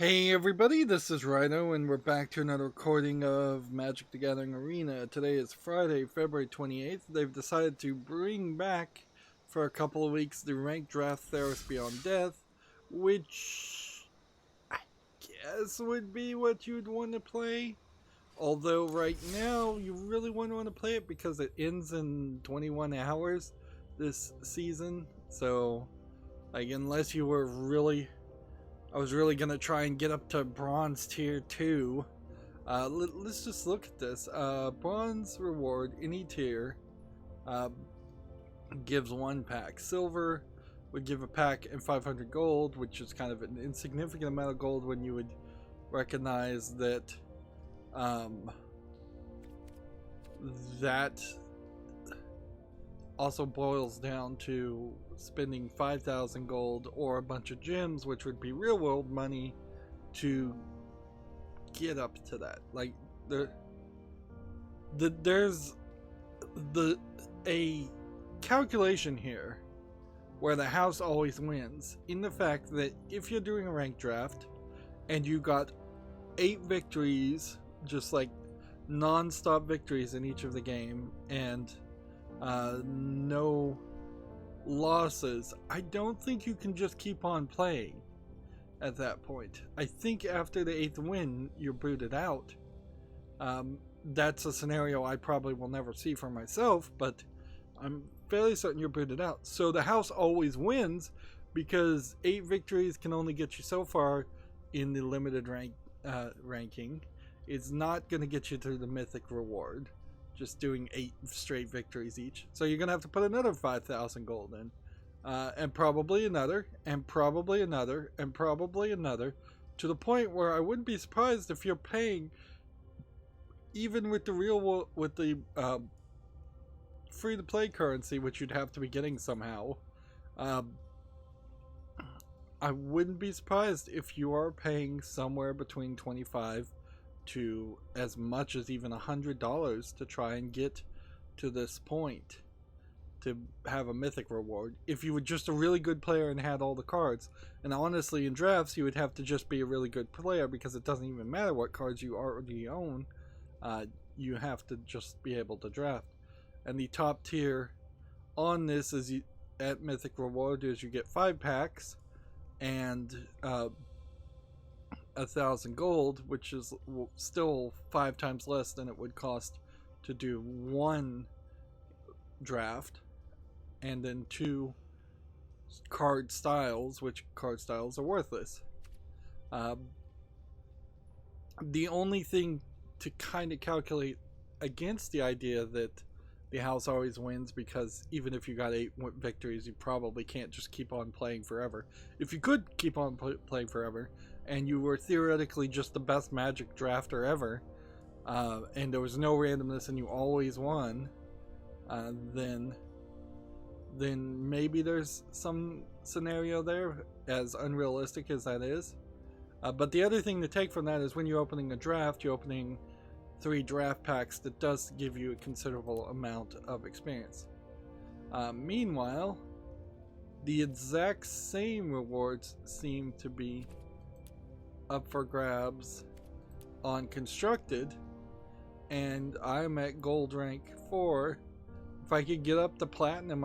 Hey everybody, this is Rydo, and we're back to another recording of Magic the Gathering Arena. Today is Friday, February 28th. They've decided to bring back for a couple of weeks the ranked draft Theros Beyond Death, which I guess would be what you'd want to play. Although right now you really wouldn't want to play it because it ends in 21 hours this season. So, like, unless you were I was really gonna try and get up to bronze tier 2. Let's just look at this. Bronze reward, any tier, gives 1 pack. Silver would give a pack and 500 gold, which is kind of an insignificant amount of gold when you would recognize that that also boils down to spending 5,000 gold or a bunch of gems, which would be real world money, to get up to that. Like there's a calculation here where the house always wins, in the fact that if you're doing a ranked draft and you got 8 victories, just like non-stop victories in each of the game, and no losses, I don't think you can just keep on playing at that point. I think after the 8th win, you're booted out. That's a scenario I probably will never see for myself, but I'm fairly certain you're booted out. So the house always wins because 8 victories can only get you so far in the limited ranking. It's not going to get you to the mythic reward, just doing 8 straight victories each. So you're going to have to put another 5,000 gold in. And probably another, and probably another, and probably another, to the point where I wouldn't be surprised if you're paying, even with the free-to-play currency, which you'd have to be getting somehow. I wouldn't be surprised if you are paying somewhere between 25 to as much as even $100 to try and get to this point to have a mythic reward. If you were just a really good player and had all the cards, and honestly in drafts you would have to just be a really good player, because it doesn't even matter what cards you already own, you have to just be able to draft. And the top tier on this is at mythic reward is you get 5 packs and 1,000 gold, which is still 5 times less than it would cost to do 1 draft, and then 2 card styles, which card styles are worthless. The only thing to kind of calculate against the idea that the house always wins, because even if you got 8 victories, you probably can't just keep on playing forever. If you could keep on playing forever, and you were theoretically just the best Magic drafter ever, and there was no randomness and you always won, then maybe there's some scenario there, as unrealistic as that is. But the other thing to take from that is when you're opening a draft, you're opening 3 draft packs. That does give you a considerable amount of experience. Meanwhile, the exact same rewards seem to be up for grabs on constructed, and I'm at gold rank 4. If I could get up to platinum,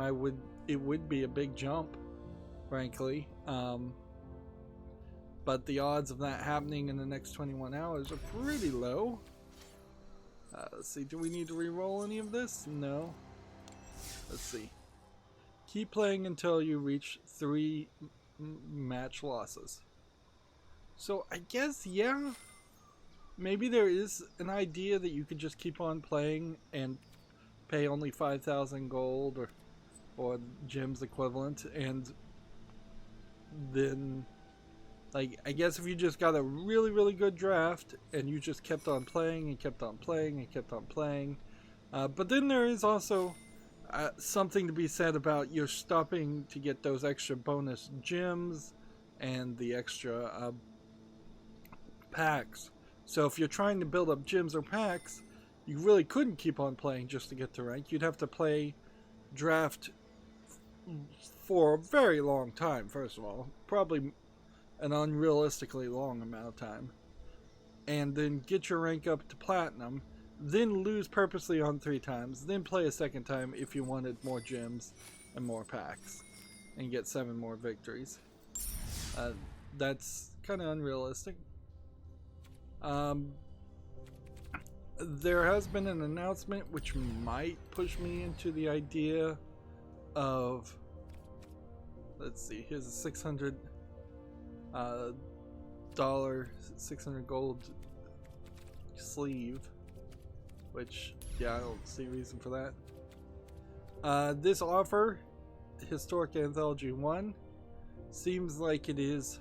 it would be a big jump, frankly. But the odds of that happening in the next 21 hours are pretty low. Let's see, do we need to re-roll any of this? No. Let's see. Keep playing until you reach 3 match losses. So I guess, yeah, maybe there is an idea that you could just keep on playing and pay only 5,000 gold or gems equivalent, and then, like, I guess if you just got a really, really good draft and you just kept on playing and kept on playing and kept on playing. But then there is also something to be said about you're stopping to get those extra bonus gems and the extra packs. So if you're trying to build up gems or packs, you really couldn't keep on playing just to get to rank. You'd have to play draft for a very long time, first of all. Probably an unrealistically long amount of time, and then get your rank up to platinum, then lose purposely on 3 times, then play a second time if you wanted more gems and more packs, and get 7 more victories. That's kind of unrealistic. There has been an announcement which might push me into the idea of, let's see, here's a $600 600 gold sleeve, which, yeah, I don't see a reason for that. This offer, Historic Anthology 1, seems like it is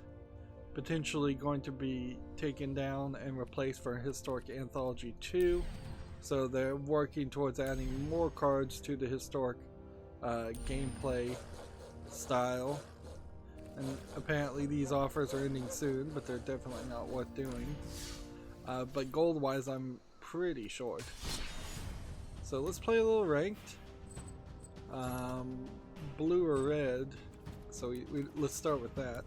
potentially going to be taken down and replaced for Historic Anthology 2. So they're working towards adding more cards to the Historic gameplay style. And apparently these offers are ending soon, but they're definitely not worth doing. But gold-wise, I'm pretty short. So let's play a little ranked. Blue or red. So let's start with that.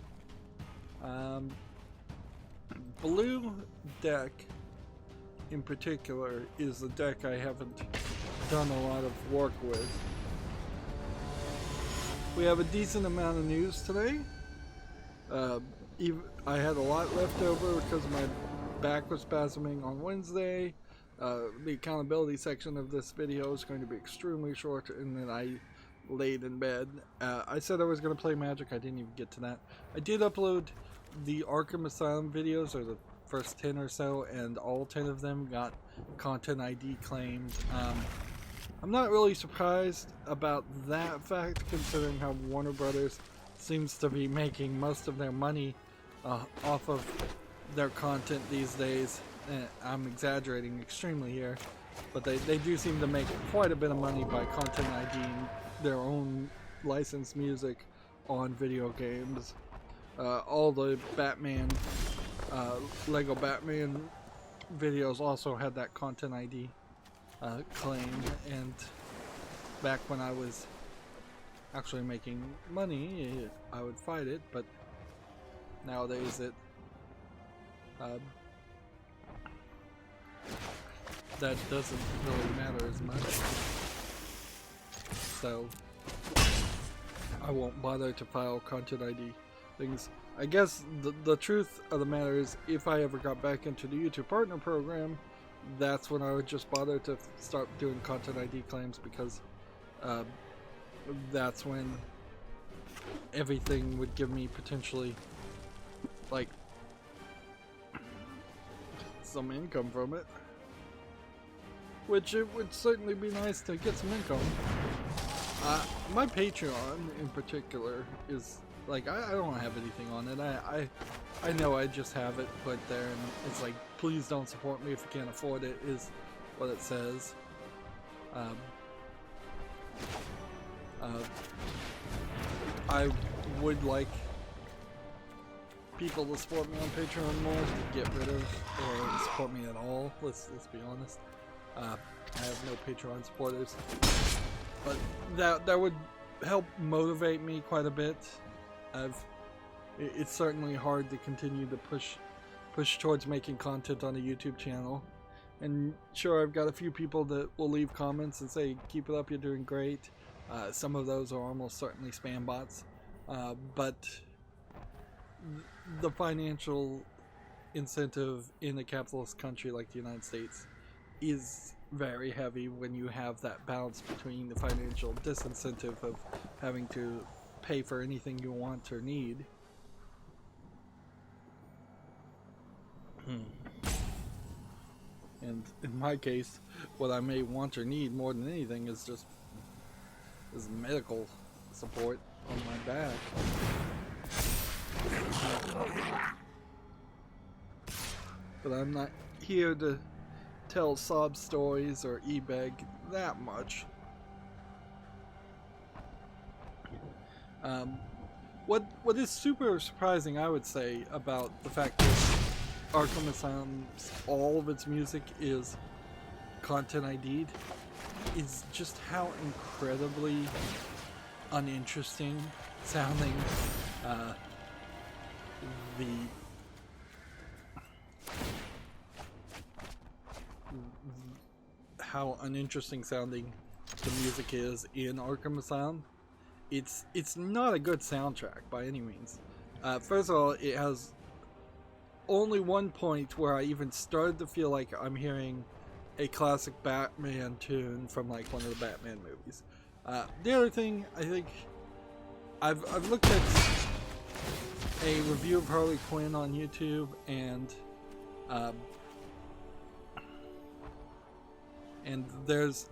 Blue deck in particular is a deck I haven't done a lot of work with. We have a decent amount of news today. I had a lot left over because my back was spasming on Wednesday. The accountability section of this video is going to be extremely short, and then I laid in bed. I said I was going to play Magic. I didn't even get to that. I did upload the Arkham Asylum videos, or the first 10 or so, and all 10 of them got content ID claimed. I'm not really surprised about that fact, considering how Warner Brothers seems to be making most of their money off of their content these days. I'm exaggerating extremely here, but they do seem to make quite a bit of money by content IDing their own licensed music on video games. All the Batman, Lego Batman videos also had that content ID claim, and back when I was actually making money, I would fight it, but nowadays that doesn't really matter as much, so I won't bother to file content ID things. I guess the truth of the matter is, if I ever got back into the YouTube Partner Program, that's when I would just bother to start doing content ID claims, because that's when everything would give me potentially like some income from it, which it would certainly be nice to get some income. My Patreon in particular is like, I don't have anything on it. I know I just have it put there, and it's like, please don't support me if you can't afford it, is what it says. I would like people to support me on Patreon more, to get rid of, or support me at all. Let's be honest. I have no Patreon supporters, but that would help motivate me quite a bit. It's certainly hard to continue to push towards making content on a YouTube channel. And sure, I've got a few people that will leave comments and say, keep it up, you're doing great. Some of those are almost certainly spam bots. But the financial incentive in a capitalist country like the United States is very heavy when you have that balance between the financial disincentive of having to pay for anything you want or need. And in my case, what I may want or need more than anything is medical support on my back. But I'm not here to tell sob stories or e-beg that much. What is super surprising, I would say, about the fact that Arkham Asylum's all of its music is content ID'd is just how incredibly uninteresting sounding the how uninteresting sounding the music is in Arkham Asylum. It's not a good soundtrack by any means. First of all, it has only one point where I even started to feel like I'm hearing a classic Batman tune from like one of the Batman movies. The other thing, I think I've looked at a review of Harley Quinn on YouTube, and there's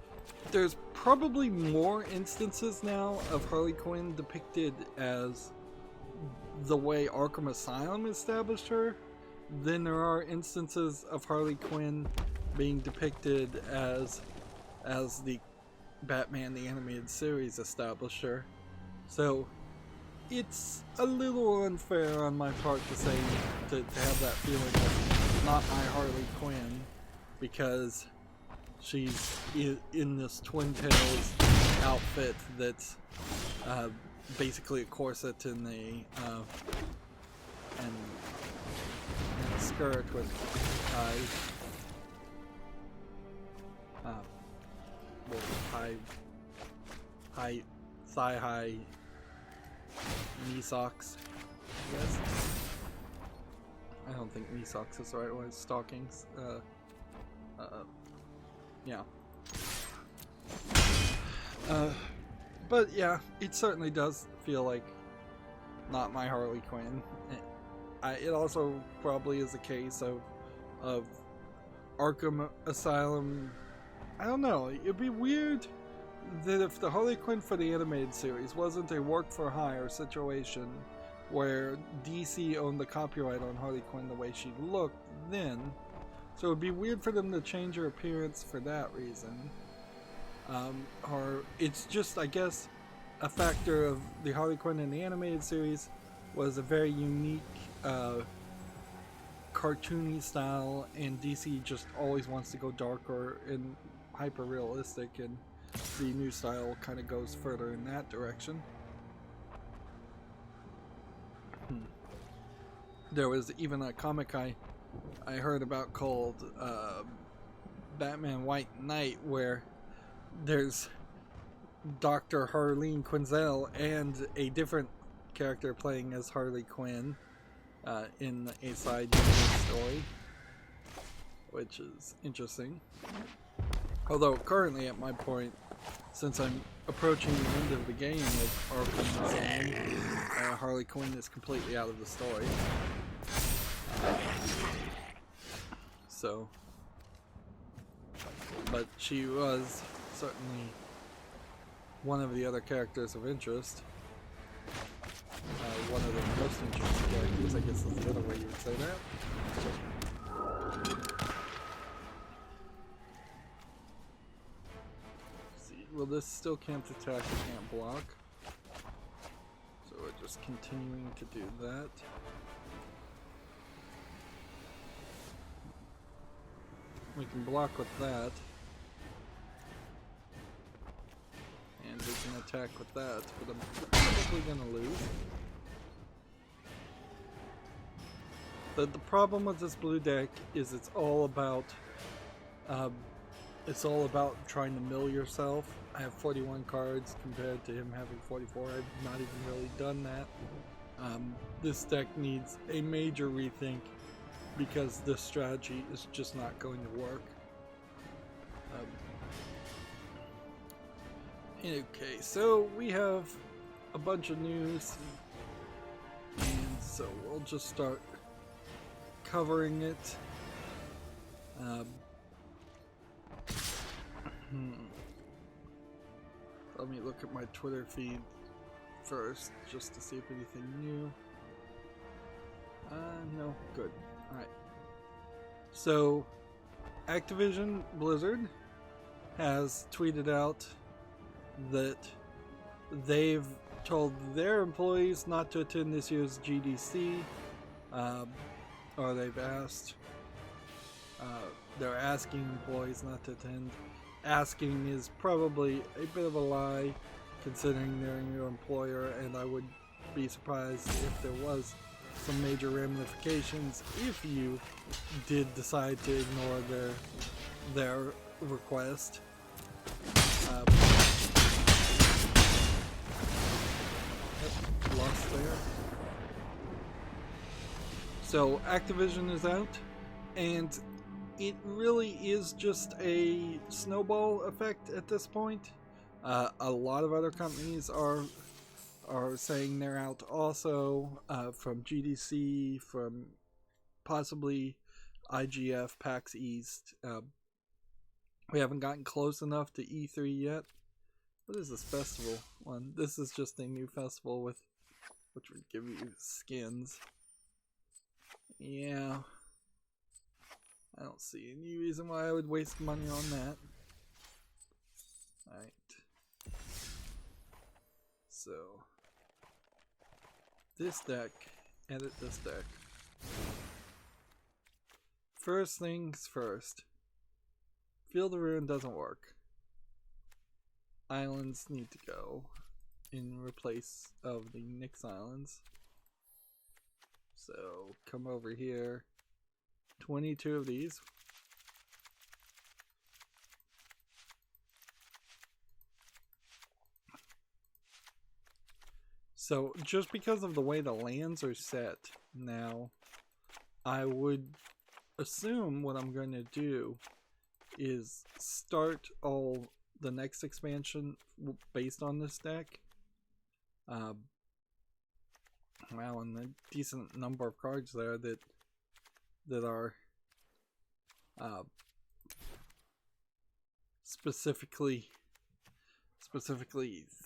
probably more instances now of Harley Quinn depicted as the way Arkham Asylum established her than there are instances of Harley Quinn being depicted as the Batman the Animated Series established her. So it's a little unfair on my part to say to have that feeling of not my Harley Quinn, because she's in this Twin Tails outfit that's basically a corset and a skirt with thigh-high knee socks, I guess. I don't think knee socks is the right word. Stockings. Yeah. But yeah, it certainly does feel like not my Harley Quinn. It also probably is a case of Arkham Asylum. I don't know, it'd be weird that if the Harley Quinn for the animated series wasn't a work-for-hire situation where DC owned the copyright on Harley Quinn the way she looked then, so it'd be weird for them to change her appearance for that reason. Or it's just, I guess, a factor of the Harley Quinn in the animated series was a very unique cartoony style, and DC just always wants to go darker and hyper realistic, and the new style kind of goes further in that direction. There was even a comic I heard about called Batman White Knight, where there's Dr. Harleen Quinzel and a different character playing as Harley Quinn in a side story, which is interesting. Although currently at my point, since I'm approaching the end of the game of Arkham Asylum, Harley Quinn is completely out of the story. So, but she was certainly one of the other characters of interest. One of the most interesting characters, I guess is the other way you would say that. Well, this still can't attack, it can't block. So we're just continuing to do that. We can block with that. And we can attack with that, but I'm probably gonna lose. The problem with this blue deck is it's all about trying to mill yourself. I have 41 cards compared to him having 44. I've not even really done that. This deck needs a major rethink because this strategy is just not going to work. Okay, so we have a bunch of news, and so we'll just start covering it. Let me look at my Twitter feed first, just to see if anything new. No, good. Alright. So, Activision Blizzard has tweeted out that they've told their employees not to attend this year's GDC, or they've asked, they're asking employees not to attend. Asking is probably a bit of a lie, considering they're your employer, and I would be surprised if there was some major ramifications if you did decide to ignore their request. Lost there. So Activision is out, and it really is just a snowball effect at this point. A lot of other companies are saying they're out also, from GDC, from possibly IGF, PAX East. We haven't gotten close enough to E3 yet. What is this festival one? This is just a new festival which would give you skins. Yeah. I don't see any reason why I would waste money on that. Alright. So, this deck, edit this deck. First things first. Field of Ruin doesn't work. Islands need to go in replace of the Nyx Islands. So come over here. 22 of these. So just because of the way the lands are set now, I would assume what I'm going to do is start all the next expansion based on this deck. Wow, and a decent number of cards there that are specifically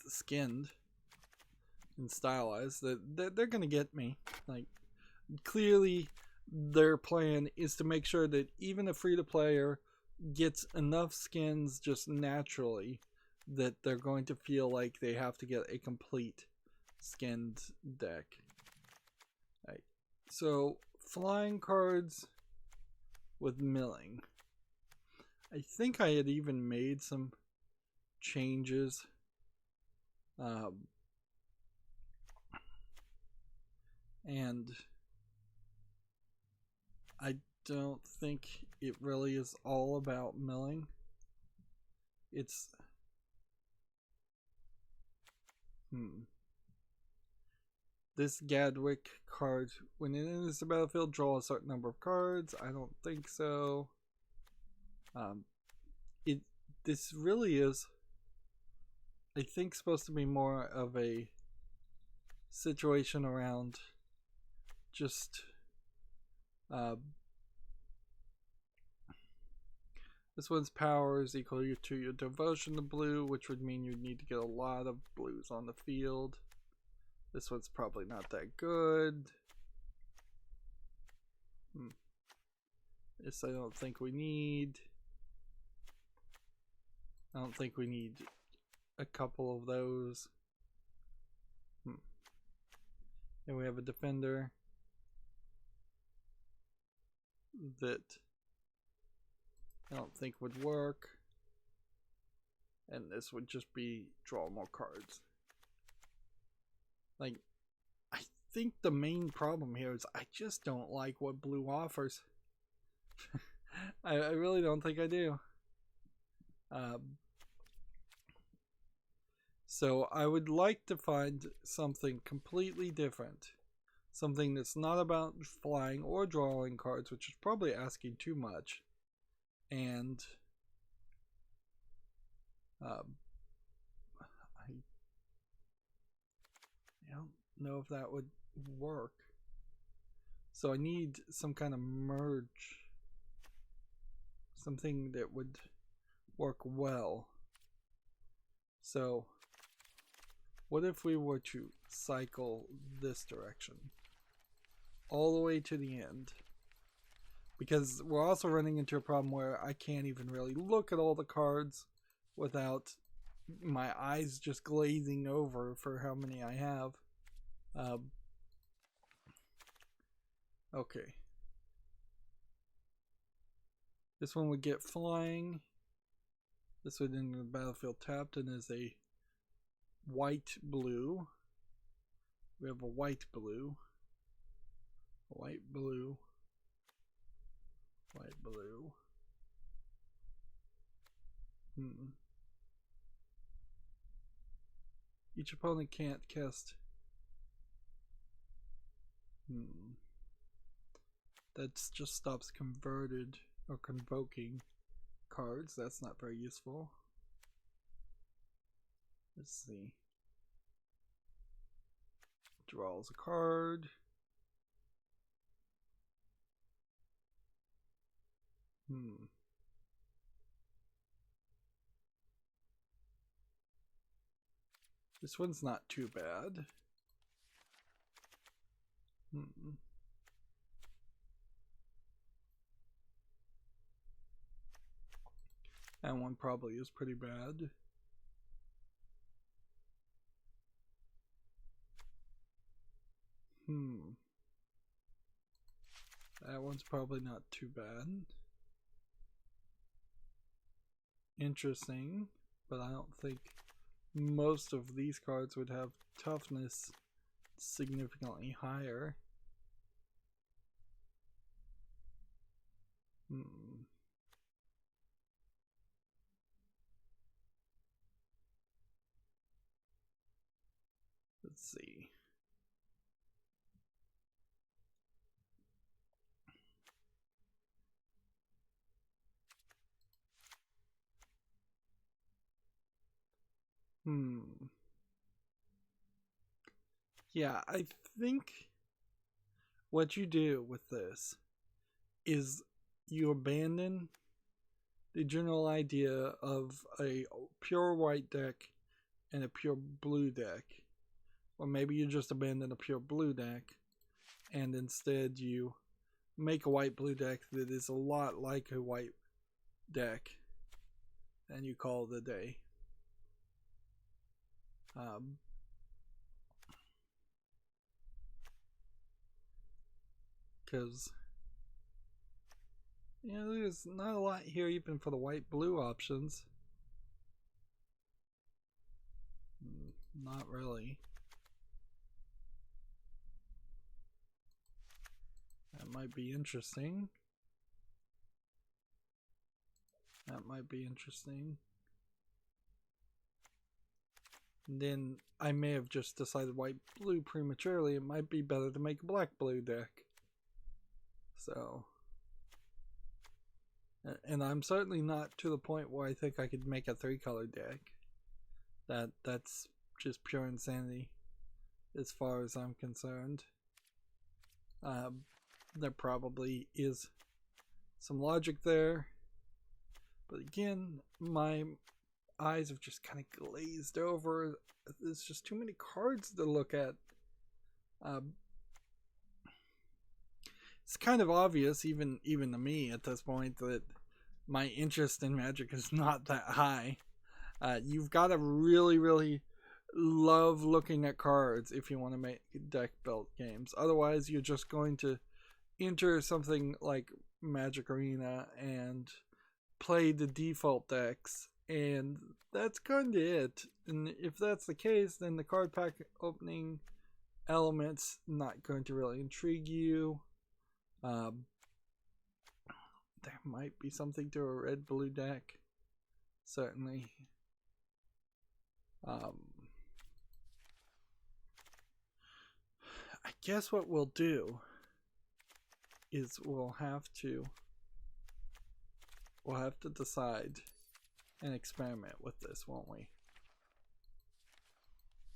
skinned and stylized. That they're gonna get me. Like, clearly their plan is to make sure that even a free-to-player gets enough skins just naturally that they're going to feel like they have to get a complete skinned deck. Right. So flying cards with milling. I think I had even made some changes. And I don't think it really is all about milling. It's this Gadwick card, when it enters the battlefield, draw a certain number of cards. I don't think so. This really is, I think, supposed to be more of a situation around just this one's power is equal to your devotion to blue, which would mean you'd need to get a lot of blues on the field. This one's probably not that good. This I don't think we need. I don't think we need a couple of those. And we have a defender that I don't think would work. And this would just be draw more cards. Like, I think the main problem here is I just don't like what blue offers. I really don't think I do. So I would like to find something completely different. Something that's not about flying or drawing cards, which is probably asking too much. And I don't know if that would work. So I need some kind of merge. Something that would work well. So what if we were to cycle this direction all the way to the end? Because we're also running into a problem where I can't even really look at all the cards without my eyes just glazing over for how many I have. Okay. This one would get flying. This would enter the battlefield tapped and is a white blue. We have a white blue. White, blue. White, blue. Each opponent can't cast. That just stops converted or convoking cards. That's not very useful. Let's see. Draws a card. This one's not too bad. That one probably is pretty bad. That one's probably not too bad. Interesting, but I don't think most of these cards would have toughness significantly higher. Let's see. Yeah, I think what you do with this is you abandon the general idea of a pure white deck and a pure blue deck. Or maybe you just abandon a pure blue deck and instead you make a white blue deck that is a lot like a white deck and you call it a day. Because there's not a lot here even for the white blue options. Not really. That might be interesting. That might be interesting. And then I may have just decided white blue prematurely. It might be better to make a black blue deck. So, and I'm certainly not to the point where I think I could make a 3-color deck. That's just pure insanity as far as I'm concerned. There probably is some logic there, but again, my eyes have just kind of glazed over. There's just too many cards to look at. It's kind of obvious, even to me at this point, that my interest in Magic is not that high. You've got to really love looking at cards if you want to make deck built games. Otherwise, you're just going to enter something like Magic Arena and play the default decks, and that's kind of it. And if that's the case, then the card pack opening element's not going to really intrigue you. There might be something to a red blue deck, certainly. I guess what we'll do is we'll have to decide and experiment with this, won't we?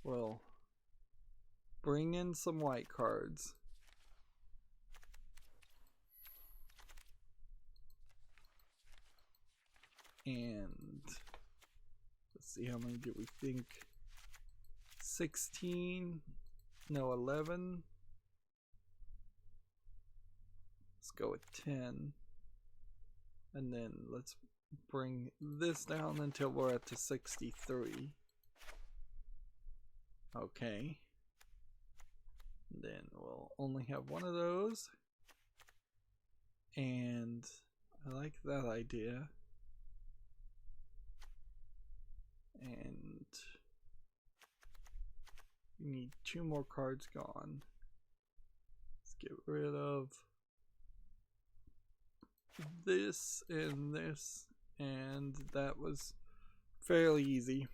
We'll bring in some white cards. And let's see, how many do we think? 16? No, 11. Let's go with 10. And then let's bring this down until we're at to 63. Okay. And then we'll only have one of those. And I like that idea. And we need 2 more cards gone. Let's get rid of this, and that was fairly easy.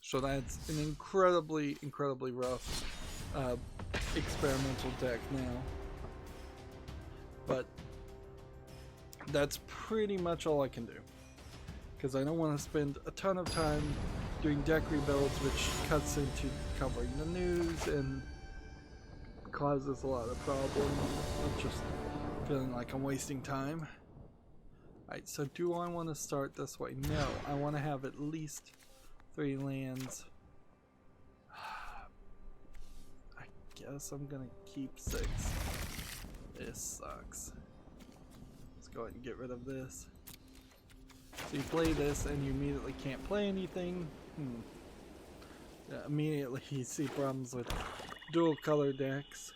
So that's an incredibly rough experimental deck now. But that's pretty much all I can do, because I don't want to spend a ton of time doing deck rebuilds, which cuts into covering the news and causes a lot of problems. I'm just feeling like I'm wasting time. Alright, so do I want to start this way? No, I want to have at least 3 lands. I guess I'm gonna keep 6. This sucks. Let's go ahead and get rid of this. So you play this and you immediately can't play anything. Yeah, immediately you see problems with dual color decks.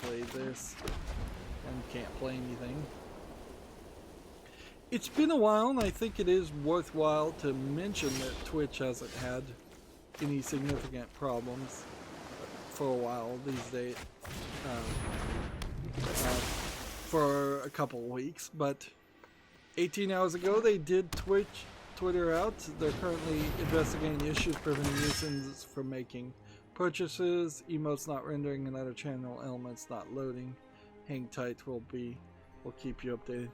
Play this and can't play anything. It's been a while, and I think it is worthwhile to mention that Twitch hasn't had any significant problems for a while these days. For a couple of weeks, but 18 hours ago they did Twitter out. They're currently investigating issues preventing users from making purchases, emotes not rendering, and other channel elements not loading. Hang tight, we'll keep you updated.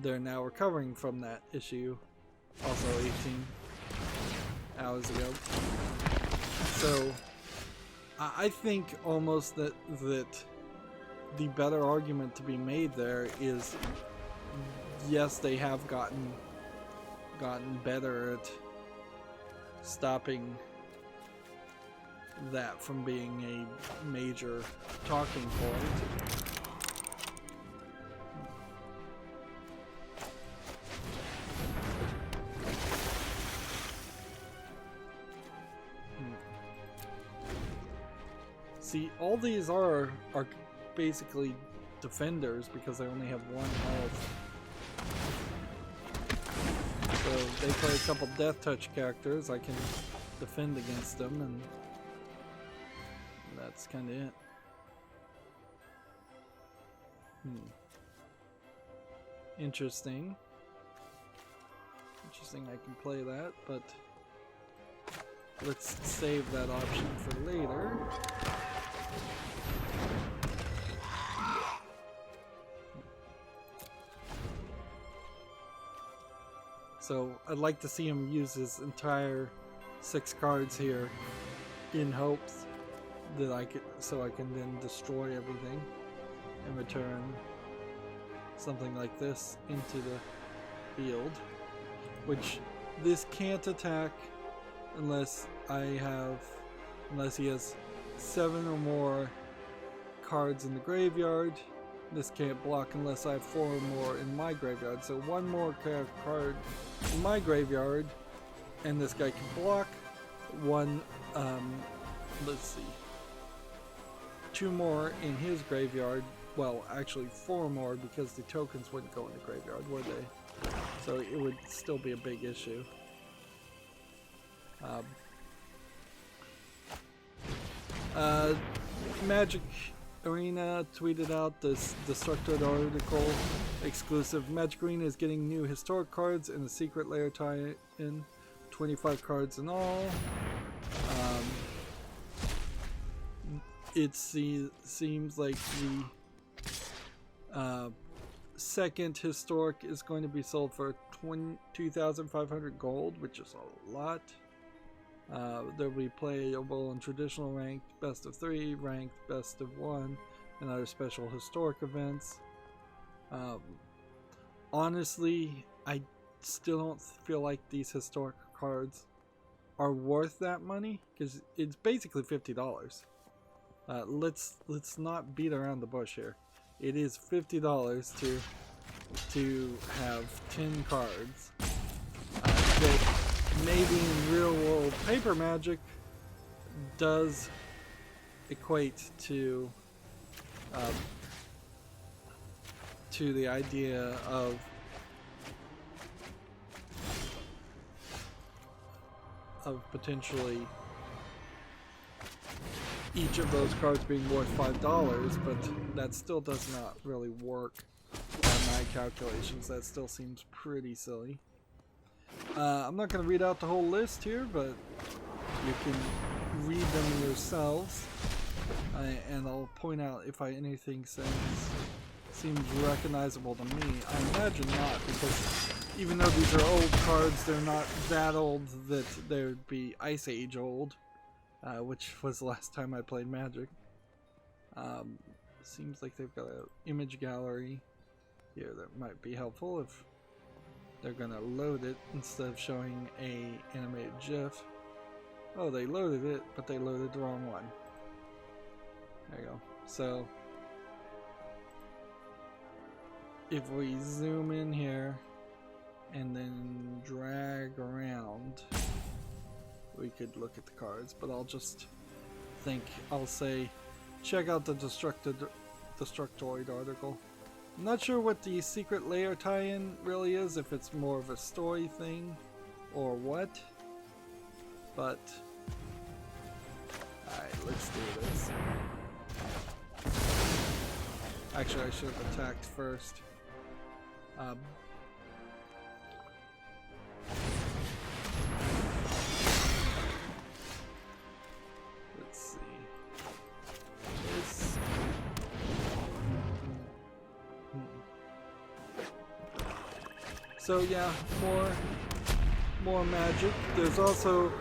They're now recovering from that issue, also 18 hours ago. So I think almost that the better argument to be made there is, yes, they have gotten better at stopping that from being a major talking point. See, all these are basically defenders because they only have 1 health. So if they play a couple death touch characters, I can defend against them, and that's kind of it. Interesting. I can play that, but let's save that option for later. So I'd like to see him use his entire 6 cards here in hopes that I can then destroy everything and return something like this into the field, which this can't attack unless he has 7 or more cards in the graveyard. This can't block unless I have 4 or more in my graveyard. So 1 more card in my graveyard, and this guy can block. 2 more in his graveyard. Well, actually 4 more, because the tokens wouldn't go in the graveyard, would they? So it would still be a big issue. Magic Arena tweeted out this Destructoid article exclusive. Magic Arena is getting new historic cards and a secret layer tie-in. 25 cards in all. It seems like the second historic is going to be sold for 2,500 gold, which is a lot. They'll be playable in traditional ranked, best of 3, ranked, best of 1, and other special historic events. Honestly, I still don't feel like these historic cards are worth that money, because it's basically $50. Let's not beat around the bush here. It is $50 to have 10 cards that maybe in real world paper magic does equate to the idea of potentially each of those cards being worth $5, but that still does not really work by my calculations. That still seems pretty silly. I'm not going to read out the whole list here, but you can read them yourselves, and I'll point out if anything seems recognizable to me. I imagine not, because even though these are old cards, they're not that old that they would be Ice Age old, which was the last time I played Magic. Seems like they've got an image gallery here that might be helpful if they're gonna load it instead of showing a animated GIF. Oh, they loaded it, but they loaded the wrong one. There you go. So if we zoom in here and then drag around, we could look at the cards, but I'll say check out the Destructoid article. I'm not sure what the secret layer tie-in really is, if it's more of a story thing or what, but alright, let's do this. Actually, I should have attacked first. Let's see. This. So yeah, more Magic. There's also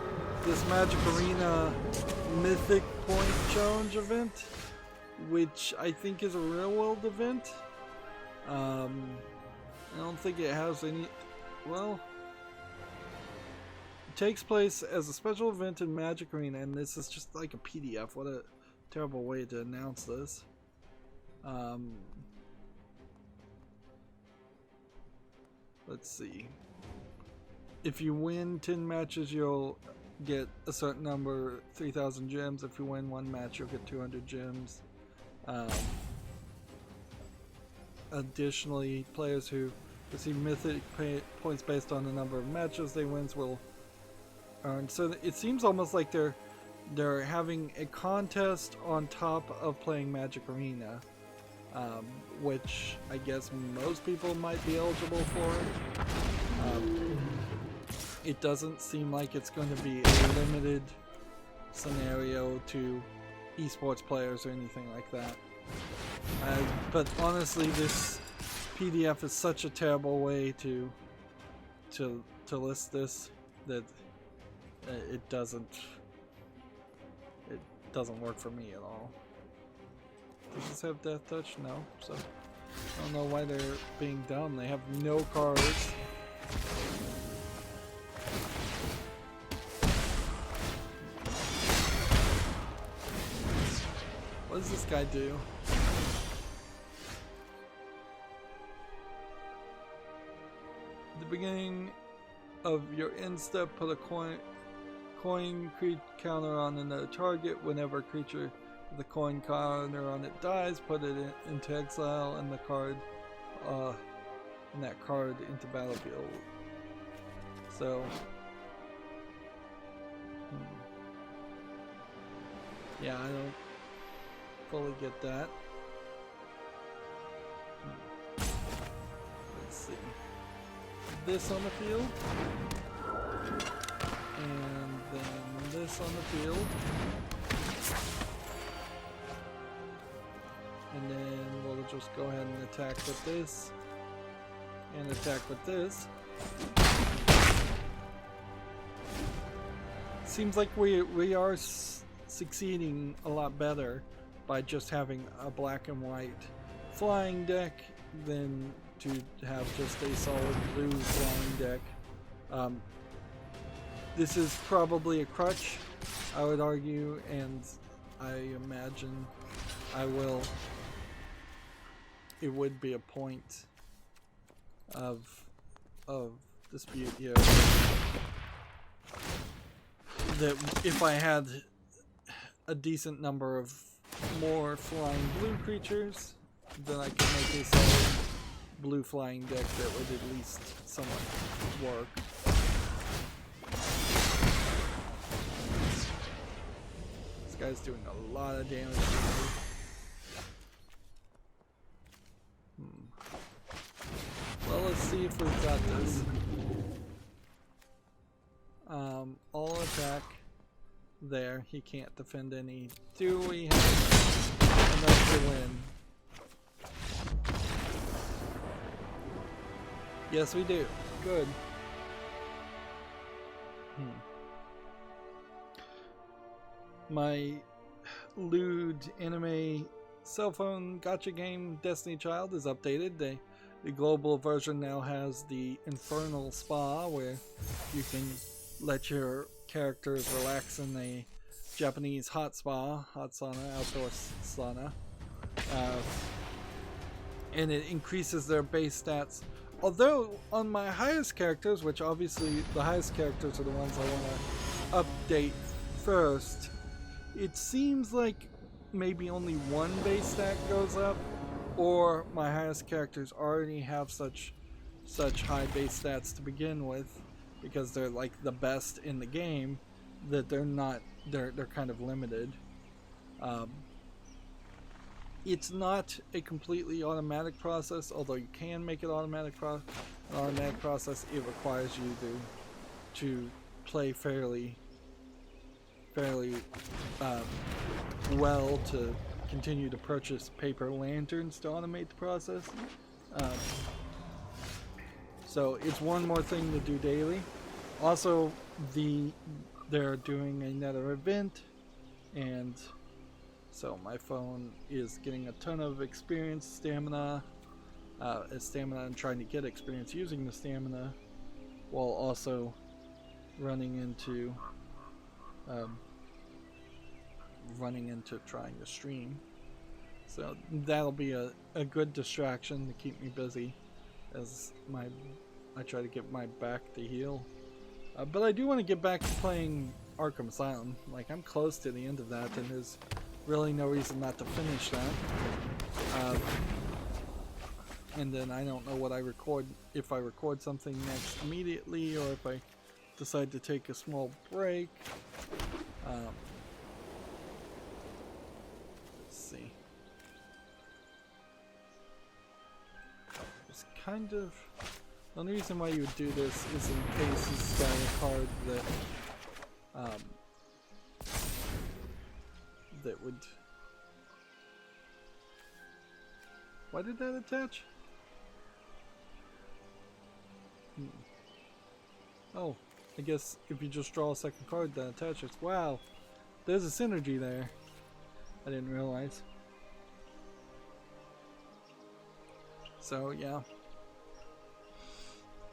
this Magic Arena Mythic Point Challenge event, which I think is a real world event. I don't think it has any, well, it takes place as a special event in Magic Arena, and this is just like a PDF. What a terrible way to announce this. Let's see. If you win 10 matches, you'll get a certain number, 3,000 gems. If you win one match, you'll get 200 gems. Additionally, players who receive mythic points based on the number of matches they win will earn. So it seems almost like they're having a contest on top of playing Magic Arena, which I guess most people might be eligible for. It doesn't seem like it's going to be a limited scenario to esports players or anything like that. But honestly, this PDF is such a terrible way to list this that it doesn't work for me at all. Does this have Death Touch? No. So I don't know why they're being dumb. They have no cards. What does this guy do? At the beginning of your end step, put a coin counter on another target. Whenever a creature with a coin counter on it dies, put it into exile and the card and that card into battlefield. So yeah, I don't fully get that. Let's see. This on the field, and then this on the field, and then we'll just go ahead and attack with this, and attack with this. Seems like we are succeeding a lot better by just having a black and white flying deck than to have just a solid blue flying deck. This is probably a crutch, I would argue, and I imagine it would be a point of dispute here, that if I had a decent number of more flying blue creatures, then I could make a solid blue flying deck that would at least somewhat work. guy's doing a lot of damage to me. Well, let's see if we've got this. All attack. There, he can't defend any. Do we have enough to win? Yes, we do. Good. My lewd anime cell phone gacha game Destiny Child is updated. The global version now has the Infernal Spa, where you can let your characters relax in a Japanese hot spa, hot sauna, outdoor sauna. And it increases their base stats. Although on my highest characters, which obviously the highest characters are the ones I want to update first, it seems like maybe only one base stat goes up, or my highest characters already have such high base stats to begin with, because they're like the best in the game, that they're kind of limited. It's not a completely automatic process, although you can make it an automatic process. It requires you to play fairly well to continue to purchase paper lanterns to automate the process. So it's one more thing to do daily. Also, they're doing another event, and so my phone is getting a ton of experience, stamina, and trying to get experience using the stamina, while also running into trying to stream. So that'll be a good distraction to keep me busy as I try to get my back to heal. But I do want to get back to playing Arkham Asylum. Like, I'm close to the end of that, and there's really no reason not to finish that. And then I don't know what I record, if I record something next immediately, or if I decide to take a small break. Let's see. It's kind of... The only reason why you would do this is in case you've got a card that would... Why did that attach? Oh, I guess if you just draw a second card that attaches. Wow, there's a synergy there. I didn't realize. So yeah.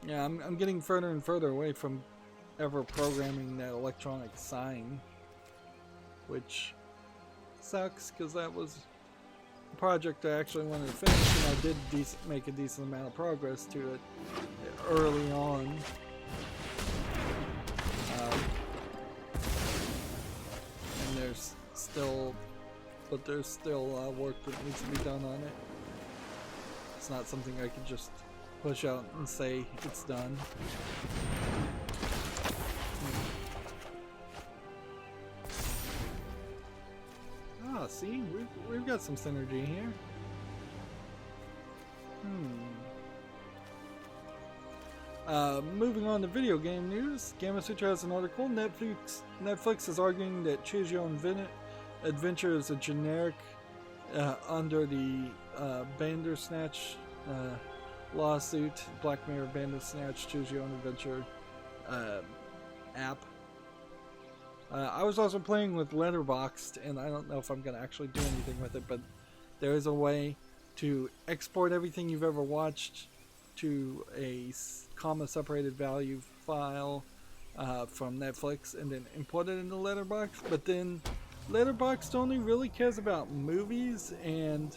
Yeah, I'm getting further and further away from ever programming that electronic sign, which sucks because that was a project I actually wanted to finish, and I did make a decent amount of progress to it early on. And there's still work that needs to be done on it. It's not something I could just push out and say it's done. Ah, see, we've got some synergy here. Moving on to video game news, Gamma Sutra has an article. Netflix is arguing that Choose Your Own Adventure is a generic under the Bandersnatch lawsuit, Black Mirror Bandersnatch Choose Your Own Adventure app. I was also playing with Letterboxd, and I don't know if I'm going to actually do anything with it, but there is a way to export everything you've ever watched to a comma-separated value file from Netflix and then import it into Letterboxd. But then Letterboxd only really cares about movies, and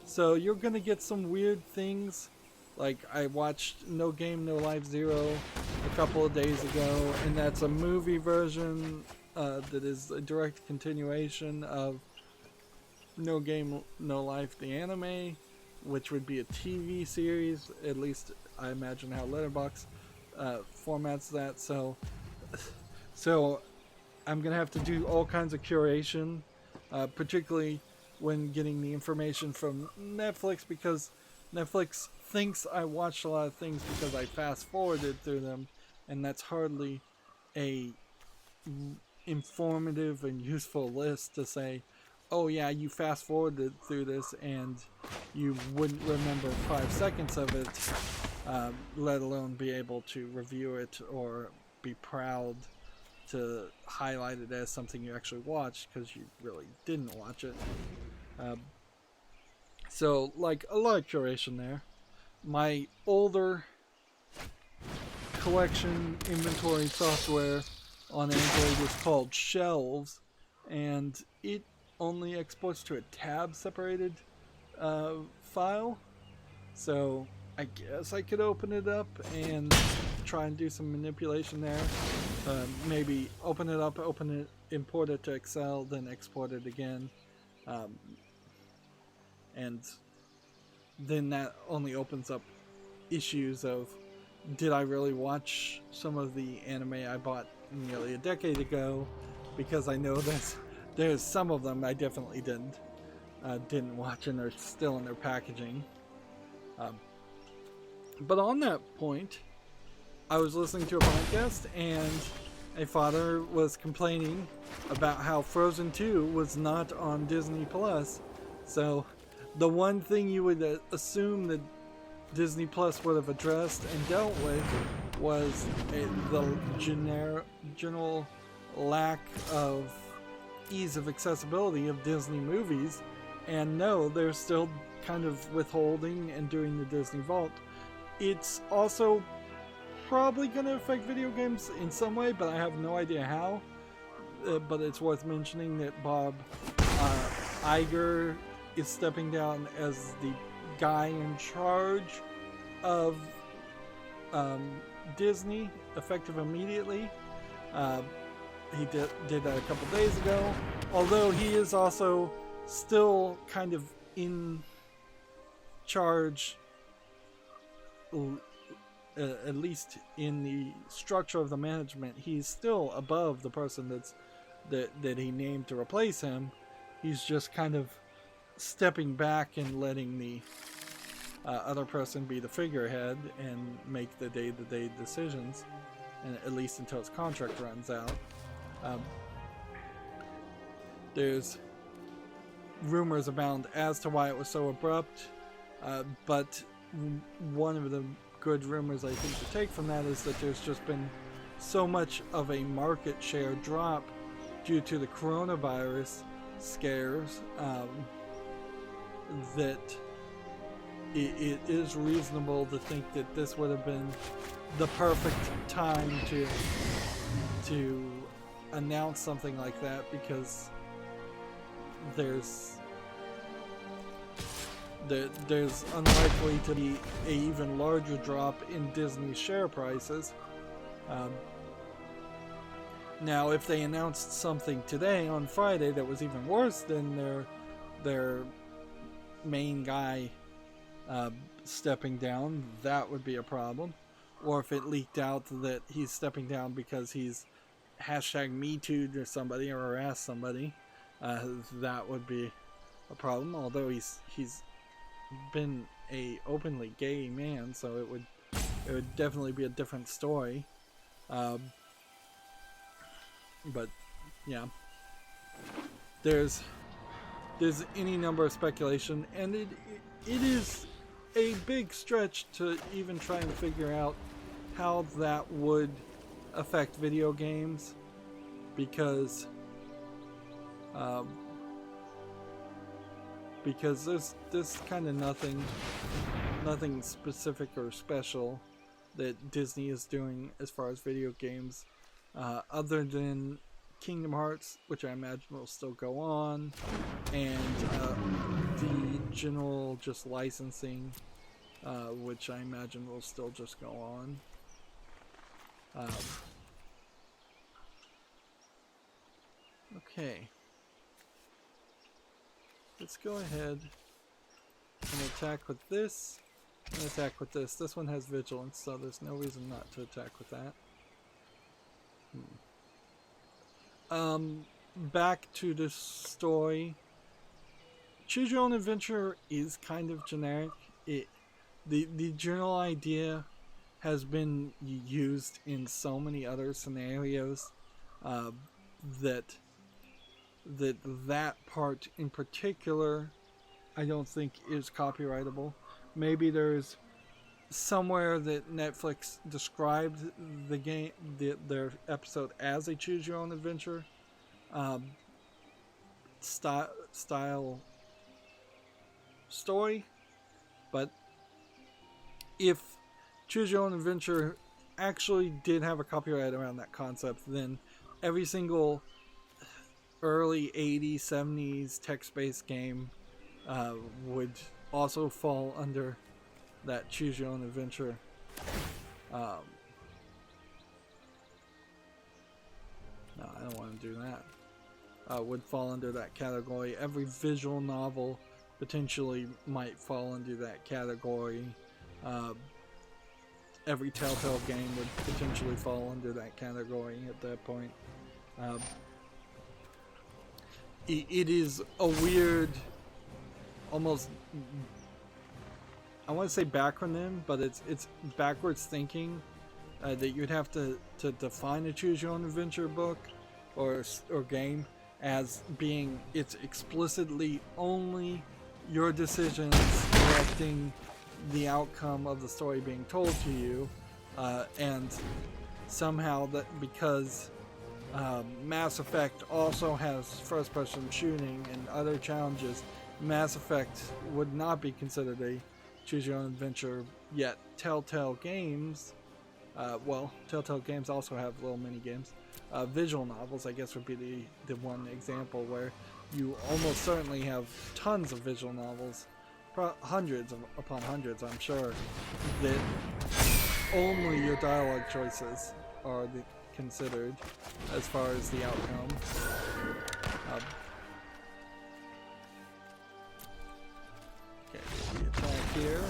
so you're going to get some weird things. Like, I watched No Game, No Life 0 a couple of days ago, and that's a movie version that is a direct continuation of No Game, No Life, the anime, which would be a TV series. At least I imagine how Letterboxd formats that. So I'm gonna have to do all kinds of curation particularly when getting the information from Netflix, because Netflix thinks I watched a lot of things because I fast forwarded through them, and that's hardly a informative and useful list to say, oh yeah, you fast forwarded through this and you wouldn't remember 5 seconds of it, let alone be able to review it or be proud to highlight it as something you actually watched because you really didn't watch it. So, like, a lot of curation there. My older collection inventory software on Android is called Shelves, and it only exports to a tab separated file. So I guess I could open it up and try and do some manipulation there. Maybe open it up, import it to Excel, then export it again. And then that only opens up issues of, did I really watch some of the anime I bought nearly a decade ago? Because I know there's some of them I definitely didn't watch, and they're still in their packaging. But on that point, I was listening to a podcast, and a father was complaining about how Frozen 2 was not on Disney Plus. So the one thing you would assume that Disney Plus would have addressed and dealt with was the general lack of ease of accessibility of Disney movies. And no, they're still kind of withholding and doing the Disney Vault. It's also probably going to affect video games in some way, but I have no idea how. But it's worth mentioning that Bob Iger is stepping down as the guy in charge of Disney, effective immediately. He did that a couple days ago, although he is also still kind of in charge, at least in the structure of the management. He's still above the person that he named to replace him. He's just kind of stepping back and letting the other person be the figurehead and make the day-to-day decisions, and at least until his contract runs out. There's rumors abound as to why it was so abrupt, but one of the good rumors I think to take from that is that there's just been so much of a market share drop due to the coronavirus scares, that it is reasonable to think that this would have been the perfect time to announce something like that, because there's unlikely to be an even larger drop in Disney's share prices. Now, if they announced something today on Friday that was even worse than their main guy stepping down, that would be a problem. Or if it leaked out that he's stepping down because he's #MeToo'd or somebody or harassed somebody, that would be a problem. Although he's been a openly gay man, so it would definitely be a different story. But yeah, there's any number of speculation, and it is a big stretch to even try and figure out how that would affect video games, because there's kind of nothing specific or special that Disney is doing as far as video games, other than Kingdom Hearts, which I imagine will still go on, and the general just licensing, which I imagine will still just go on. Okay. Let's go ahead and attack with this, and attack with this. This one has vigilance, so there's no reason not to attack with that. back to the story, choose your own adventure is kind of generic. The general idea has been used in so many other scenarios uh, that that part in particular I don't think is copyrightable. Maybe there's somewhere that Netflix described the game, their episode as a choose your own adventure um, style story, but if choose your own adventure actually did have a copyright around that concept, then every single early 80s, 70s text-based game would also fall under that choose your own adventure. No, I don't want to do that. Would fall under that category. Every visual novel potentially might fall under that category. Every Telltale game would potentially fall under that category at that point. It is a weird, almost, I want to say backronym, but it's backwards thinking that you'd have to define a choose your own adventure book or game as being it's explicitly only your decisions directing the outcome of the story being told to you, and somehow that because Mass Effect also has first-person shooting and other challenges, Mass Effect would not be considered a choose-your-own adventure, yet Telltale Games, Telltale Games also have little mini-games. Visual novels, I guess, would be the one example where you almost certainly have tons of visual novels, hundreds upon hundreds, I'm sure, that only your dialogue choices are considered as far as the outcome. Okay, the attack here.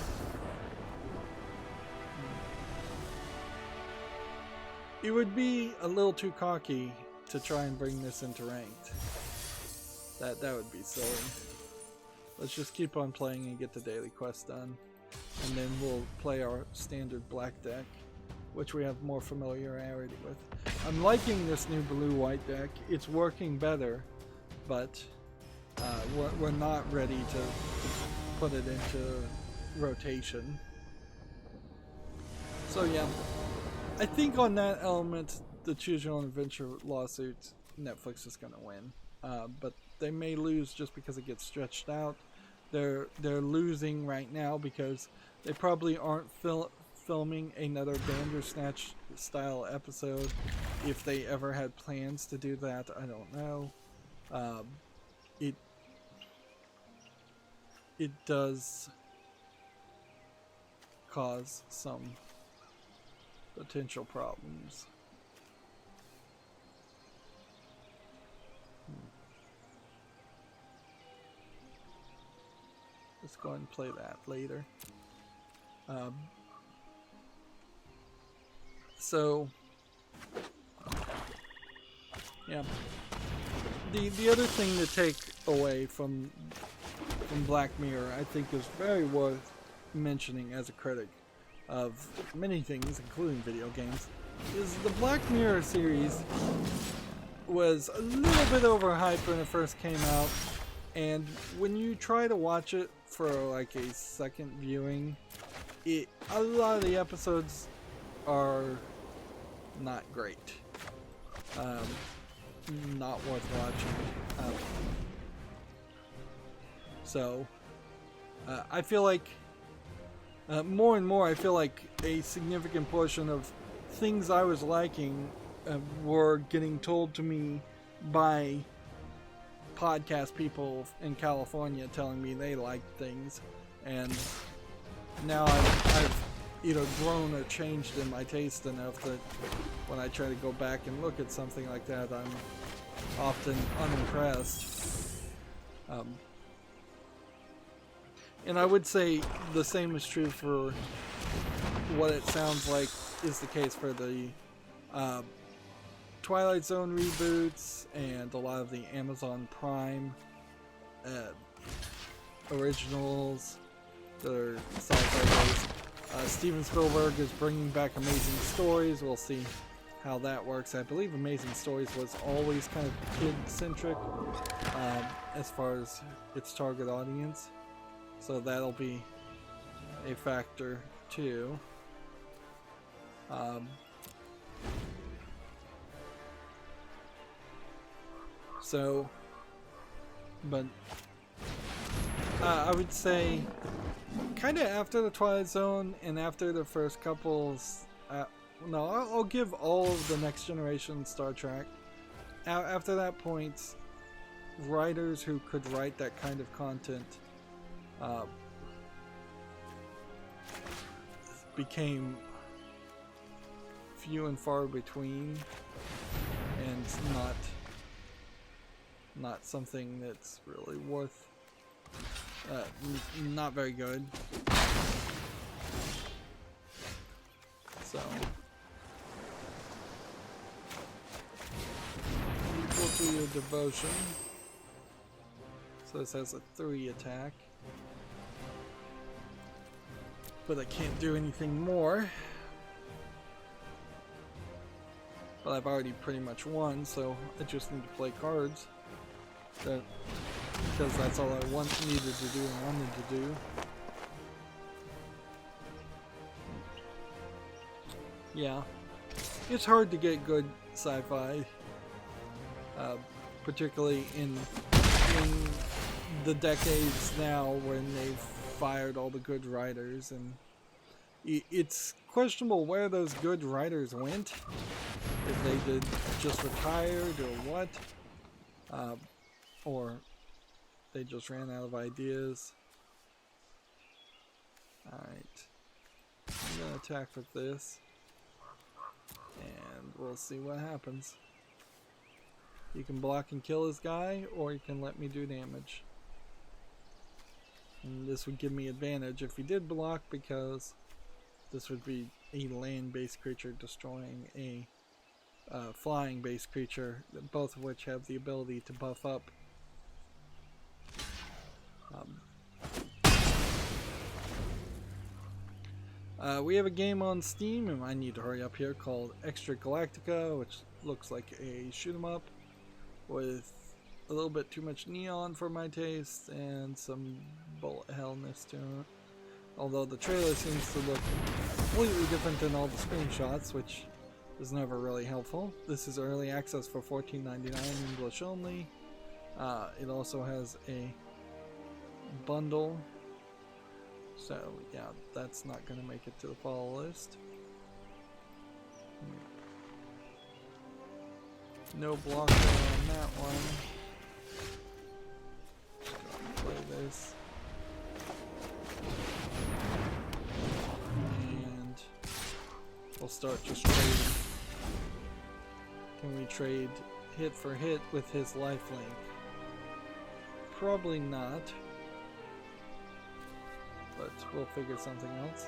It would be a little too cocky to try and bring this into ranked. That would be silly. Let's just keep on playing and get the daily quest done, and then we'll play our standard black deck, which we have more familiarity with. I'm liking this new blue-white deck. It's working better, but we're not ready to put it into rotation. So yeah, I think on that element, the Choose Your Own Adventure lawsuit, Netflix is going to win. But they may lose just because it gets stretched out. They're losing right now because they probably aren't filming another Bandersnatch style episode. If they ever had plans to do that, I don't know. It does cause some potential problems. Let's go ahead and play that later. So yeah, the other thing to take away from Black Mirror, I think, is very worth mentioning as a critic of many things, including video games, is the Black Mirror series was a little bit overhyped when it first came out, and when you try to watch it for like a second viewing, a lot of the episodes are not great. Not worth watching. So I feel like more and more I feel like a significant portion of things I was liking were getting told to me by podcast people in California telling me they liked things, and now I've either grown or changed in my taste enough that when I try to go back and look at something like that, I'm often unimpressed. And I would say the same is true for what it sounds like is the case for the Twilight Zone reboots and a lot of the Amazon Prime originals that are sci-fi based. Steven Spielberg is bringing back Amazing Stories. We'll see how that works. I believe Amazing Stories was always kind of kid-centric as far as its target audience. So that'll be a factor too. But I would say kind of after the Twilight Zone and after the first couples, no, I'll give all of the next generation Star Trek. After that point, writers who could write that kind of content became few and far between, and not something that's really worth, not very good. So equal to your devotion. So this has a 3 attack, but I can't do anything more. But I've already pretty much won, so I just need to play cards. Because that's all I needed to do and wanted to do. Yeah, it's hard to get good sci-fi, particularly in the decades now when they've fired all the good writers, and it's questionable where those good writers went. If they did just retired or what, or they just ran out of ideas. Alright, I'm gonna attack with this, and we'll see what happens. You can block and kill this guy, or you can let me do damage. And this would give me advantage if he did block, because this would be a land-based creature destroying a flying-based creature, both of which have the ability to buff up. We have a game on Steam, and I need to hurry up here, called Extra Galactica, which looks like a shoot-'em-up with a little bit too much neon for my taste and some bullet hellness to it. Although the trailer seems to look completely different than all the screenshots, which is never really helpful. This is early access for $14.99 English only. It also has a bundle, so yeah, that's not going to make it to the fall list. No blocker on that one. Just gonna play this. And we'll start just trading. Can we trade hit for hit with his lifelink? Probably not, but we'll figure something else.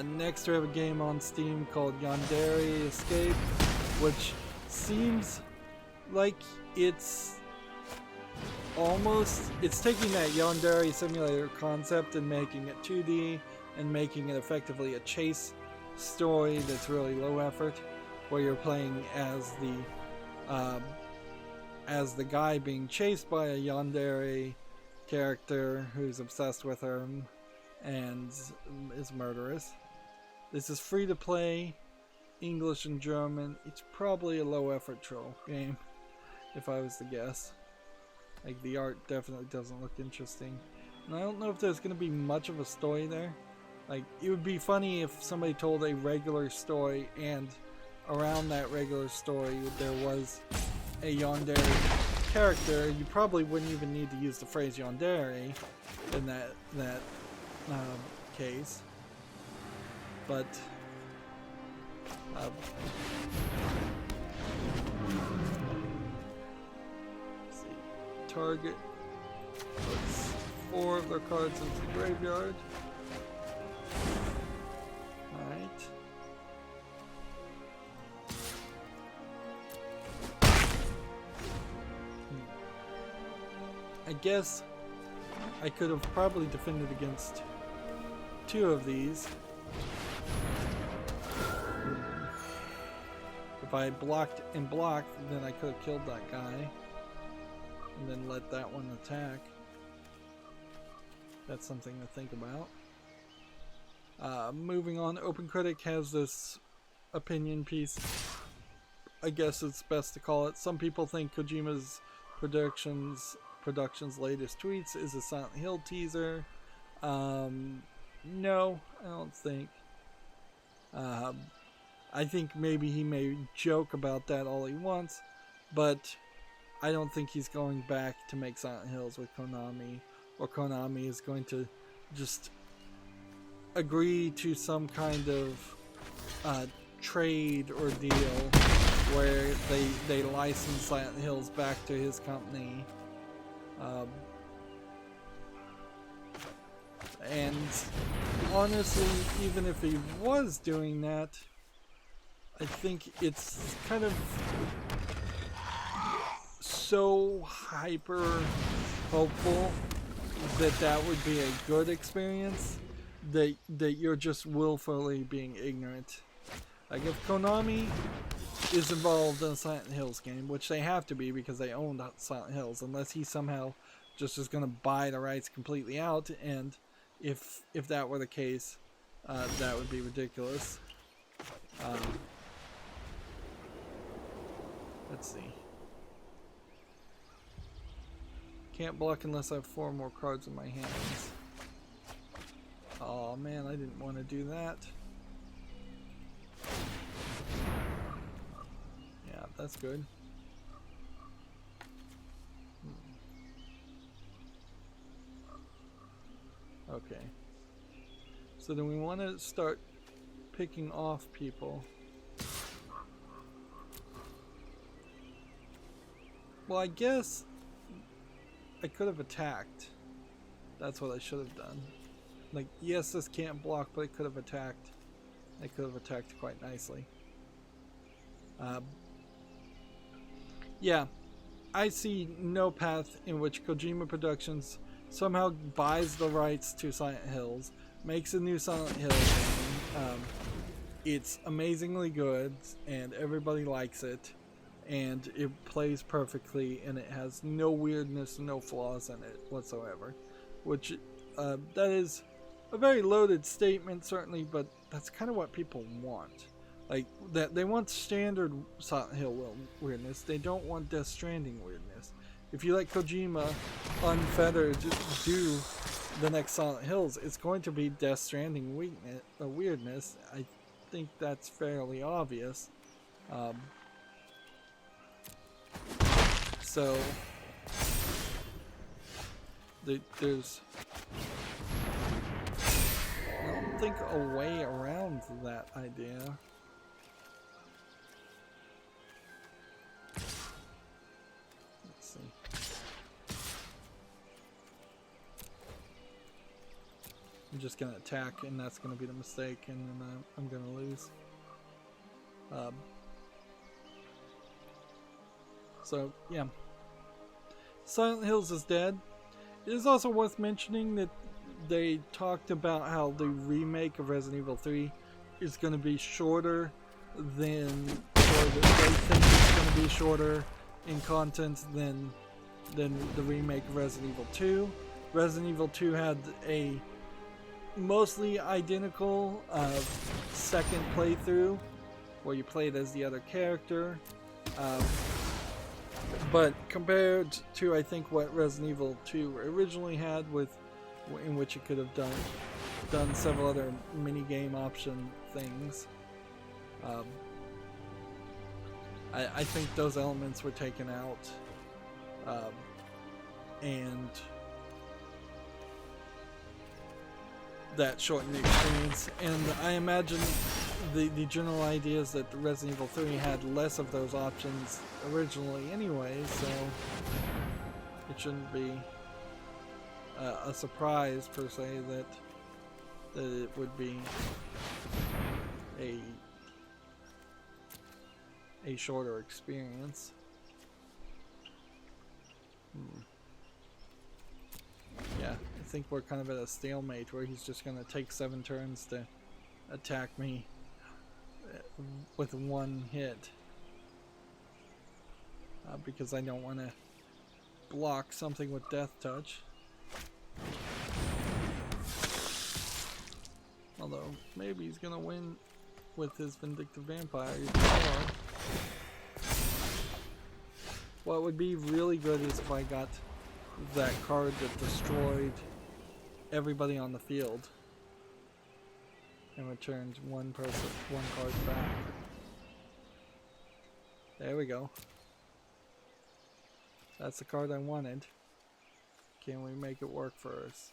Next we have a game on Steam called Yandere Escape, which seems like it's taking that Yandere simulator concept and making it 2D and making it effectively a chase story that's really low effort, where you're playing as the guy being chased by a yandere character who's obsessed with him and is murderous. This is free to play, English and German. It's probably a low effort troll game, if I was to guess. Like, the art definitely doesn't look interesting. And I don't know if there's going to be much of a story there. Like, it would be funny if somebody told a regular story and around that regular story there was a yandere character. You probably wouldn't even need to use the phrase yandere in that case. But let's see. Target puts 4 of their cards into the graveyard. Alright. I guess I could have probably defended against 2 of these. If I blocked and blocked, then I could have killed that guy and then let that one attack. That's something to think about. Moving on, OpenCritic has this opinion piece. I guess it's best to call it. Some people think Kojima's production's latest tweets is a Silent Hill teaser. No, I don't think. I think maybe he may joke about that all he wants, but I don't think he's going back to make Silent Hills with Konami, or Konami is going to just agree to some kind of trade or deal where they license Silent Hills back to his company. And honestly, even if he was doing that, I think it's kind of so hyper hopeful that that would be a good experience that you're just willfully being ignorant. Like if Konami is involved in a Silent Hills game, which they have to be because they own Silent Hills, unless he somehow just is going to buy the rights completely out, and if that were the case, that would be ridiculous. Let's see. Can't block unless I have 4 more cards in my hands. Oh man, I didn't want to do that. Yeah, that's good. Okay. So then we want to start picking off people. Well, I guess I could have attacked. That's what I should have done. Like, yes, this can't block, but it could have attacked. I could have attacked quite nicely. Yeah, I see no path in which Kojima Productions somehow buys the rights to Silent Hills, makes a new Silent Hill game. It's amazingly good, and everybody likes it, and it plays perfectly, and it has no weirdness, no flaws in it whatsoever. Which, that is a very loaded statement, certainly, but that's kind of what people want. Like, that they want standard Silent Hill weirdness. They don't want Death Stranding weirdness. If you let Kojima unfettered do the next Silent Hills, it's going to be Death Stranding weirdness. I think that's fairly obvious. So there's, I don't think, a way around that idea. Let's see. I'm just gonna attack, and that's gonna be the mistake, and then I'm gonna lose. So yeah, Silent Hills is dead. It is also worth mentioning that they talked about how the remake of Resident Evil 3 is going to be shorter than, or that they think it's going to be shorter in content than the remake of Resident Evil 2. Resident Evil 2 had a mostly identical second playthrough where you played as the other character. But compared to, I think, what Resident Evil 2 originally had, in which it could have done several other mini-game option things, I think those elements were taken out, and that shortened the experience. And I imagine the general idea is that Resident Evil 3 had less of those options originally anyway, so it shouldn't be a surprise per se that it would be a shorter experience. think we're kind of at a stalemate where he's just gonna take 7 turns to attack me with 1 hit. Because I don't want to block something with Death Touch. Although, maybe he's gonna win with his Vindictive Vampire. What would be really good is if I got that card that destroyed everybody on the field and returned one card back. There we go. That's the card I wanted. Can we make it work for us?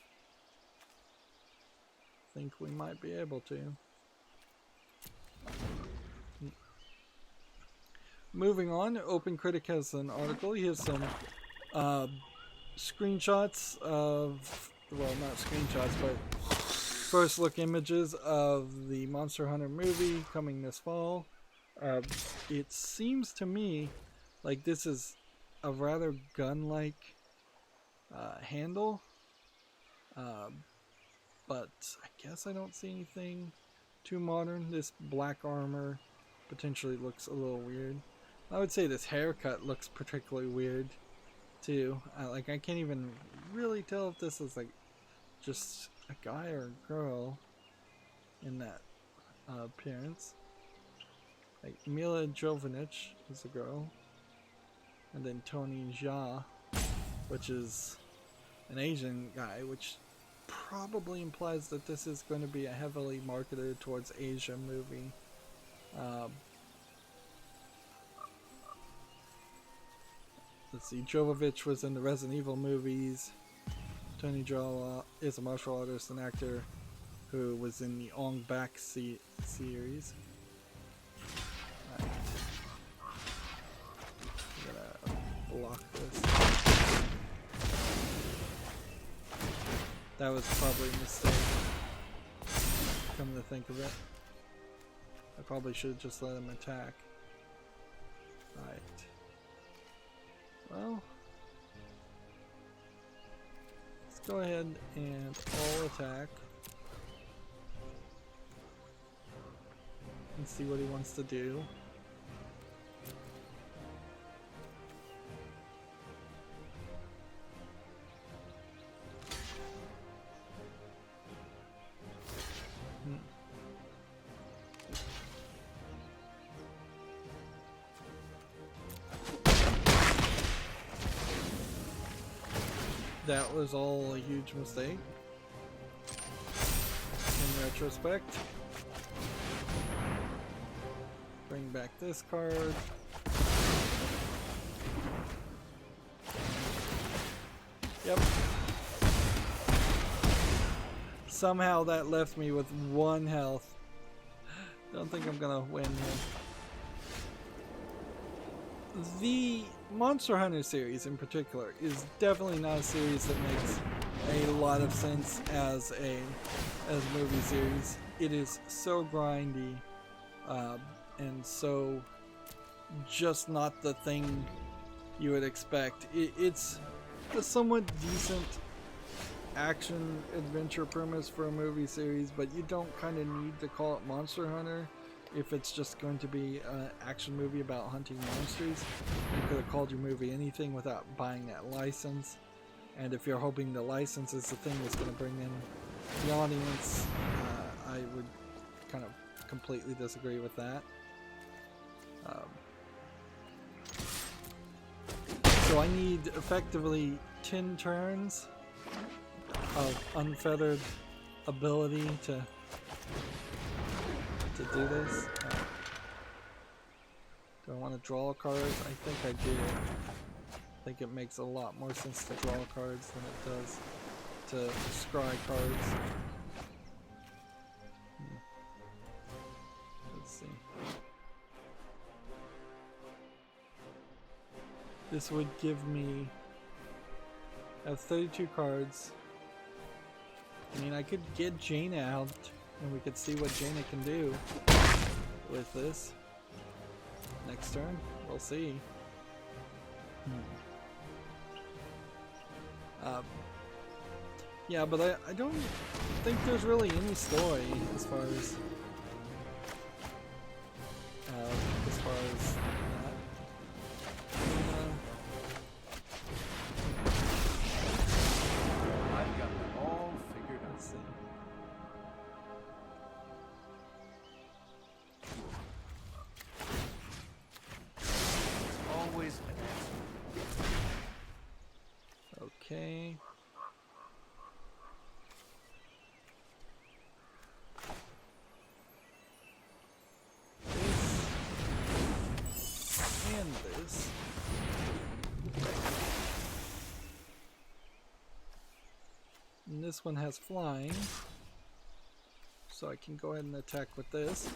I think we might be able to. Moving on, OpenCritic has an article. He has some screenshots of, well, not screenshots, but first look images of the Monster Hunter movie coming this fall. It seems to me like this is a rather gun-like handle, but I guess I don't see anything too modern. This black armor potentially looks a little weird. I would say this haircut looks particularly weird too. Like, I can't even really tell if this is like just a guy or a girl in that appearance. Like, Mila Jovovich is a girl, and then Tony Jaa, which is an Asian guy, which probably implies that this is going to be a heavily marketed towards Asia movie. Let's see, Jovovich was in the Resident Evil movies. Tony Jaa is a martial artist and actor who was in the Ong Bak series. Right. I'm gonna block this. That was probably a mistake, come to think of it. I probably should have just let him attack. Right. Well, let's go ahead and all attack and see what he wants to do. That was all a huge mistake in retrospect. Bring back this card. Yep. Somehow that left me with 1 health. Don't think I'm gonna win here. The Monster Hunter series in particular is definitely not a series that makes a lot of sense as a movie series. It is so grindy and so just not the thing you would expect. It's a somewhat decent action adventure premise for a movie series, but you don't kind of need to call it Monster Hunter if it's just going to be an action movie about hunting monsters. You could have called your movie anything without buying that license. And if you're hoping the license is the thing that's going to bring in the audience, I would kind of completely disagree with that. So I need effectively 10 turns of unfettered ability to do this. Do I want to draw cards? I think I do. I think it makes a lot more sense to draw cards than it does to scry cards. Let's see. This would give me... I have 32 cards. I mean, I could get Jaina out and we could see what Jaina can do with this. Next turn, we'll see. Yeah, but I don't think there's really any story as far as that. I've got it all figured out. Let's see. Always an answer. Okay. This and this. And this one has flying, so I can go ahead and attack with this.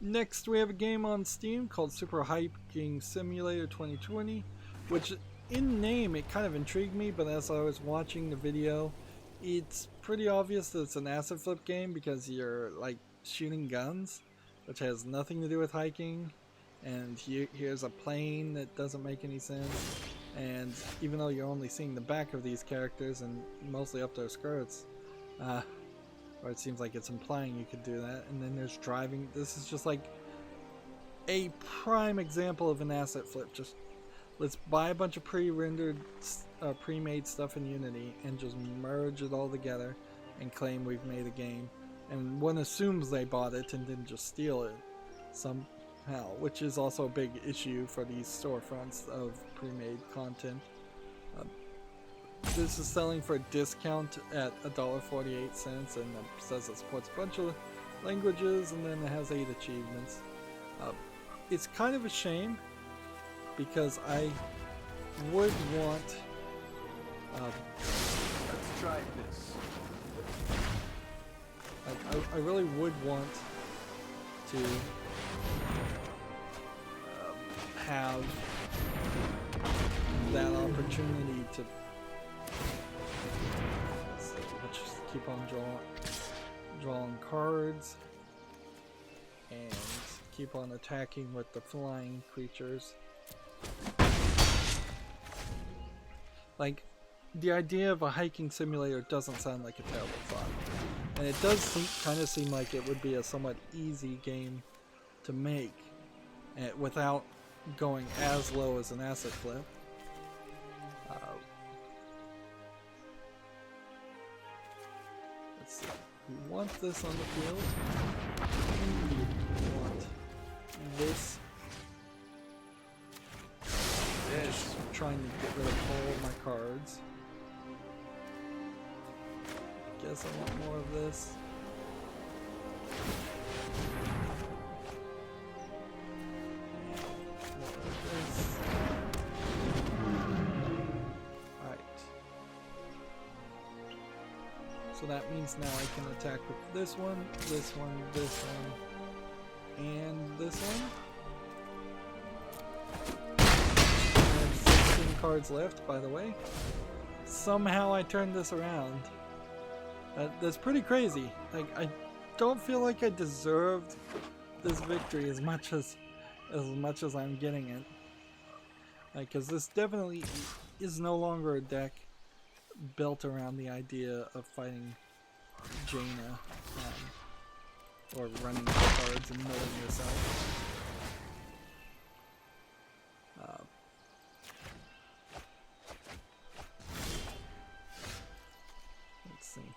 Next, we have a game on Steam called Super Hiking Simulator 2020, which in name it kind of intrigued me, but as I was watching the video, it's pretty obvious that it's an asset flip game because you're like shooting guns, which has nothing to do with hiking, and here's a plane that doesn't make any sense. And even though you're only seeing the back of these characters and mostly up their skirts, or it seems like it's implying you could do that. And then there's driving. This is just like a prime example of an asset flip. Just let's buy a bunch of pre-rendered, pre-made stuff in Unity and just merge it all together and claim we've made a game. And one assumes they bought it and didn't just steal it somehow, which is also a big issue for these storefronts of pre-made content. This is selling for a discount at $1.48, and it says it supports a bunch of languages, and then it has 8 achievements. It's kind of a shame because I would want. Let's try this. Like I really would want to have that opportunity to. Let's just keep on drawing cards and keep on attacking with the flying creatures. Like, the idea of a hiking simulator doesn't sound like a terrible thought, and it does kind of seem like it would be a somewhat easy game to make without going as low as an asset flip. Let's see. We want this on the field. We want this. Just trying to get rid of all my cards. Guess I want more of this. So that means now I can attack with this one, this one, this one, and this one. I have 16 cards left, by the way. Somehow I turned this around. That's pretty crazy. Like, I don't feel like I deserved this victory as much as I'm getting it. Like, because this definitely is no longer a deck built around the idea of fighting Jaina, or running the cards and milling yourself. Let's see.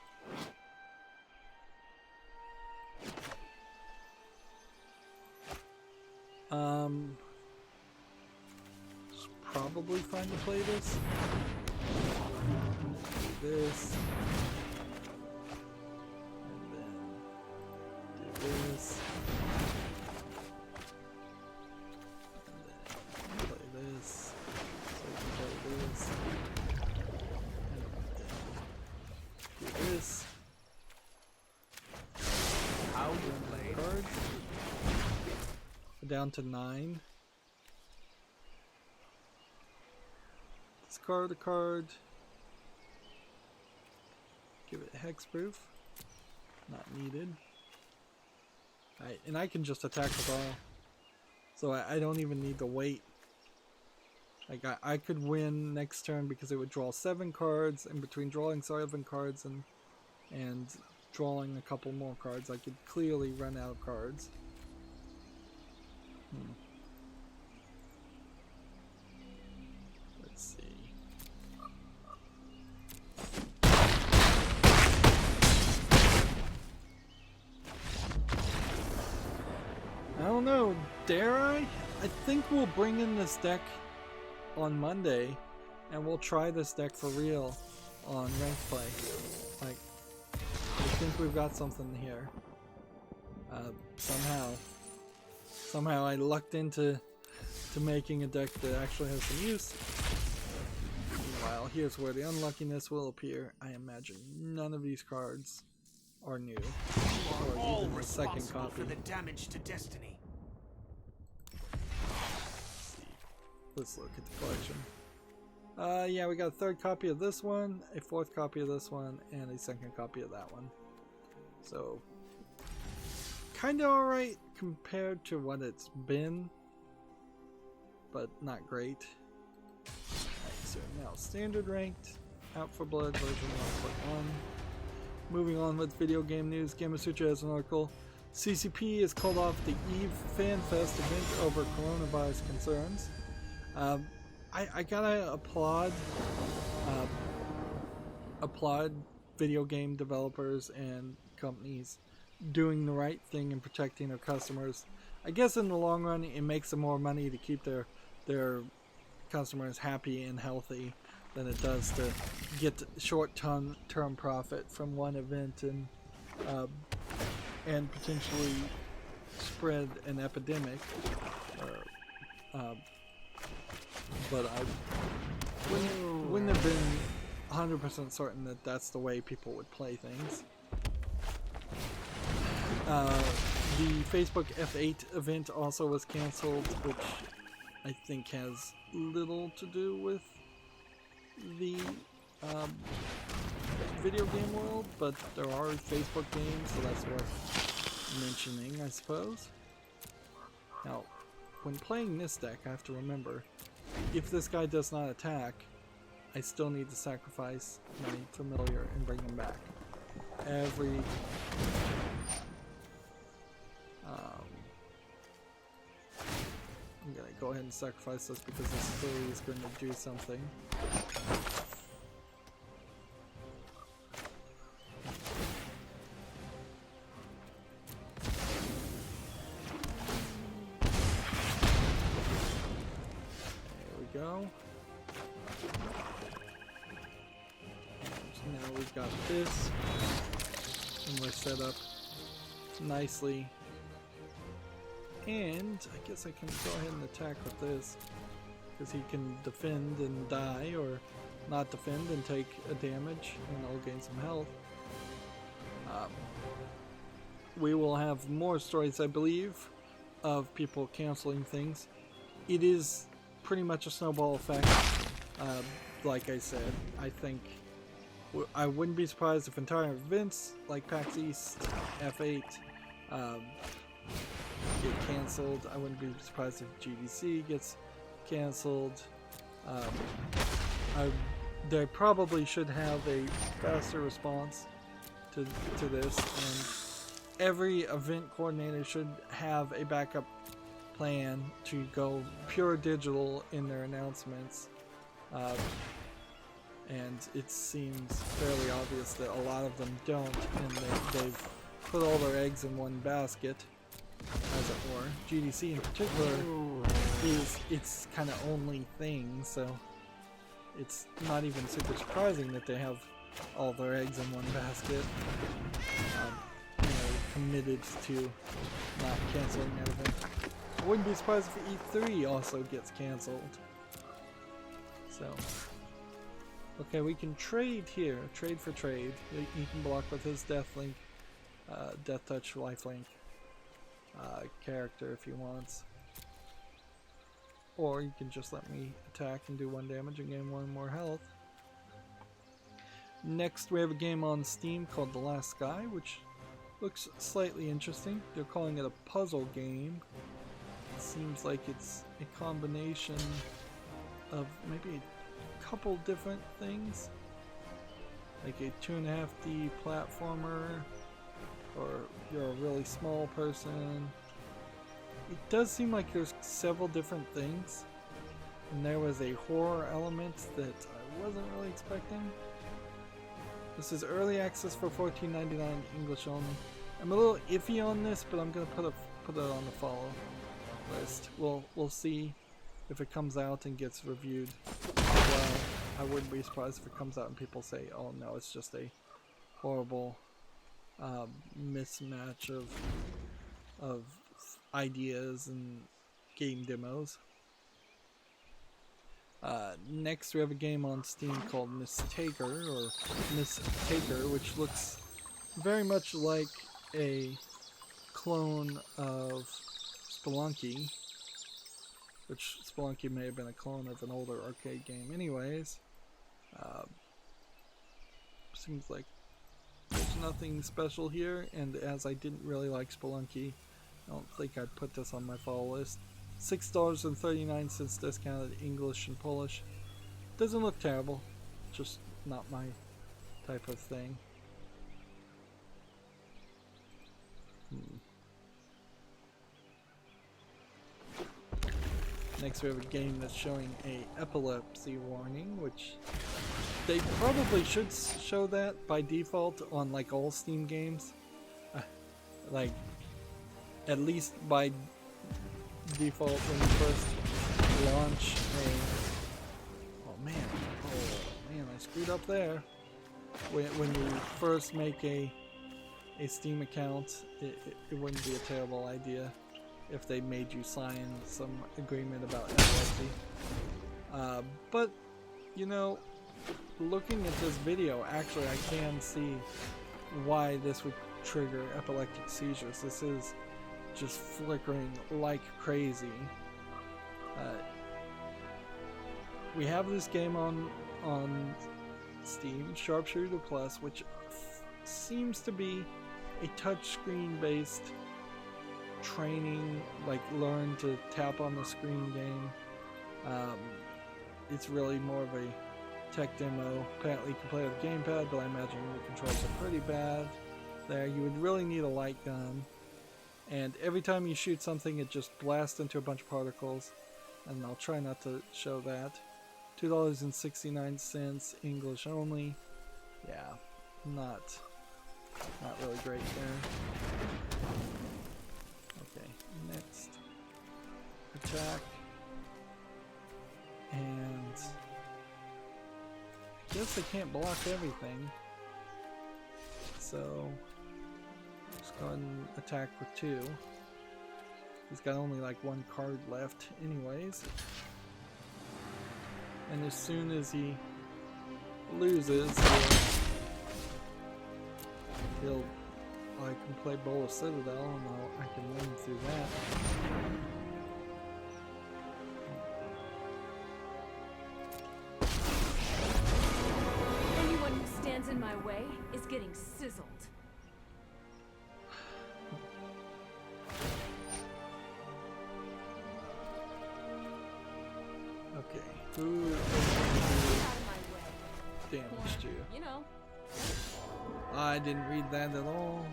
It's probably fine to play this. This, and then do this, and then play this, so we can play this, and then do this. How you play Cards. Down to 9. Discard a card. Give it hexproof. Not needed. And I can just attack with all. So I don't even need to wait Like I could win next turn because it would draw 7 cards, and between drawing 7 cards and drawing a couple more cards, I could clearly run out of cards. Let's see. I don't know, dare I? I think we'll bring in this deck on Monday, and we'll try this deck for real on ranked play. Like, I think we've got something here. Somehow I lucked into making a deck that actually has some use. Meanwhile, here's where the unluckiness will appear. I imagine none of these cards are new, or even the second copy. For the damage to Destiny. Let's look at the collection. Yeah, we got a 3rd copy of this one, a 4th copy of this one, and a 2nd copy of that one. So, kind of alright compared to what it's been, but not great. Alright, so now standard ranked, Out for Blood version 1.1. Moving on with video game news, Gamasutra has an article. CCP has called off the EVE Fan Fest event over coronavirus concerns. I gotta applaud video game developers and companies doing the right thing and protecting their customers. I guess in the long run it makes them more money to keep their customers happy and healthy than it does to get short-term profit from one event and potentially spread an epidemic. But I wouldn't have been 100% certain that that's the way people would play things. The Facebook F8 event also was cancelled, which I think has little to do with the video game world, but there are Facebook games, so that's worth mentioning, I suppose. Now, when playing this deck, I have to remember, if this guy does not attack, I still need to sacrifice my familiar and bring him back. I'm gonna go ahead and sacrifice this because this clearly is going to do something. Go. So now we've got this, and we're set up nicely. And I guess I can go ahead and attack with this, because he can defend and die, or not defend and take a damage, and I'll gain some health. We will have more stories, I believe, of people canceling things. It is pretty much a snowball effect. Like I said, I think I wouldn't be surprised if entire events like PAX East, F8 get cancelled. I wouldn't be surprised if GDC gets cancelled. They probably should have a faster response to this, and every event coordinator should have a backup plan to go pure digital in their announcements, and it seems fairly obvious that a lot of them don't, and they've put all their eggs in one basket, as it were. GDC in particular is its kind of only thing, so it's not even super surprising that they have all their eggs in one basket. Committed to not canceling that event. I wouldn't be surprised if E3 also gets cancelled. So, okay, we can trade here. Trade for trade. You can block with his Death Touch, Lifelink character if he wants. Or you can just let me attack and do 1 damage and gain 1 more health. Next, we have a game on Steam called The Last Sky, which looks slightly interesting. They're calling it a puzzle game. It seems like it's a combination of maybe a couple different things, like a 2.5D platformer, or you're a really small person. It does seem like there's several different things, and there was a horror element that I wasn't really expecting. This is early access for $14.99 English only. I'm a little iffy on this, but I'm gonna put it on the follow list. We'll see if it comes out and gets reviewed well. I wouldn't be surprised if it comes out and people say, "Oh no, it's just a horrible mismatch of ideas and game demos." Next we have a game on Steam called Mistaker, which looks very much like a clone of Spelunky, which Spelunky may have been a clone of an older arcade game anyways. Seems like there's nothing special here, and as I didn't really like Spelunky, I don't think I'd put this on my follow list. $6.39 discounted English and Polish. Doesn't look terrible, just not my type of thing. Next we have a game that's showing a epilepsy warning, which they probably should show that by default on like all Steam games. Like at least by default when you first launch a... Oh man, I screwed up there. When you first make a Steam account, it wouldn't be a terrible idea if they made you sign some agreement about epilepsy. But, you know, looking at this video, actually I can see why this would trigger epileptic seizures. This is just flickering like crazy. We have this game on Steam, Sharpshooter Plus, which seems to be a touchscreen based training, like learn to tap on the screen game. It's really more of a tech demo. Apparently you can play with a gamepad, but I imagine your controls are pretty bad there. You would really need a light gun, and every time you shoot something it just blasts into a bunch of particles, and I'll try not to show that. $2.69 English only. Yeah, not really great there. Okay, next attack, and I guess I can't block everything, so just go ahead and attack with 2. He's got only like 1 card left anyways, and as soon as he loses, he'll I can play Bowl of Citadel, and I can win through that. Anyone who stands in my way is getting sizzled. Okay, who damaged you? You know. I didn't read that at all.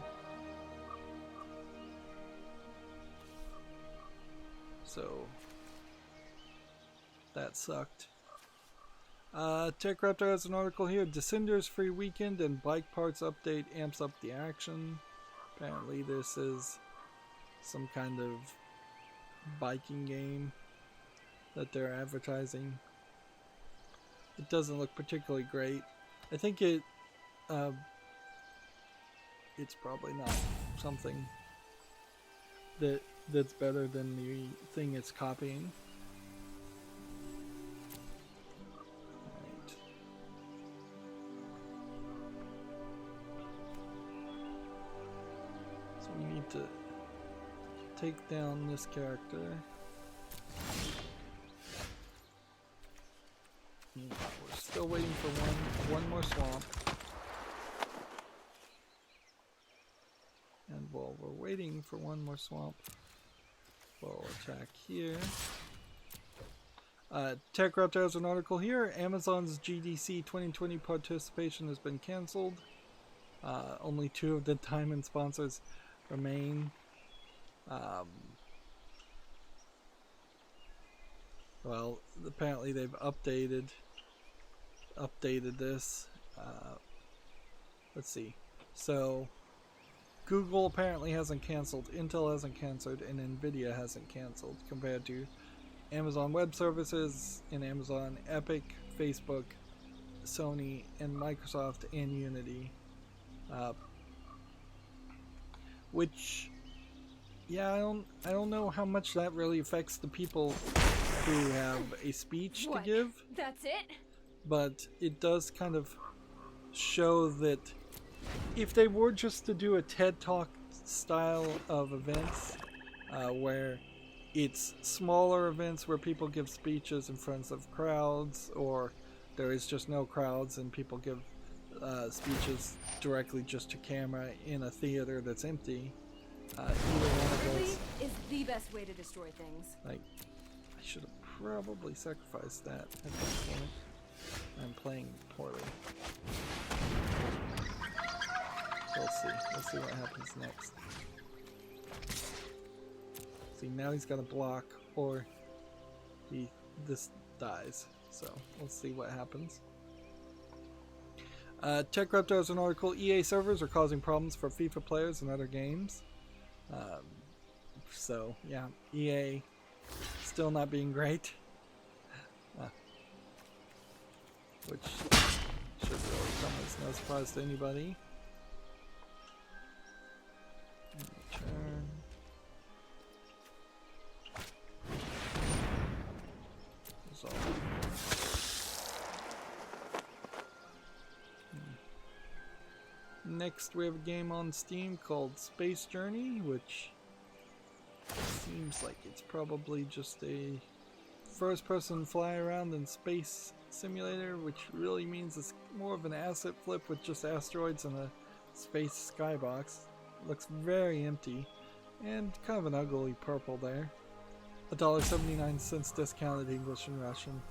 So that sucked. Tech Raptor has an article here. Descenders free weekend and bike parts update amps up the action. Apparently this is some kind of biking game that they're advertising. It doesn't look particularly great. I think it's probably not something that's better than the thing it's copying. Right. So we need to take down this character. We're still waiting for one more swamp. And while we're waiting for one more swamp, we'll attack here. TechRaptor has an article here. Amazon's GDC 2020 participation has been cancelled. Only 2 of the diamond sponsors remain. Well, apparently they've updated this. Let's see. So, Google apparently hasn't canceled, Intel hasn't canceled, and NVIDIA hasn't canceled, compared to Amazon Web Services and Amazon, Epic, Facebook, Sony, and Microsoft, and Unity. Which, yeah, I don't know how much that really affects the people who have a speech to give. That's it? But it does kind of show that if they were just to do a TED Talk style of events, where it's smaller events where people give speeches in front of crowds, or there is just no crowds and people give speeches directly just to camera in a theater that's empty, either one of those is the best way to destroy things. Like, I should have probably sacrificed that at this point. I'm playing poorly. We'll see. We'll see what happens next. See, now he's got a block, or this dies. So we'll see what happens. TechRaptor has an article. EA servers are causing problems for FIFA players and other games. So yeah, EA still not being great. Which should really come as no surprise to anybody. Return. Resolve. Next, we have a game on Steam called Space Journey, which seems like it's probably just a first-person fly around in space simulator, which really means it's more of an asset flip with just asteroids and a space skybox. Looks very empty and kind of an ugly purple there. $1.79 discounted English and Russian.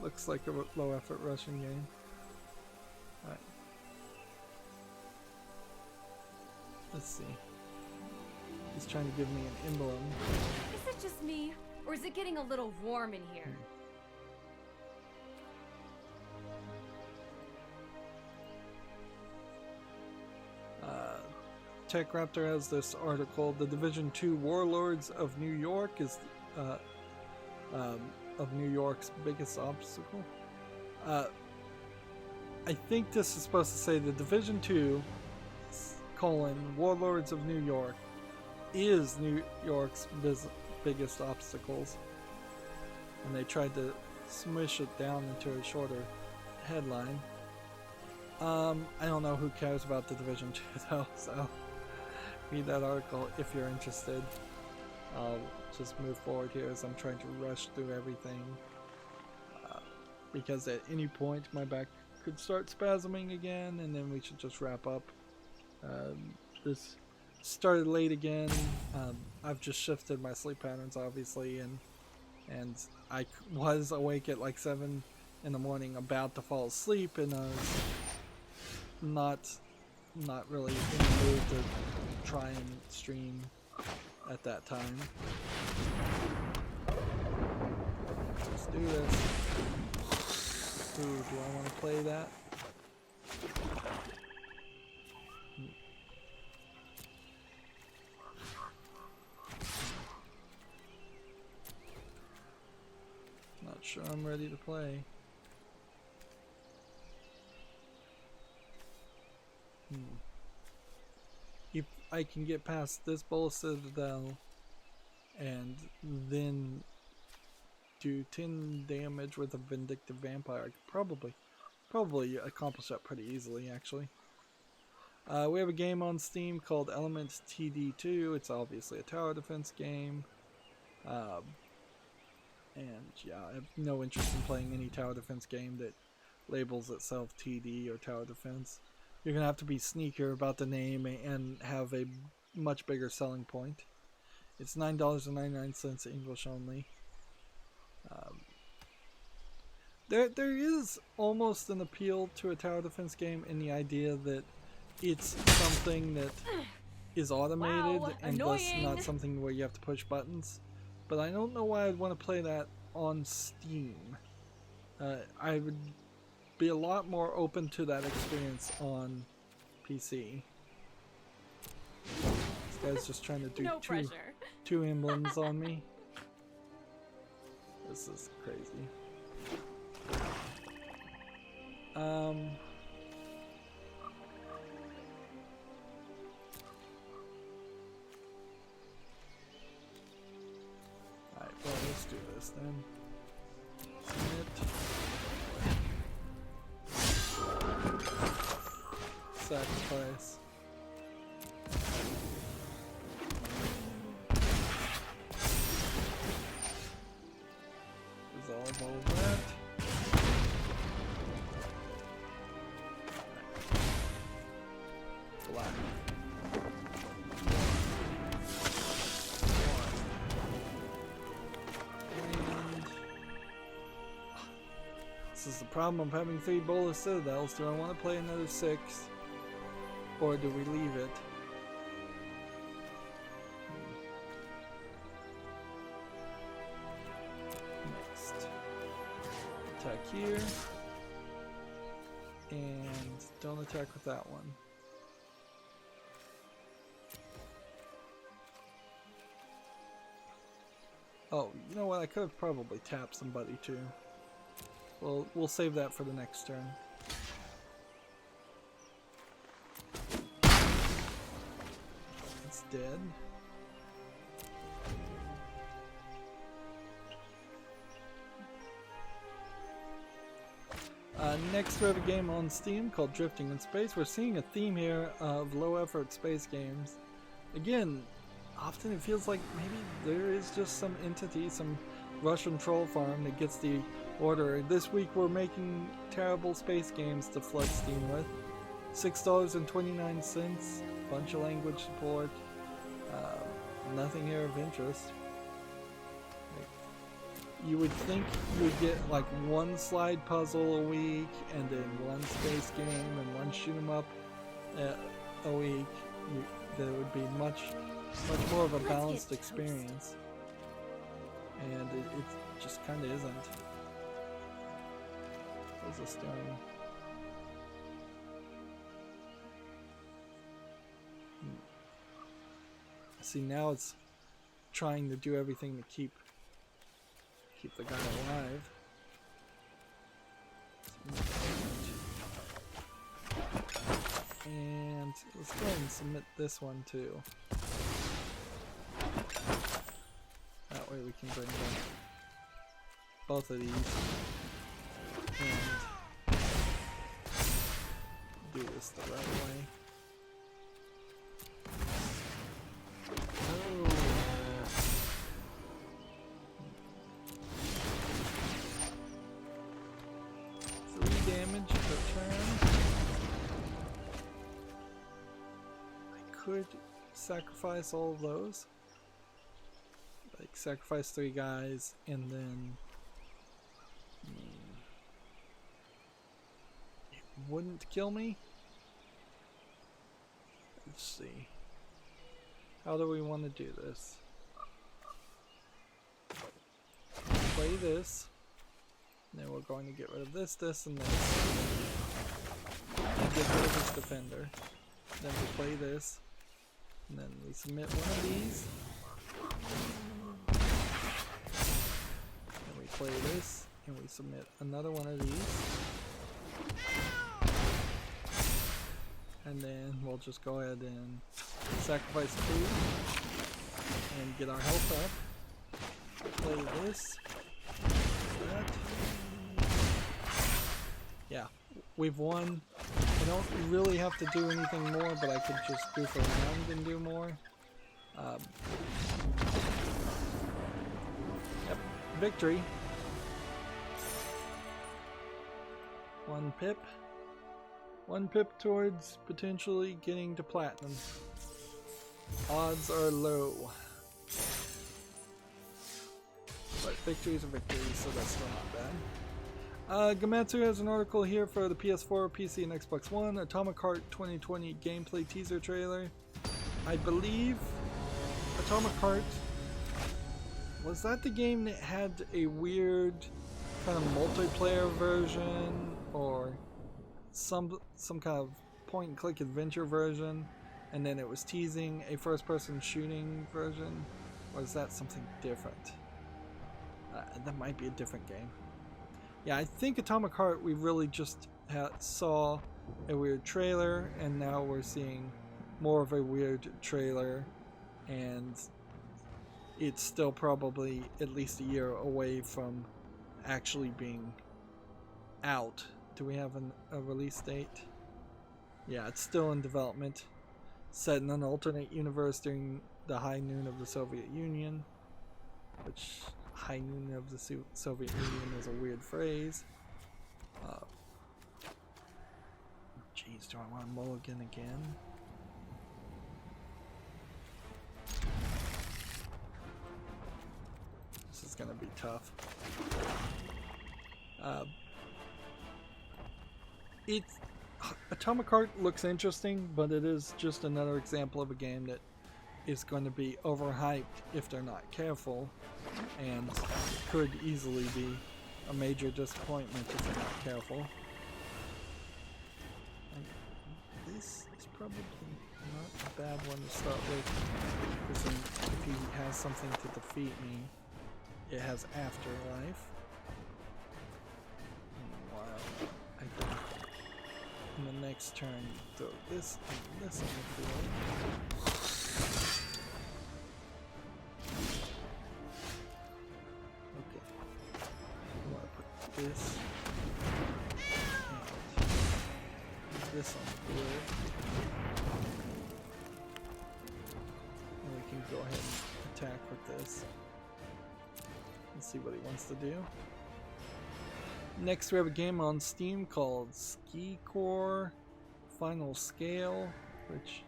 Looks like a low-effort Russian game. Alright. Let's see. He's trying to give me an emblem. Is it just me, or is it getting a little warm in here? TechRaptor has this article. The Division 2 Warlords of New York is of New York's biggest obstacle. I think this is supposed to say the Division 2 : Warlords of New York is New York's biggest obstacles, and they tried to smush it down into a shorter headline. I don't know who cares about the Division 2 though, so read that article if you're interested. I'll just move forward here as I'm trying to rush through everything, because at any point my back could start spasming again, and then we should just wrap up. This started late again. I've just shifted my sleep patterns, obviously, and I was awake at like 7 in the morning, about to fall asleep, and I was not really in the mood to try and stream at that time. Let's do this. Ooh, do I want to play that? Not sure I'm ready to play. If I can get past this Bowl Citadel and then do 10 damage with a Vindictive Vampire, I could probably accomplish that pretty easily, actually. We have a game on Steam called Element TD2. It's obviously a tower defense game. And yeah, I have no interest in playing any tower defense game that labels itself TD or tower defense. You're going to have to be sneaker about the name and have a much bigger selling point. It's $9.99 English only. There is almost an appeal to a tower defense game in the idea that it's something that is automated Wow, and thus annoying. not something where you have to push buttons. But I don't know why I'd want to play that on Steam. I would be a lot more open to that experience on PC. This guy's just trying to do No pressure. two emblems on me. This is crazy. Alright, well, let's do this then. Sacrifice. Resolve all of that. Black. And this is the problem of having 3 Bolas Citadels. Do I want to play another 6? Or do we leave it? Next. Attack here. And don't attack with that one. Oh, you know what? I could have probably tapped somebody too. Well, we'll save that for the next turn. It's dead. Next we have a game on Steam called Drifting in Space. We're seeing a theme here of low effort space games. Again, often it feels like maybe there is just some entity, some Russian troll farm that gets the order. This week we're making terrible space games to flood Steam with. $6.29, bunch of language support, nothing here of interest. You would think you would get like one slide puzzle a week, and then one space game, and one shoot 'em up a week. There would be much more of a balanced experience, and it just kind of isn't. What's this doing? See, now it's trying to do everything to keep the guy alive. And let's go ahead and submit this one too. That way we can bring down both of these and do this the right way. Damage per turn. I could sacrifice all of those. Like sacrifice 3 guys and then it wouldn't kill me. Let's see. How do we want to do this? Play this. Then we're going to get rid of this, and this. And get rid of this defender. Then we play this. And then we submit one of these. And we play this. And we submit another one of these. And then we'll just go ahead and sacrifice 2. And get our health up. Play this. That. Yeah, we've won. I don't really have to do anything more, but I could just goof around and do more. Yep, victory. 1 pip. 1 pip towards potentially getting to platinum. Odds are low. But victory is a victory, so that's still not bad. Gamatsu has an article here for the PS4, PC, and Xbox One. Atomic Heart 2020 gameplay teaser trailer. I believe Atomic Heart, was that the game that had a weird kind of multiplayer version or some kind of point and click adventure version, and then it was teasing a first person shooting version? Or is that something different? That might be a different game. Yeah, I think Atomic Heart, we really just saw a weird trailer, and now we're seeing more of a weird trailer, and it's still probably at least a year away from actually being out. Do we have a release date? Yeah, it's still in development. Set in an alternate universe during the high noon of the Soviet Union, which high noon of the Soviet Union is a weird phrase. Jeez, do I want to mulligan again? This is gonna be tough. Atomic Heart looks interesting, but it is just another example of a game that is going to be overhyped if they're not careful, and could easily be a major disappointment if they're not careful. And this is probably not a bad one to start with, because if he has something to defeat me, it has Afterlife. Wow. I can, in the next turn, throw this and this on the field. Okay. I want to put this and this on the field. And we can go ahead and attack with this. Let's see what he wants to do. Next we have a game on Steam called Ski Core Final Scale, which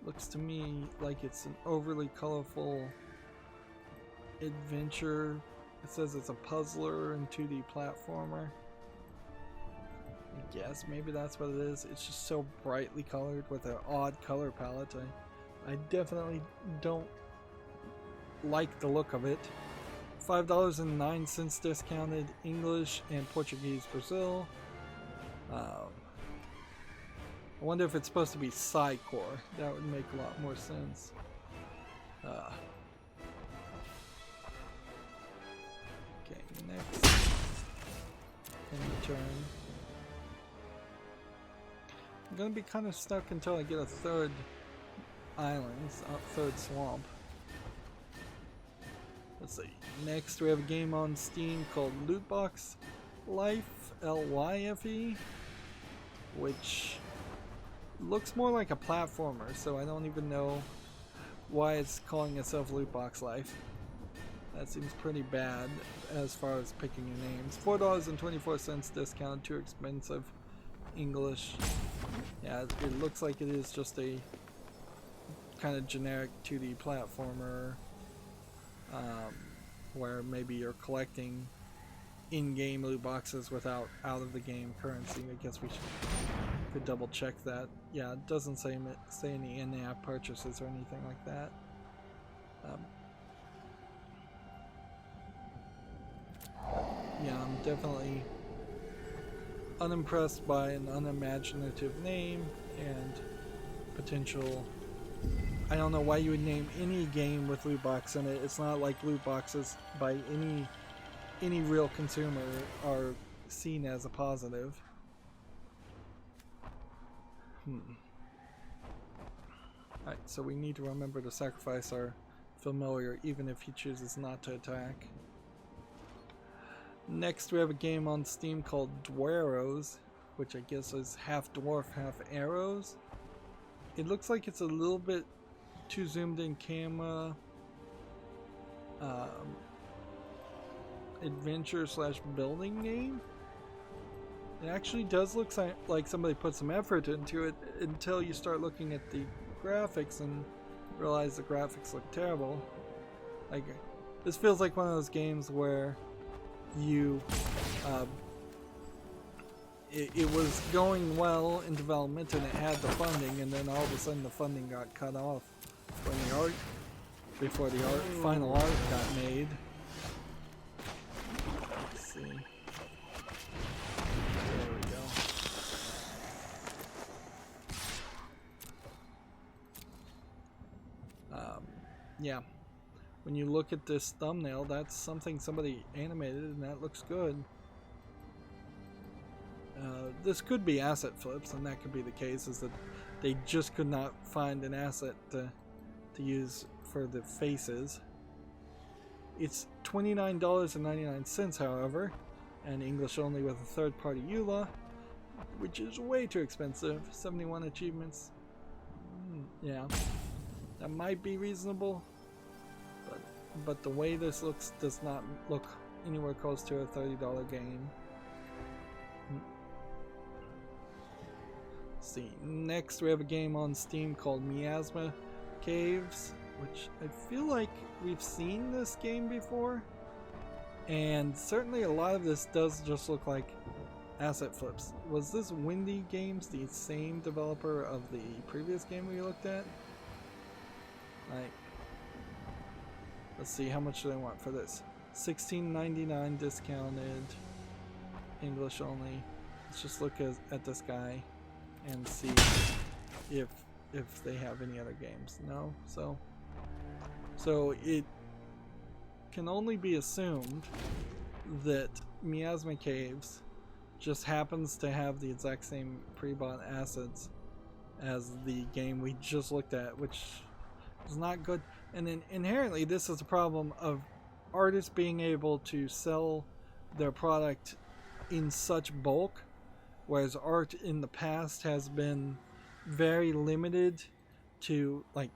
looks to me like it's an overly colorful adventure. It says it's a puzzler and 2D platformer. I guess maybe that's what it is. It's just so brightly colored with an odd color palette. I definitely don't like the look of it. $5.09 discounted, English and Portuguese Brazil. I wonder if it's supposed to be Psy-Core. That would make a lot more sense. Okay, next. End turn. I'm gonna be kind of stuck until I get a third island, third swamp. Let's see. Next, we have a game on Steam called Lootbox Life, L-Y-F-E, which looks more like a platformer, so I don't even know why it's calling itself Lootbox Life. That seems pretty bad as far as picking your names. $4.24 discounted, too expensive. English. Yeah, it looks like it is just a kind of generic 2D platformer. Where maybe you're collecting in-game loot boxes without out-of-the-game currency. I guess we could double check that. Yeah, it doesn't say any in-app purchases or anything like that. Yeah, I'm definitely unimpressed by an unimaginative name and potential. I don't know why you would name any game with loot box in it. It's not like loot boxes by any real consumer are seen as a positive. Alright, so we need to remember to sacrifice our familiar even if he chooses not to attack. Next we have a game on Steam called Dwarrows, which I guess is half dwarf, half arrows. It looks like it's a little bit too zoomed in camera, adventure / building game. It actually does look like somebody put some effort into it until you start looking at the graphics and realize the graphics look terrible. Like, this feels like one of those games where you it was going well in development and it had the funding, and then all of a sudden the funding got cut off when the art, before the final art got made. Let's see. There we go. Yeah. When you look at this thumbnail, that's something somebody animated and that looks good. This could be asset flips, and that could be the case, is that they just could not find an asset to use for the faces. It's $29.99, however, and English only with a third-party EULA, which is way too expensive. 71 achievements. Yeah, that might be reasonable, but the way this looks does not look anywhere close to a $30 game. Let's see, next we have a game on Steam called Miasma Caves, which I feel like we've seen this game before, and certainly a lot of this does just look like asset flips. Was this Windy Games the same developer of the previous game we looked at? Like, let's see, how much do they want for this? $16.99 discounted, English only. Let's just look at this guy and see if they have any other games. No, so it can only be assumed that Miasma Caves just happens to have the exact same pre-bought assets as the game we just looked at, which is not good. And then inherently this is a problem of artists being able to sell their product in such bulk, whereas art in the past has been very limited to like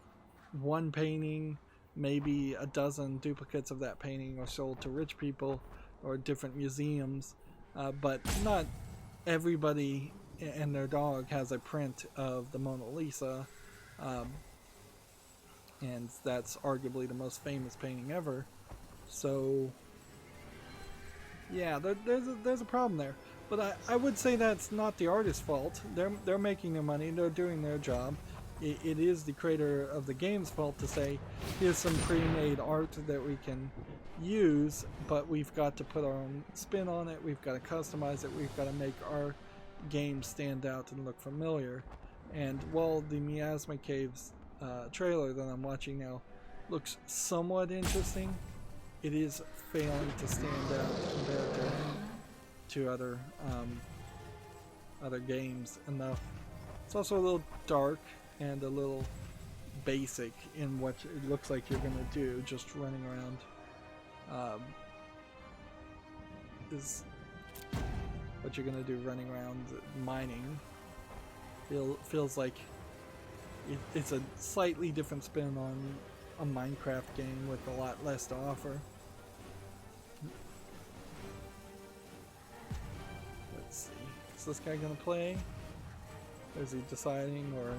one painting, maybe a dozen duplicates of that painting are sold to rich people or different museums, but not everybody and their dog has a print of the Mona Lisa, and that's arguably the most famous painting ever. So yeah, there's a problem there. But I would say that's not the artist's fault. They're making their money. They're doing their job. It is the creator of the game's fault to say, here's some pre-made art that we can use, but we've got to put our own spin on it. We've got to customize it. We've got to make our game stand out and look familiar. And while the Miasma Caves trailer that I'm watching now looks somewhat interesting, it is failing to stand out compared to other games enough. It's also a little dark and a little basic in what it looks like you're gonna do, just running around. Is what you're gonna do running around mining. Feels like it's a slightly different spin on a Minecraft game with a lot less to offer. Let's see. Is this guy gonna play? Or is he deciding, or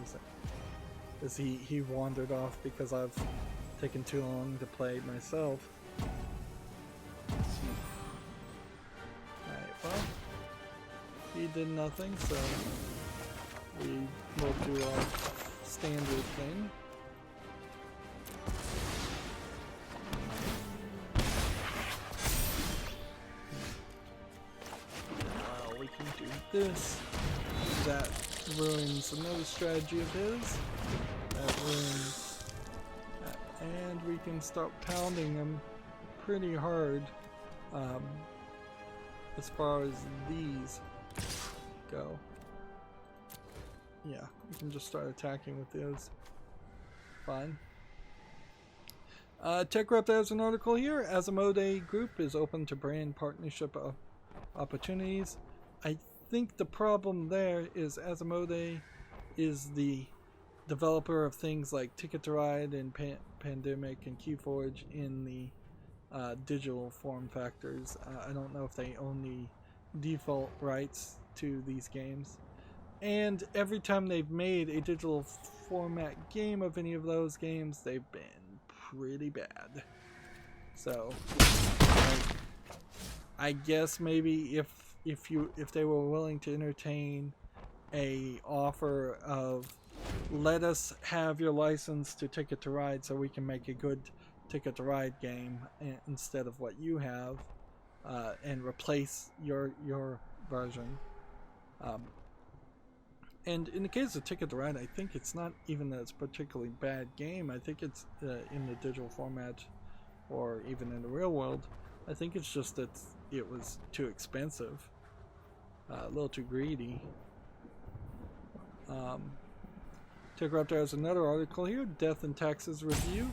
is he wandered off because I've taken too long to play myself? Alright, well, he did nothing, so we will do our standard thing. Well, we can do this. That ruins another strategy of his. That ruins that. And we can start pounding them pretty hard as far as these go. Yeah, we can just start attacking with those. Fine. TechRep has an article here. Asmodee Group is open to brand partnership opportunities. I think the problem there is Asmodee is the developer of things like Ticket to Ride and Pandemic and Keyforge in the digital form factors. I don't know if they own the default rights to these games. And every time they've made a digital format game of any of those games, they've been pretty bad. So I guess maybe if if they were willing to entertain a offer of, let us have your license to Ticket to Ride so we can make a good Ticket to Ride game instead of what you have, and replace your version. And in the case of Ticket to Ride, I think it's not even that it's a particularly bad game. I think it's in the digital format or even in the real world. I think it's just that it was too expensive, a little too greedy. TechRaptor has another article here, Death and Taxes review,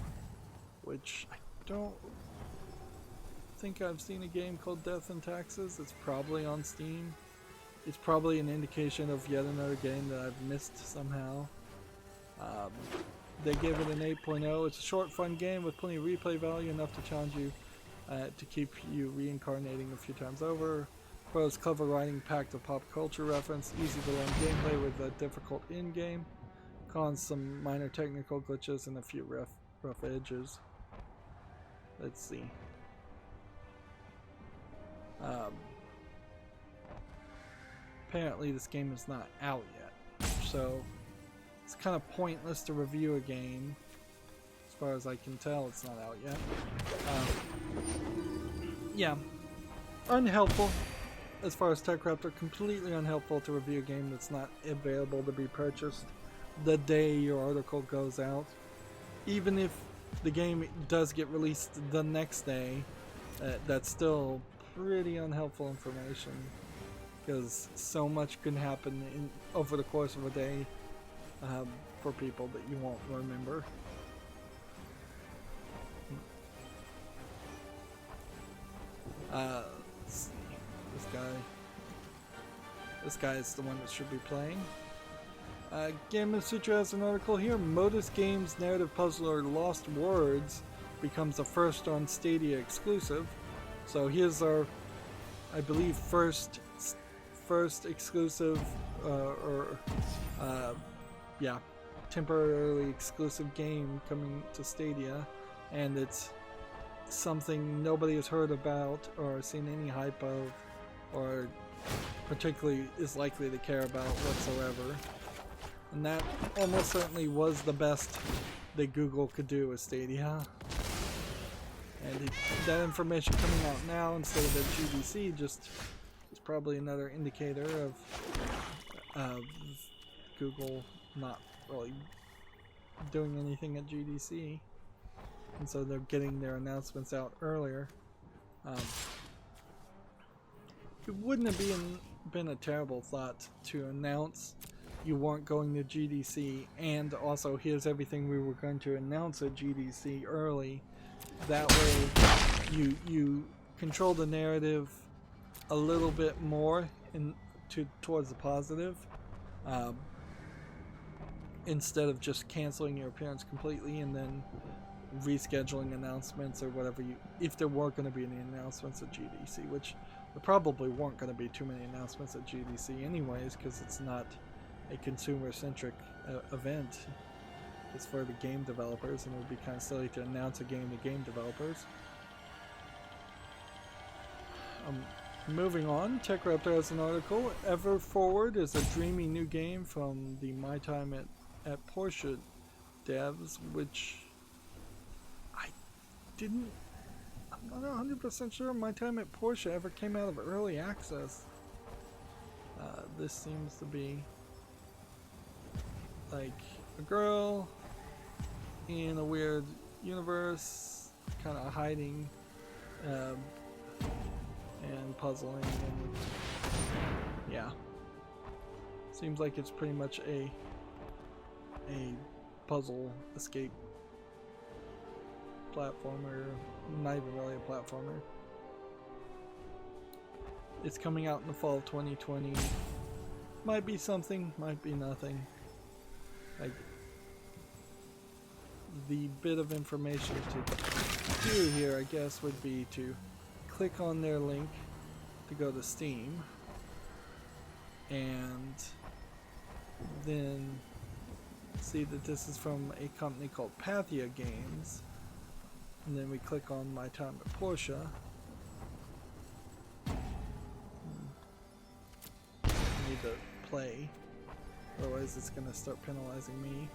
which I don't think I've seen a game called Death and Taxes. It's probably on Steam. It's probably an indication of yet another game that I've missed somehow. They give it an 8.0. It's a short, fun game with plenty of replay value, enough to challenge you to keep you reincarnating a few times over. Pros, clever writing packed with pop culture reference, easy to learn gameplay with a difficult in-game. Cons, some minor technical glitches and a few rough edges. Let's see. Apparently this game is not out yet, so it's kind of pointless to review a game. As far as I can tell, it's not out yet. Yeah, unhelpful. As far as TechRaptor, completely unhelpful to review a game that's not available to be purchased the day your article goes out. Even if the game does get released the next day, that's still pretty unhelpful information, because so much can happen over the course of a day for people that you won't remember. Let's see. This guy is the one that should be playing. Game of Sutra has an article here. Modus Games narrative puzzler Lost Words becomes the first on Stadia exclusive. So here's our, I believe, first exclusive, temporarily exclusive game coming to Stadia, and it's something nobody has heard about or seen any hype of, or particularly is likely to care about whatsoever. And that almost certainly was the best that Google could do with Stadia. And that information coming out now instead of at GDC just is probably another indicator of Google not really doing anything at GDC. And so they're getting their announcements out earlier. It wouldn't have been a terrible thought to announce you weren't going to GDC, and also here's everything we were going to announce at GDC early. That way you control the narrative a little bit more towards the positive, instead of just canceling your appearance completely and then rescheduling announcements or whatever, if there were going to be any announcements at GDC, which there probably weren't going to be too many announcements at GDC anyways, because it's not a consumer-centric event. It's for the game developers, and it would be kind of silly to announce a game to game developers. Moving on, TechRaptor has an article. Ever Forward is a dreamy new game from the My Time at Porsche devs, which I'm not 100% sure My Time at Porsche ever came out of early access. This seems to be like a girl in a weird universe, kind of hiding and puzzling, and yeah, seems like it's pretty much a puzzle escape platformer, not even really a platformer. It's coming out in the fall of 2020. Might be something, might be nothing. Like, the bit of information to do here, I guess, would be to click on their link to go to Steam, and then see that this is from a company called Pathia Games, and then we click on My Time at Porsche. to play. Otherwise it's gonna start penalizing me.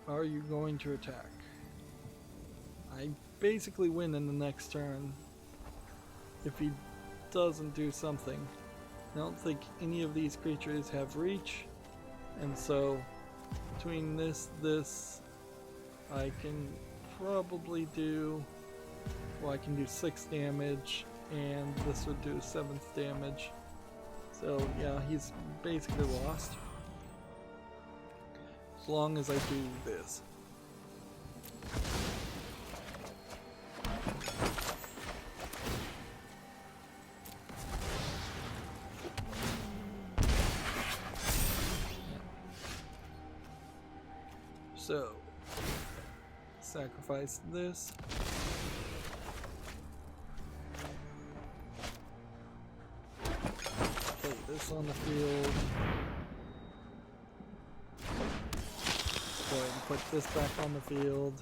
Are you going to attack? I basically win in the next turn if he doesn't do something. I don't think any of these creatures have reach, and so between this, I can probably do, well, I can do 6 damage, and this would do 7th damage. So yeah, he's basically lost. As long as I do this. So, sacrifice this. Play this on the field. Go ahead and put this back on the field.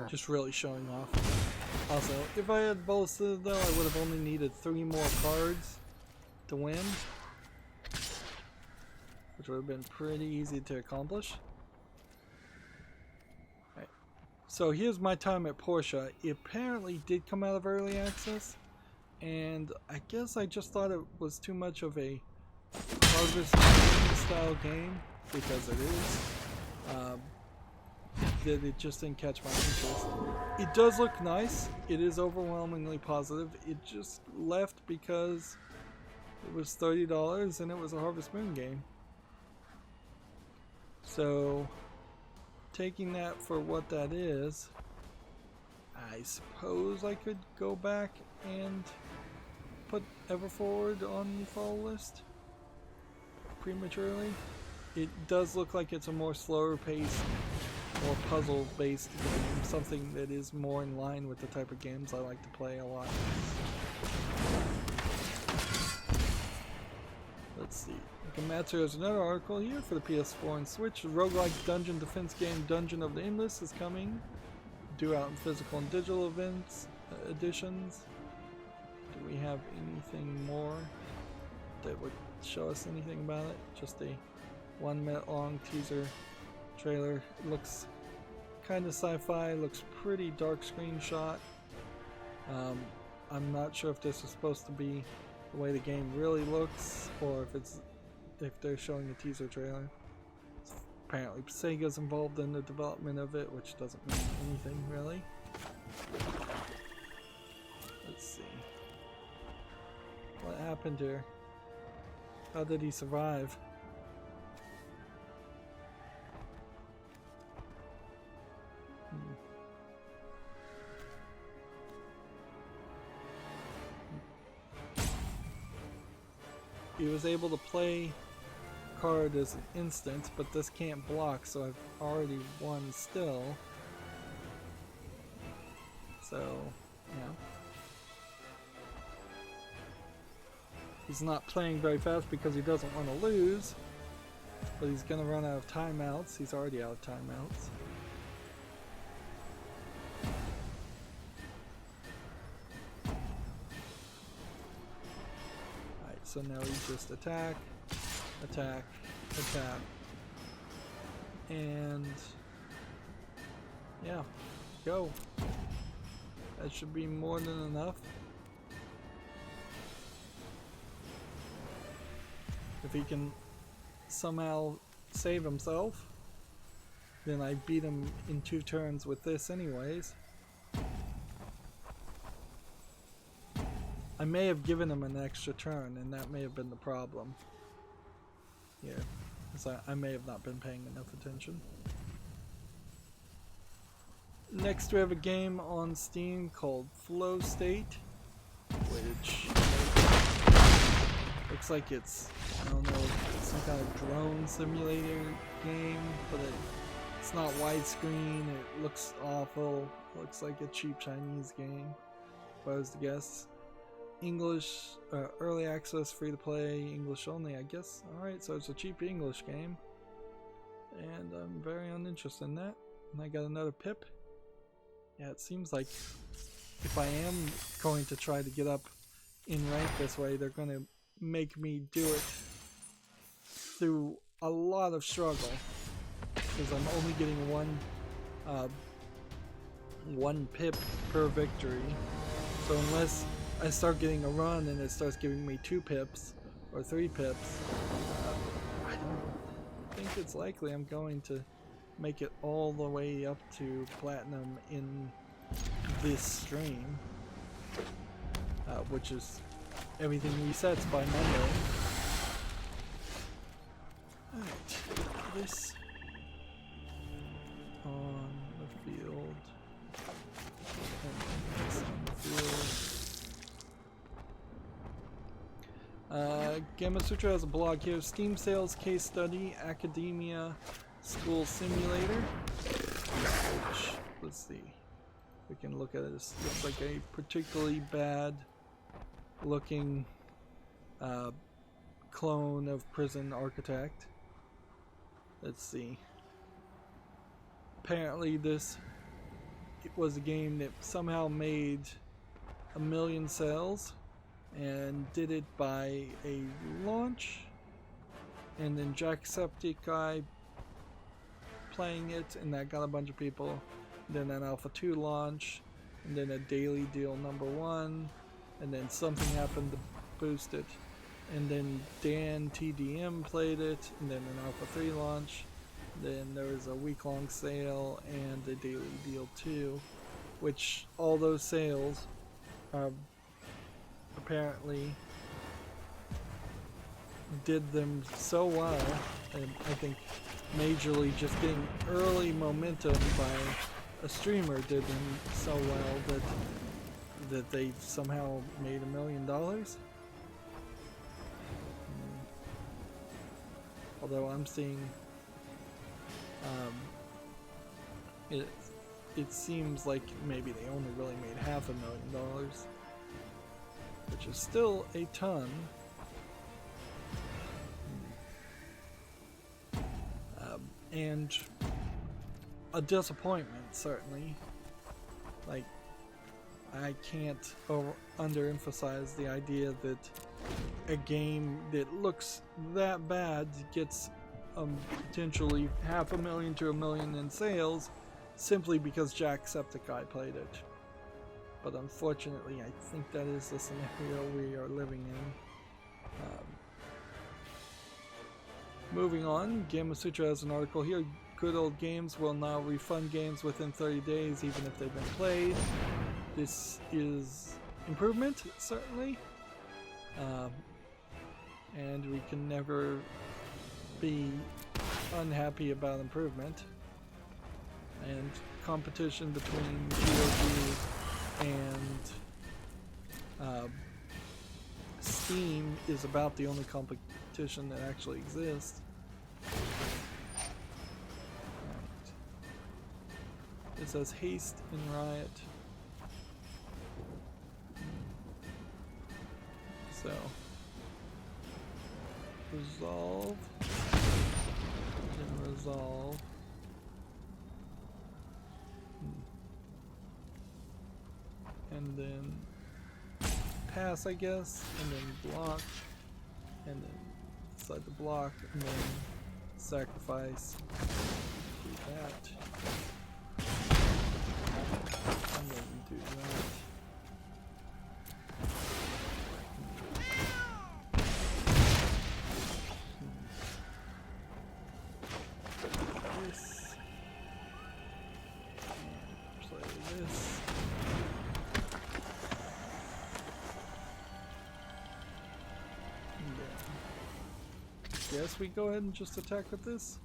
Just really showing off. Also, if I had Bowl Citadel, I would have only needed 3 more cards to win, which would have been pretty easy to accomplish. Right. So here's my time at Porsche. It apparently did come out of early access, and I guess I just thought it was too much of a Harvest Moon style game, because it is. That it just didn't catch my interest. It does look nice. It is overwhelmingly positive. It just left because it was $30 and it was a Harvest Moon game. So, taking that for what that is, I suppose I could go back and put Everforward on the fall list prematurely. It does look like it's a more slower paced, more puzzle based game, something that is more in line with the type of games I like to play a lot. Let's see. Gamatsu has another article here for the PS4 and Switch. The roguelike dungeon defense game Dungeon of the Endless is coming. Due out in physical and digital events editions. Do we have anything more that would show us anything about it? Just a 1 minute long teaser trailer. It looks kind of sci-fi, looks pretty dark screenshot. I'm not sure if this is supposed to be the way the game really looks, or if they're showing a teaser trailer. Apparently Sega's involved in the development of it, which doesn't mean anything really. Let's see. What happened here? How did he survive? He was able to play card as an instant, but this can't block, so I've already won still. So, yeah. He's not playing very fast because he doesn't want to lose, but he's gonna run out of timeouts. He's already out of timeouts. Alright, so now you just attack, attack, attack, and yeah, go. That should be more than enough. If he can somehow save himself, then I beat him in 2 turns with this anyways. I may have given him an extra turn, and that may have been the problem. Yeah, because I may have not been paying enough attention. Next we have a game on Steam called Flow State, which looks like it's, I don't know, some kind of drone simulator game, but it's not widescreen. It looks awful. It looks like a cheap Chinese game, if I was to guess. English, early access, free to play, English only, I guess. Alright, so it's a cheap English game. And I'm very uninterested in that. And I got another pip. Yeah, it seems like if I am going to try to get up in rank this way, they're going to make me do it through a lot of struggle. Because I'm only getting one pip per victory. So unless I start getting a run and it starts giving me 2 pips or 3 pips, I don't think it's likely I'm going to make it all the way up to platinum in this stream, which is everything resets by Monday. Alright, this on the field, and this on the field. Gamma Sutra has a blog here. Steam sales case study, academia, school simulator. Which, let's see. We can look at it. This looks like a particularly bad looking clone of Prison Architect. Let's see. Apparently it was a game that somehow made 1 million sales and did it by a launch, and then Jacksepticeye playing it, and that got a bunch of people. Then an Alpha 2 launch, and then a daily deal #1, and then something happened to boost it. And then Dan TDM played it, and then an Alpha 3 launch. Then there was a week-long sale and a daily deal 2, which all those sales apparently did them so well, and I think majorly just getting early momentum by a streamer did them so well that they somehow made $1 million. Although I'm seeing it seems like maybe they only really made $500,000, which is still a ton. And a disappointment, certainly. Like, I can't underemphasize the idea that a game that looks that bad gets potentially $500,000 to $1 million in sales simply because Jacksepticeye played it. But unfortunately, I think that is the scenario we are living in. Moving on, Gamma Sutra has an article here. Good Old Games will now refund games within 30 days, even if they've been played. This is improvement, certainly. And we can never be unhappy about improvement. And competition between GOG and Steam is about the only competition that actually exists. Right. It says haste in Riot. So resolve, then resolve, and then pass, I guess, and then block, and then inside the block, and then sacrifice, do that, and then do that. Guess we go ahead and just attack with this.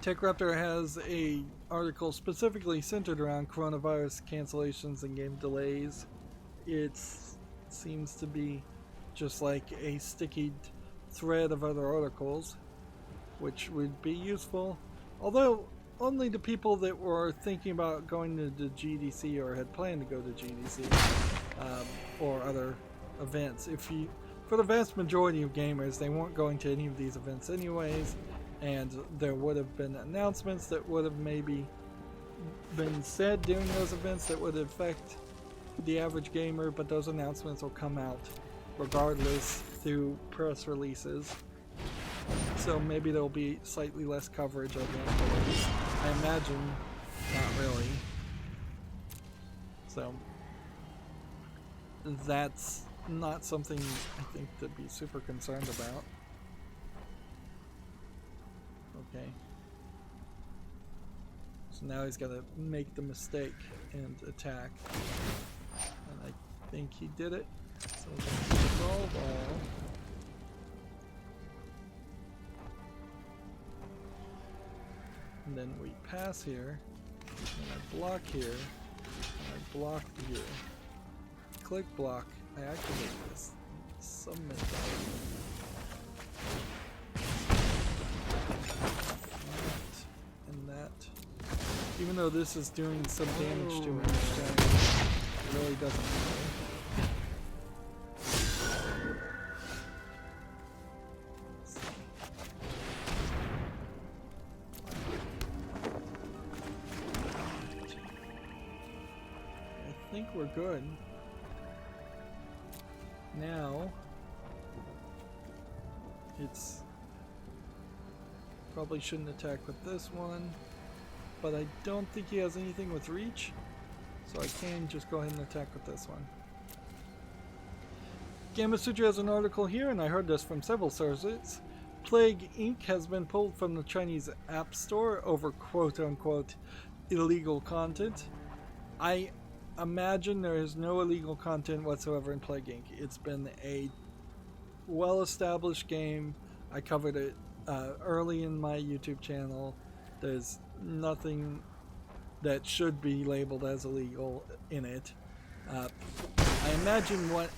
TechRaptor has a article specifically centered around coronavirus cancellations and game delays. It seems to be just like a sticky thread of other articles, which would be useful. Although only the people that were thinking about going to the GDC or had planned to go to GDC or other events. For the vast majority of gamers, they weren't going to any of these events anyways, and there would have been announcements that would have maybe been said during those events that would affect the average gamer, but those announcements will come out regardless through press releases. So maybe there'll be slightly less coverage of them, but I imagine not really. So that's not something I think to be super concerned about. Okay. So now he's got to make the mistake and attack. And I think he did it. So we're going to resolve all. And then we pass here. And I block here. And I block here. Click block. I activate this. Submit that. And that. Even though this is doing some damage to him, it really doesn't matter. I think we're good. Now, it's probably shouldn't attack with this one, but I don't think he has anything with reach, so I can just go ahead and attack with this one. Gamasutra has an article here, and I heard this from several sources. Plague Inc. has been pulled from the Chinese App Store over quote-unquote illegal content. I imagine there is no illegal content whatsoever in Plague Inc. It's been a well-established game. I covered it early in my YouTube channel. There's nothing that should be labeled as illegal in it. I imagine what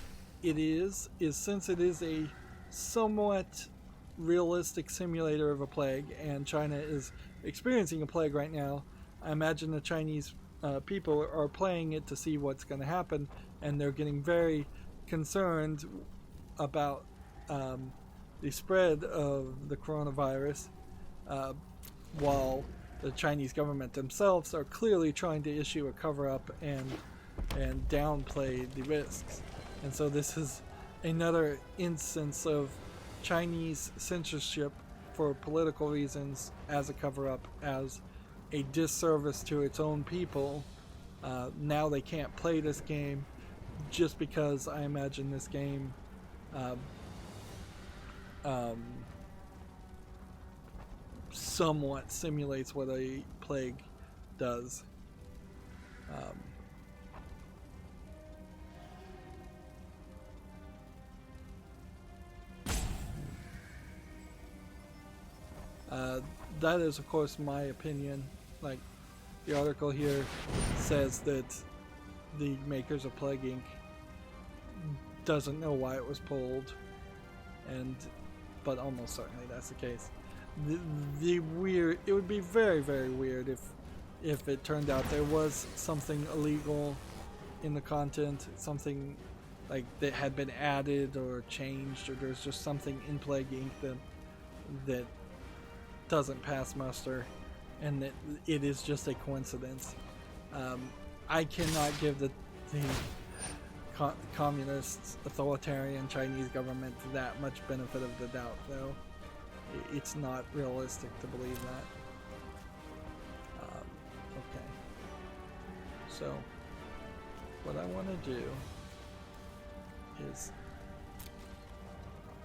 it is since it is a somewhat realistic simulator of a plague, and China is experiencing a plague right now, I imagine the Chinese people are playing it to see what's going to happen, and they're getting very concerned about the spread of the coronavirus, while the Chinese government themselves are clearly trying to issue a cover-up and downplay the risks. And so this is another instance of Chinese censorship for political reasons as a cover-up, as a disservice to its own people. Now they can't play this game just because I imagine this game somewhat simulates what a plague does. That is, of course, my opinion. Like, the article here says that the makers of Plague Inc. doesn't know why it was pulled, but almost certainly that's the case. The weird, it would be very, very weird if it turned out there was something illegal in the content, something like that had been added or changed, or there's just something in Plague Inc. that doesn't pass muster, and that it is just a coincidence. I cannot give the communist, authoritarian Chinese government that much benefit of the doubt, though. It's not realistic to believe that. Okay. So, what I want to do is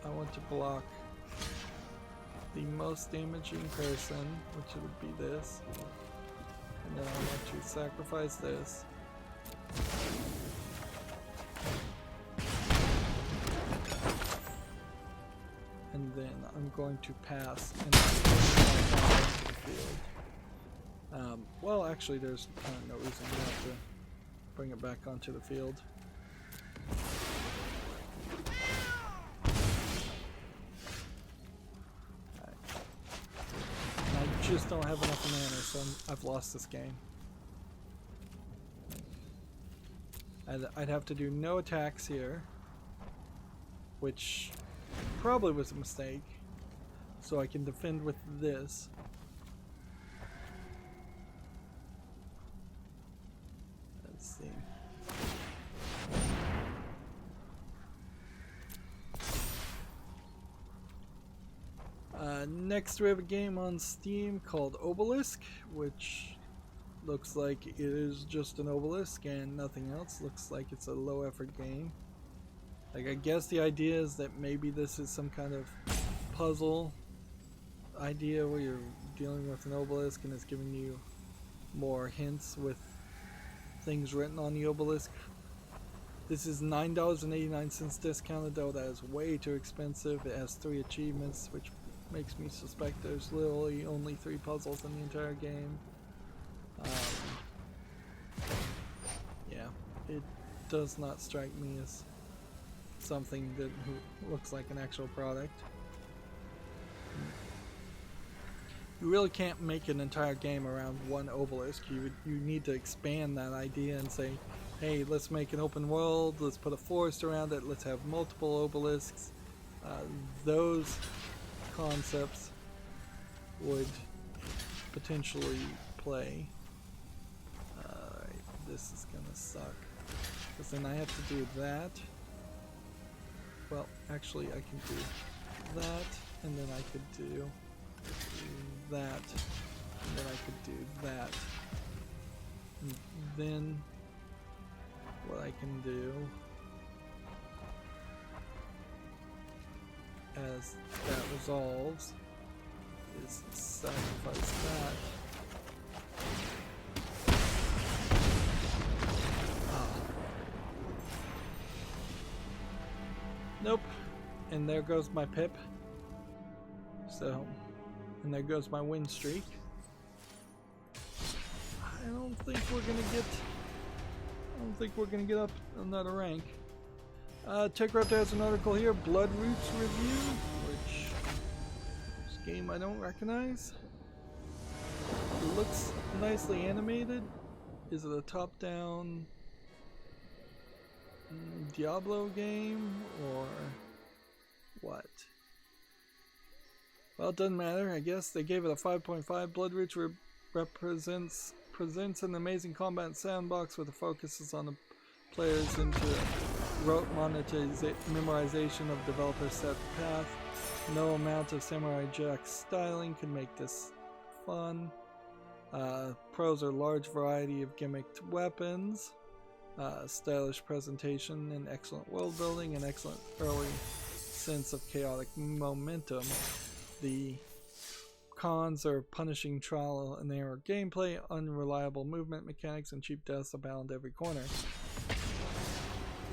I want to block the most damaging person, which would be this, and then I want to sacrifice this. And then I'm going to pass and into the field. Well, actually, there's no reason we have to bring it back onto the field. I just don't have enough mana, so I've lost this game. I'd have to do no attacks here, which probably was a mistake, so I can defend with this. Let's see. Next we have a game on Steam called Obelisk, which looks like it is just an obelisk and nothing else. Looks like it's a low effort game. Like, I guess the idea is that maybe this is some kind of puzzle idea where you're dealing with an obelisk and it's giving you more hints with things written on the obelisk. This is $9.89 discounted, though that is way too expensive. It has 3 achievements, which makes me suspect there's literally only 3 puzzles in the entire game. Yeah, it does not strike me as something that looks like an actual product. You really can't make an entire game around one obelisk. You need to expand that idea and say, hey, let's make an open world, let's put a forest around it, let's have multiple obelisks. Those concepts would potentially play. Alright, this is gonna suck. Because then I have to do that. Well, actually I can do that, and then I could do that, and then I could do that. And then what I can do as that resolves is sacrifice that. Nope. And there goes my pip. So, and there goes my win streak. I don't think we're gonna get up another rank. TechRaptor has an article here, Blood Roots Review, which this game I don't recognize. It looks nicely animated. Is it a top-down Diablo game or what? Well, it doesn't matter. I guess they gave it a 5.5. Blood Roots presents an amazing combat sandbox where the focus is on the players into rote memorization of developer set path. No amount of Samurai Jack styling can make this fun. Pros are large variety of gimmicked weapons, stylish presentation, and excellent world building, and excellent early sense of chaotic momentum. The cons are punishing trial and error gameplay, unreliable movement mechanics, and cheap deaths abound every corner.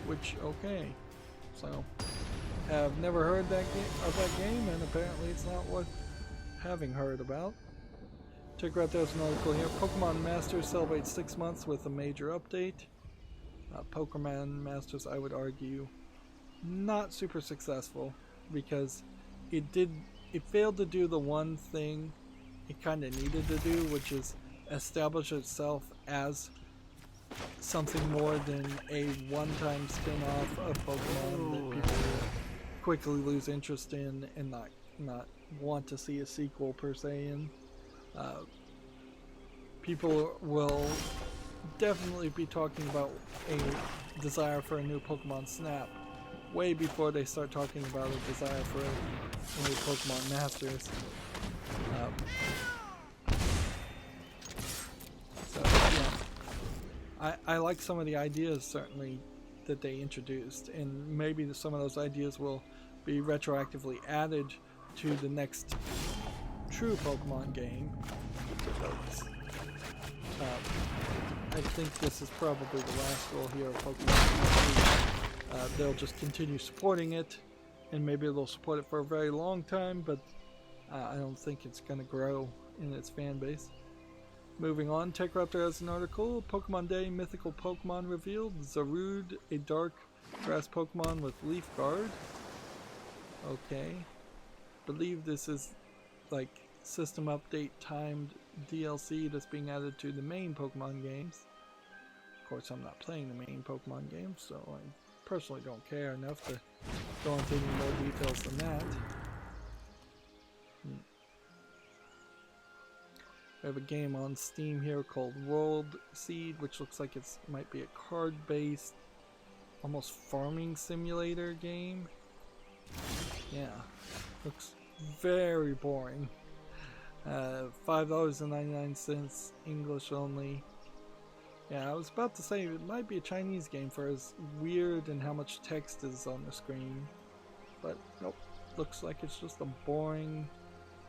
Which, okay. So, have never heard of that game, and apparently it's not worth having heard about. Check out there's an article here. Pokemon Masters celebrates 6 months with a major update. Pokemon Masters, I would argue, not super successful because it failed to do the one thing it kind of needed to do, which is establish itself as something more than a one-time spin-off of Pokemon that people quickly lose interest in and not want to see a sequel per se in. People will definitely be talking about a desire for a new Pokemon Snap way before they start talking about a desire for a new Pokemon Masters. So yeah, I like some of the ideas certainly that they introduced, and maybe some of those ideas will be retroactively added to the next true Pokemon game. I think this is probably the last roll here of Pokemon. They'll just continue supporting it, and maybe they'll support it for a very long time, but I don't think it's going to grow in its fan base. Moving on, TechRaptor has an article, Pokemon Day, mythical Pokemon revealed, Zarude, a dark grass Pokemon with Leaf Guard. Okay. Believe this is like system update timed DLC that's being added to the main Pokemon games. Of course, I'm not playing the main Pokemon games, so I personally don't care enough to go into any more details than that. We have a game on Steam here called World Seed, which looks like it might be a card-based, almost farming simulator game. Yeah, looks very boring. $5.99, English only. Yeah, I was about to say it might be a Chinese game for as weird and how much text is on the screen. But nope, looks like it's just a boring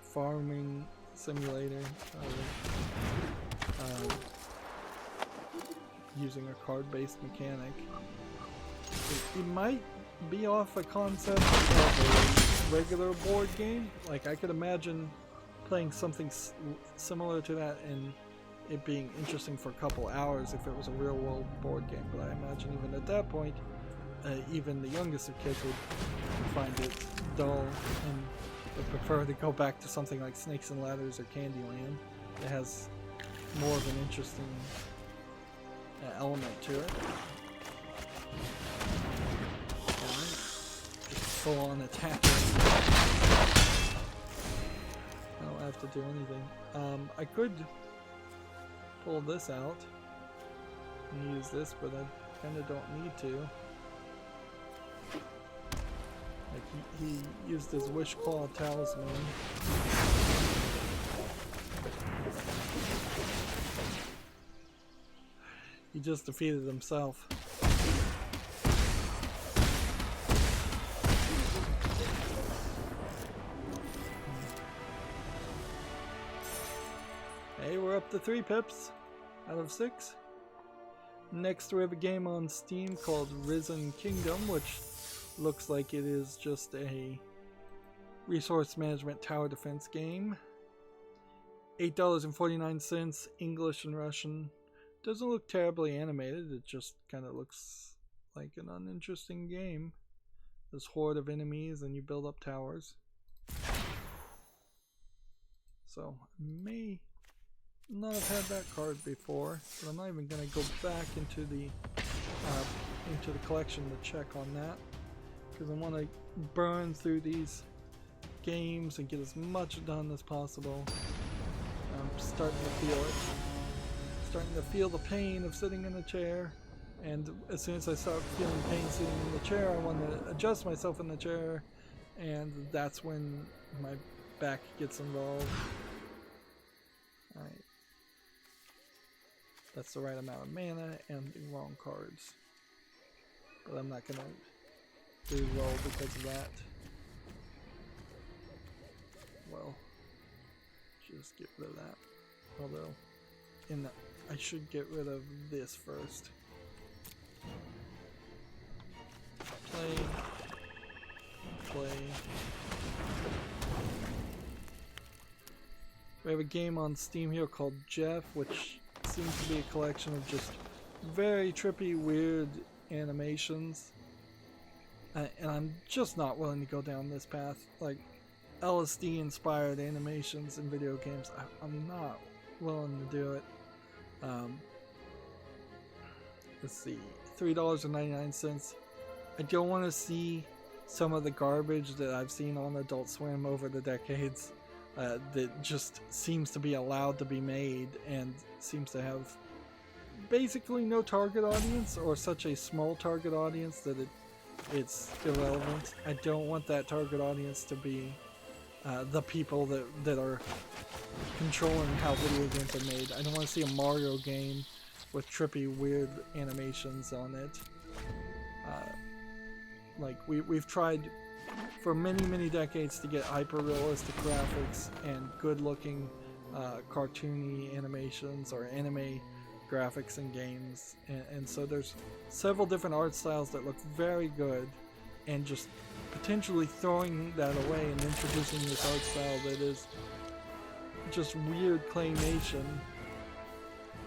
farming simulator. Using a card-based mechanic. It might be off a concept of a regular board game. Like, I could imagine playing something similar to that and it being interesting for a couple hours if it was a real world board game, but I imagine even at that point, even the youngest of kids would find it dull and would prefer to go back to something like Snakes and Ladders or Candyland that has more of an interesting element to it. Alright, just full on attack. I don't have to do anything. I could pull this out and use this, but I kind of don't need to. Like he used his Wish Claw talisman. He just defeated himself. Hey, we're up to 3 pips out of 6. Next we have a game on Steam called Risen Kingdom, which looks like it is just a resource management tower defense game. $8.49, English and Russian. Doesn't look terribly animated, it just kind of looks like an uninteresting game. This horde of enemies and you build up towers. So, I may not have had that card before, but I'm not even going to go back into the collection to check on that, because I want to burn through these games and get as much done as possible. I'm starting to feel it. Starting to feel the pain of sitting in a chair, and as soon as I start feeling pain sitting in the chair, I want to adjust myself in the chair, and that's when my back gets involved. Alright. That's the right amount of mana and the wrong cards. But I'm not going to re-roll because of that. Well, just get rid of that. Although, I should get rid of this first. Play. We have a game on Steam here called Jeff, which seems to be a collection of just very trippy, weird animations. And I'm just not willing to go down this path. Like, LSD-inspired animations in video games, I'm not willing to do it. Let's see, $3.99. I don't want to see some of the garbage that I've seen on Adult Swim over the decades that just seems to be allowed to be made and seems to have basically no target audience, or such a small target audience that it's irrelevant. I don't want that target audience to be the people that are controlling how video games are made. I don't want to see a Mario game with trippy, weird animations on it. Like we've tried for many decades to get hyper-realistic graphics and good-looking cartoony animations or anime graphics in games, and so there's several different art styles that look very good, and just potentially throwing that away and introducing this art style that is just weird claymation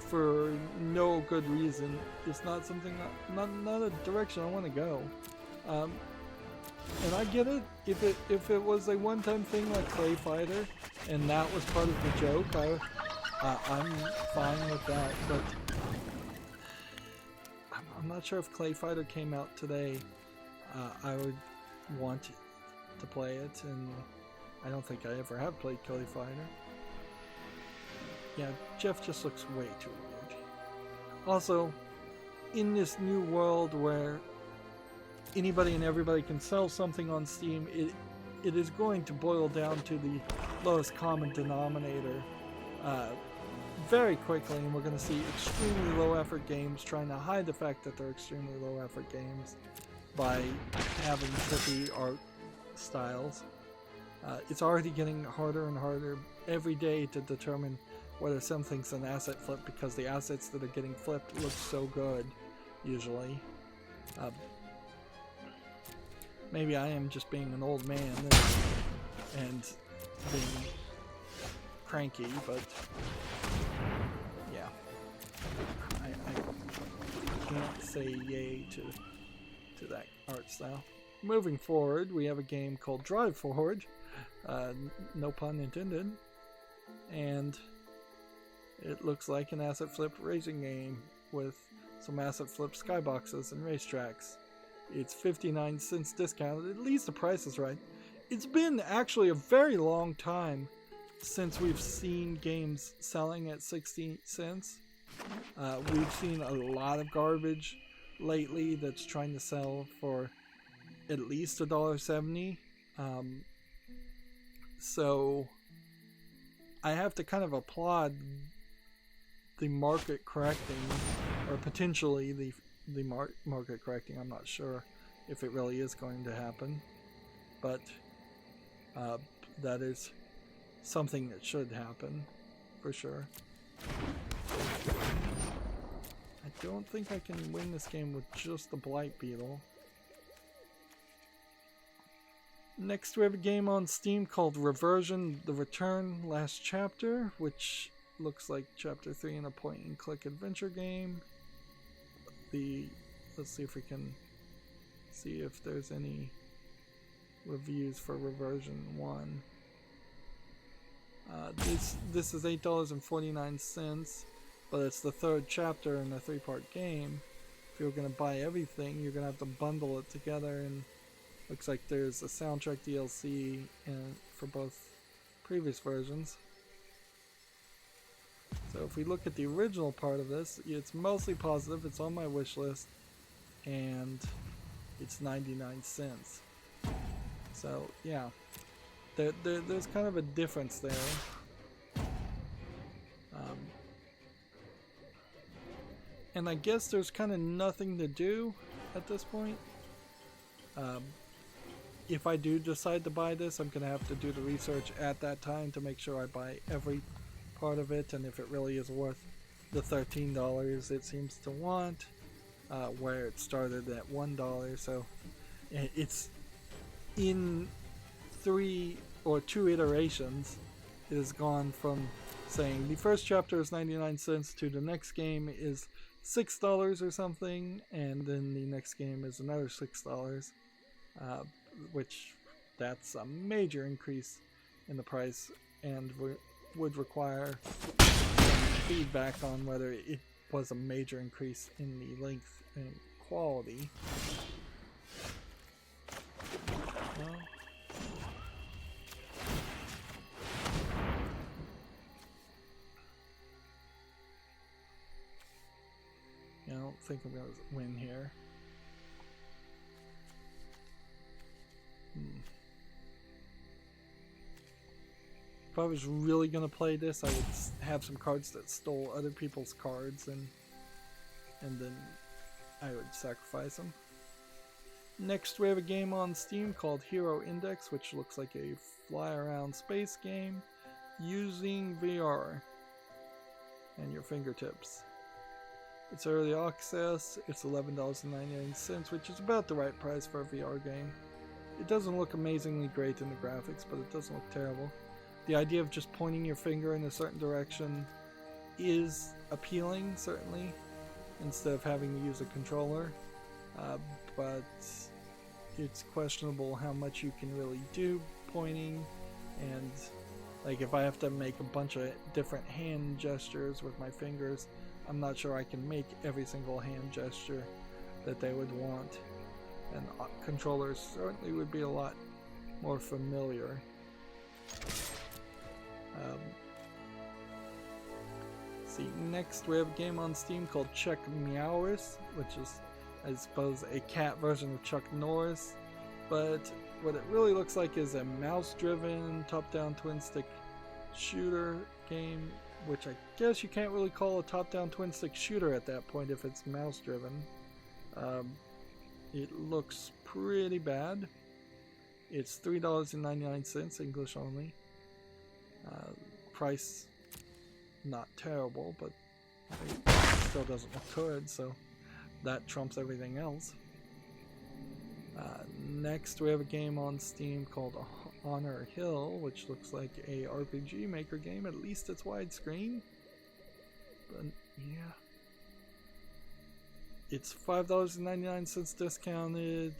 for no good reason is not something not a direction I want to go. And I get it. If it was a one-time thing like Clay Fighter, and that was part of the joke, I'm fine with that. But I'm not sure if Clay Fighter came out today, I would want to play it, and I don't think I ever have played Clay Fighter. Yeah, Jeff just looks way too weird. Also, in this new world where anybody and everybody can sell something on Steam, it is going to boil down to the lowest common denominator very quickly, and we're going to see extremely low effort games trying to hide the fact that they're extremely low effort games by having trippy art styles. It's already getting harder and harder every day to determine whether something's an asset flip, because the assets that are getting flipped look so good usually. Maybe I am just being an old man and being cranky, but yeah, I can't say yay to that art style. Moving forward, we have a game called Drive Forward, no pun intended, and it looks like an asset flip racing game with some asset flip skyboxes and racetracks. It's 59 cents discounted. At least the price is right. It's been actually a very long time since we've seen games selling at 60 cents. We've seen a lot of garbage lately that's trying to sell for at least $1.70. So I have to kind of applaud the market correcting, or potentially the market correcting. I'm not sure if it really is going to happen, but that is something that should happen for sure. I don't think I can win this game with just the Blight Beetle. Next we have a game on Steam called Reversion: The Return Last Chapter, which looks like Chapter 3 in a point-and-click adventure game. Let's see if we can see if there's any reviews for Reversion 1. This is $8.49, but it's the third chapter in a 3-part game. If you're going to buy everything, you're going to have to bundle it together, and looks like there's a soundtrack DLC for both previous versions. So if we look at the original part of this, it's mostly positive. It's on my wish list, and it's 99 cents. So yeah, there's kind of a difference there. And I guess there's kind of nothing to do at this point. If I do decide to buy this, I'm going to have to do the research at that time to make sure I buy every part of it, and if it really is worth the $13 it seems to want, where it started at $1. So it's in 3 or 2 iterations, it has gone from saying the first chapter is 99 cents to the next game is $6 or something, and then the next game is another $6, which that's a major increase in the price, and would require feedback on whether it was a major increase in the length and quality. Well, I don't think I'm going to win here. If I was really going to play this, I would have some cards that stole other people's cards, and then I would sacrifice them. Next we have a game on Steam called Hero Index, which looks like a fly around space game using VR and your fingertips. It's early access. It's $11.99, which is about the right price for a VR game. It doesn't look amazingly great in the graphics, but it doesn't look terrible. The idea of just pointing your finger in a certain direction is appealing, certainly, instead of having to use a controller. But it's questionable how much you can really do pointing, and like if I have to make a bunch of different hand gestures with my fingers, I'm not sure I can make every single hand gesture that they would want, and controllers certainly would be a lot more familiar. See, next we have a game on Steam called Chuck Meowers, which is, I suppose, a cat version of Chuck Norris, but what it really looks like is a mouse-driven, top-down twin-stick shooter game, which I guess you can't really call a top-down twin-stick shooter at that point if it's mouse-driven. It looks pretty bad. It's $3.99, English only. Price, not terrible, but it still doesn't look good, so that trumps everything else. Next we have a game on Steam called Honor Hill, which looks like a RPG Maker game. At least it's widescreen. But yeah. It's $5.99 discounted.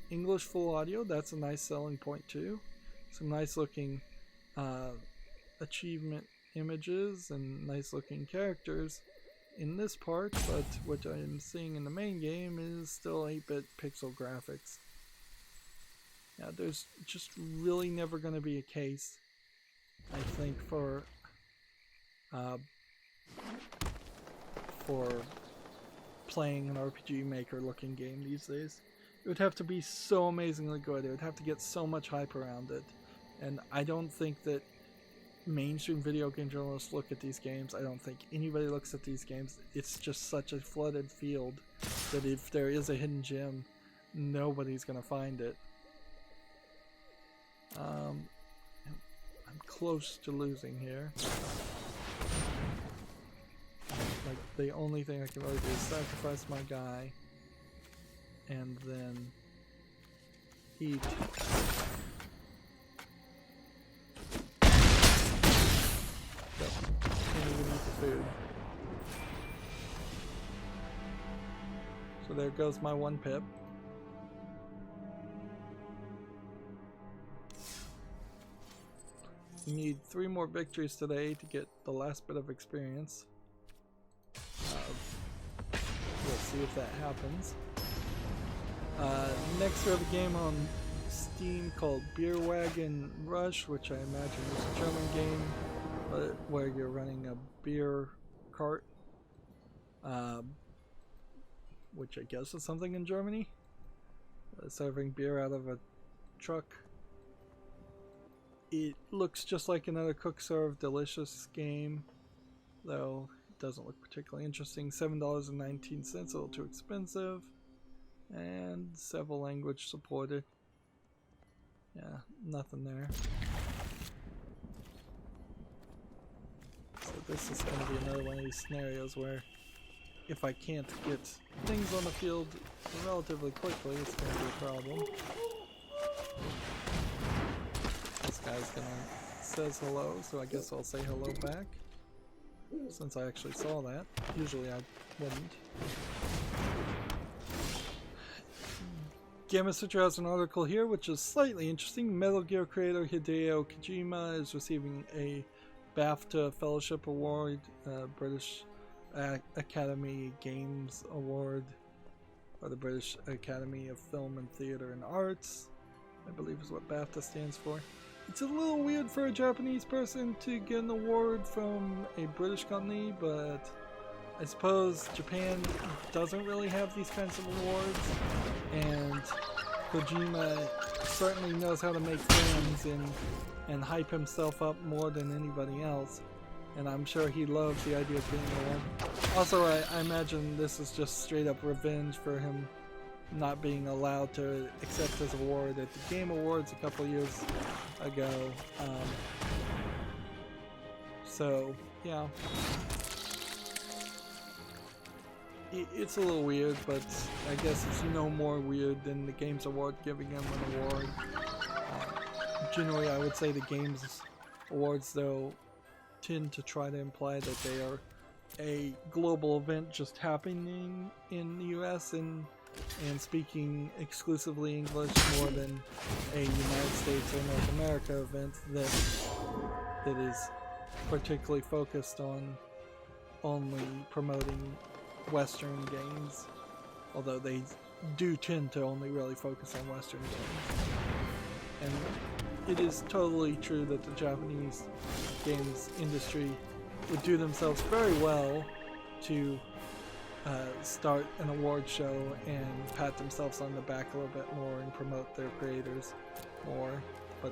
English full audio, that's a nice selling point too. Some nice looking achievement images and nice looking characters in this part, but what I'm seeing in the main game is still 8-bit pixel graphics. Now there's just really never going to be a case, I think, for playing an RPG Maker looking game these days. It would have to be so amazingly good. It would have to get so much hype around it. And I don't think that mainstream video game journalists look at these games. I don't think anybody looks at these games. It's just such a flooded field that if there is a hidden gem, nobody's going to find it. I'm close to losing here. Like, the only thing I can really do is sacrifice my guy and then eat. Yep, can't even eat the food. So there goes my 1 pip. We need 3 more victories today to get the last bit of experience. We'll see if that happens. Next we have a game on Steam called Beer Wagon Rush, which I imagine is a German game, where you're running a beer cart, which I guess is something in Germany, serving beer out of a truck. It looks just like another Cook Serve Delicious game, though it doesn't look particularly interesting. $7.19, a little too expensive, and several language supported. Yeah, nothing there. So this is going to be another one of these scenarios where if I can't get things on the field relatively quickly, it's going to be a problem. This guy's says hello, so I guess I'll say hello back, since I actually saw that. Usually I wouldn't. Gamma Sutra has an article here which is slightly interesting. Metal Gear creator Hideo Kojima is receiving a BAFTA Fellowship Award, British Academy Games Award, or the British Academy of Film and Theatre and Arts, I believe is what BAFTA stands for. It's a little weird for a Japanese person to get an award from a British company, but I suppose Japan doesn't really have these kinds of awards, and Kojima certainly knows how to make films and hype himself up more than anybody else, and I'm sure he loves the idea of being a one. Also, I imagine this is just straight up revenge for him not being allowed to accept his award at the Game Awards a couple years ago. So, yeah. It's a little weird, but I guess it's no more weird than the Games Award giving him an award. Generally, I would say the Games Awards, though, tend to try to imply that they are a global event just happening in the US and and speaking exclusively English more than a United States or North America event that is particularly focused on only promoting Western games, although they do tend to only really focus on Western games. And it is totally true that the Japanese games industry would do themselves very well to start an award show and pat themselves on the back a little bit more and promote their creators more, but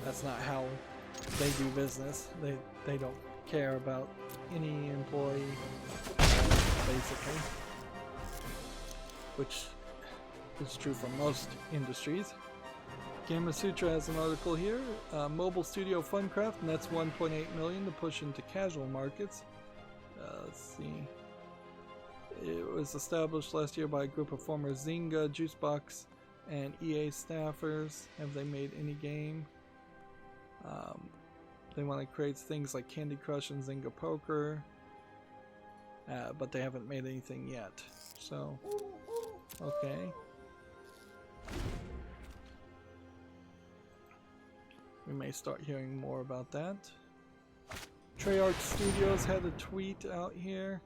that's not how they do business. They don't care about any employee, basically, which is true for most industries. Gamasutra has an article here. Mobile studio Funcraft nets 1.8 million to push into casual markets. Let's see. It was established last year by a group of former Zynga, Juicebox, and EA staffers. Have they made any game? They want to create things like Candy Crush and Zynga Poker, but they haven't made anything yet. So, okay. We may start hearing more about that. Treyarch Studios had a tweet out here.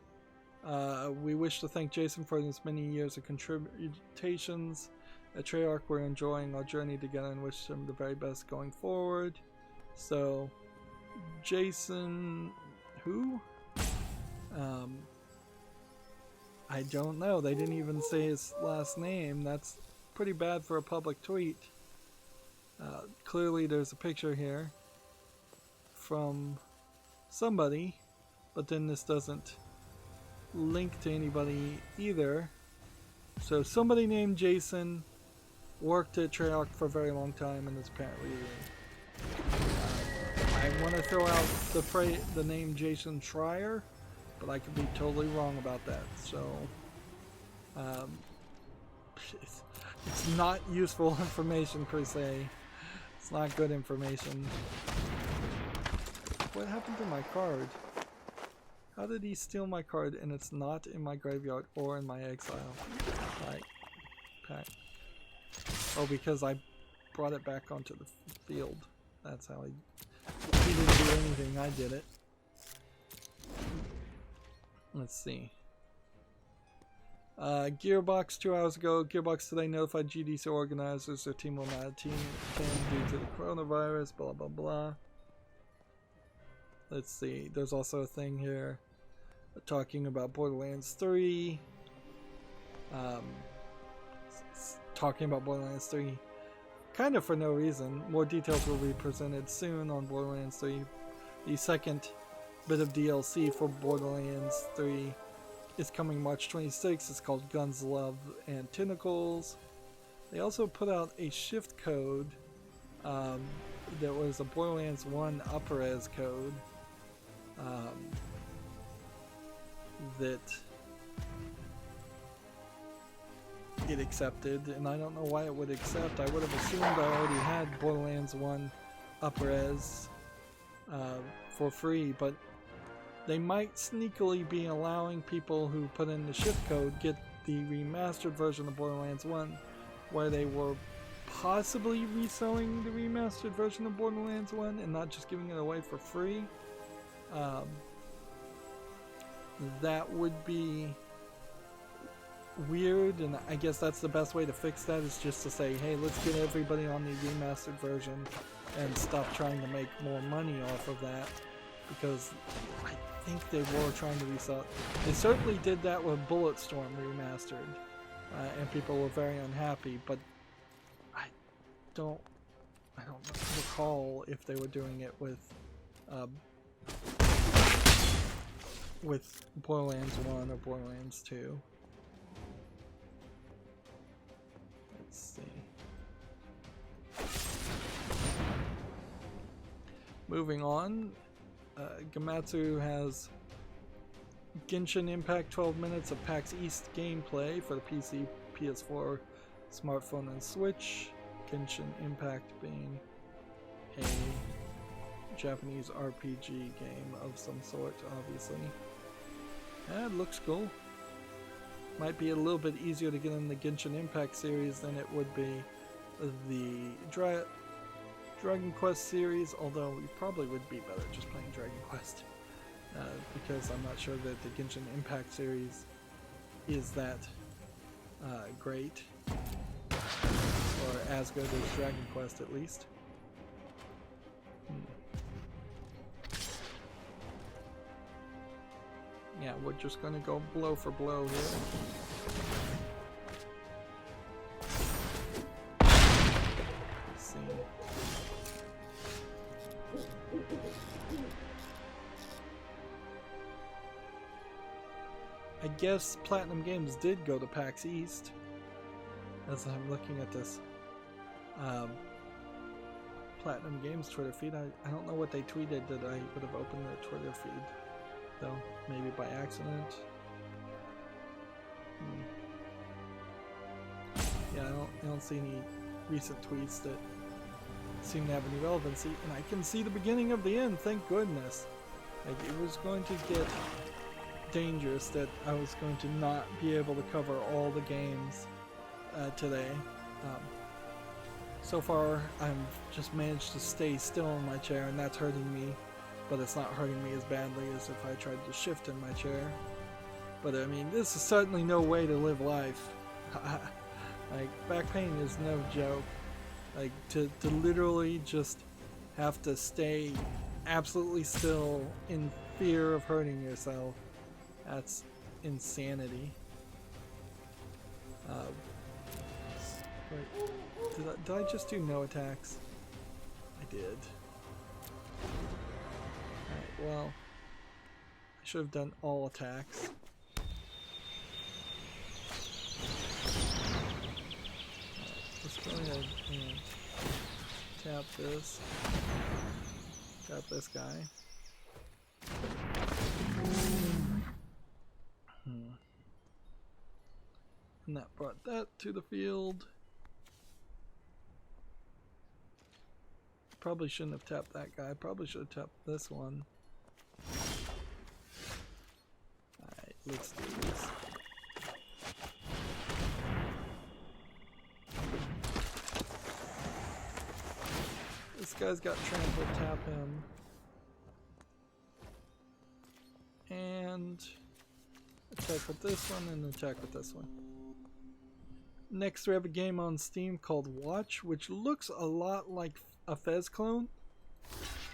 We wish to thank Jason for his many years of contributions. At Treyarch, we're enjoying our journey together and wish him the very best going forward. So, Jason, who? I don't know. They didn't even say his last name. That's pretty bad for a public tweet. Clearly there's a picture here from somebody, but then this doesn't link to anybody either. So somebody named Jason worked at Treyarch for a very long time and is apparently I want to throw out the name Jason Schreier, but I could be totally wrong about that. So it's not useful information per se. It's not good information. What happened to my card? How did he steal my card and it's not in my graveyard or in my exile? Like, pack. Oh, because I brought it back onto the field. That's how he didn't do anything. I did it. Let's see. Gearbox 2 hours ago. Gearbox today notified GDC organizers their team will not attend due to the coronavirus. Blah blah blah. Let's see. There's also a thing here talking about Borderlands 3. Talking about Borderlands 3 kind of for no reason. More details will be presented soon on Borderlands 3. The second bit of DLC for Borderlands 3 is coming March 26th. It's called Guns, Love, and Tentacles. They also put out a shift code that was a Borderlands 1 upper res code that it accepted, and I don't know why it would accept. I would have assumed I already had Borderlands 1 upper res for free, but they might sneakily be allowing people who put in the shift code get the remastered version of Borderlands 1, where they were possibly reselling the remastered version of Borderlands 1 and not just giving it away for free. That would be weird, and I guess that's the best way to fix that, is just to say, hey, let's get everybody on the remastered version and stop trying to make more money off of that, because I think they were trying to resell it. They certainly did that with Bulletstorm remastered, and people were very unhappy, but I don't recall if they were doing it with Borderlands 1 or Borderlands 2. Let's see. Moving on, Gamatsu has Genshin Impact 12 minutes of PAX East gameplay for the PC, PS4, smartphone, and Switch. Genshin Impact being a Japanese RPG game of some sort, obviously. Yeah, it looks cool. Might be a little bit easier to get in the Genshin Impact series than it would be the Dragon Quest series, although you probably would be better just playing Dragon Quest. Because I'm not sure that the Genshin Impact series is that great, or as good as Dragon Quest at least. Yeah, we're just gonna go blow for blow here. Let's see. I guess Platinum Games did go to PAX East, as I'm looking at this Platinum Games Twitter feed. I don't know what they tweeted that I would have opened their Twitter feed, though. Maybe by accident. Yeah, I don't see any recent tweets that seem to have any relevancy, and I can see the beginning of the end, thank goodness. Like, it was going to get dangerous that I was going to not be able to cover all the games today. So far, I've just managed to stay still in my chair, and that's hurting me, but it's not hurting me as badly as if I tried to shift in my chair. But I mean, this is certainly no way to live life. Like, back pain is no joke. Like, to literally just have to stay absolutely still in fear of hurting yourself, that's insanity. Wait, did I just do no attacks? I did. Alright, well, I should have done all attacks. Let's go ahead and tap this. Tap this guy. And that brought that to the field. Probably shouldn't have tapped that guy. Probably should have tapped this one. Alright, let's do this. This guy's got trample, tap him. And attack with this one and attack with this one. Next we have a game on Steam called Watch, which looks a lot like a Fez clone.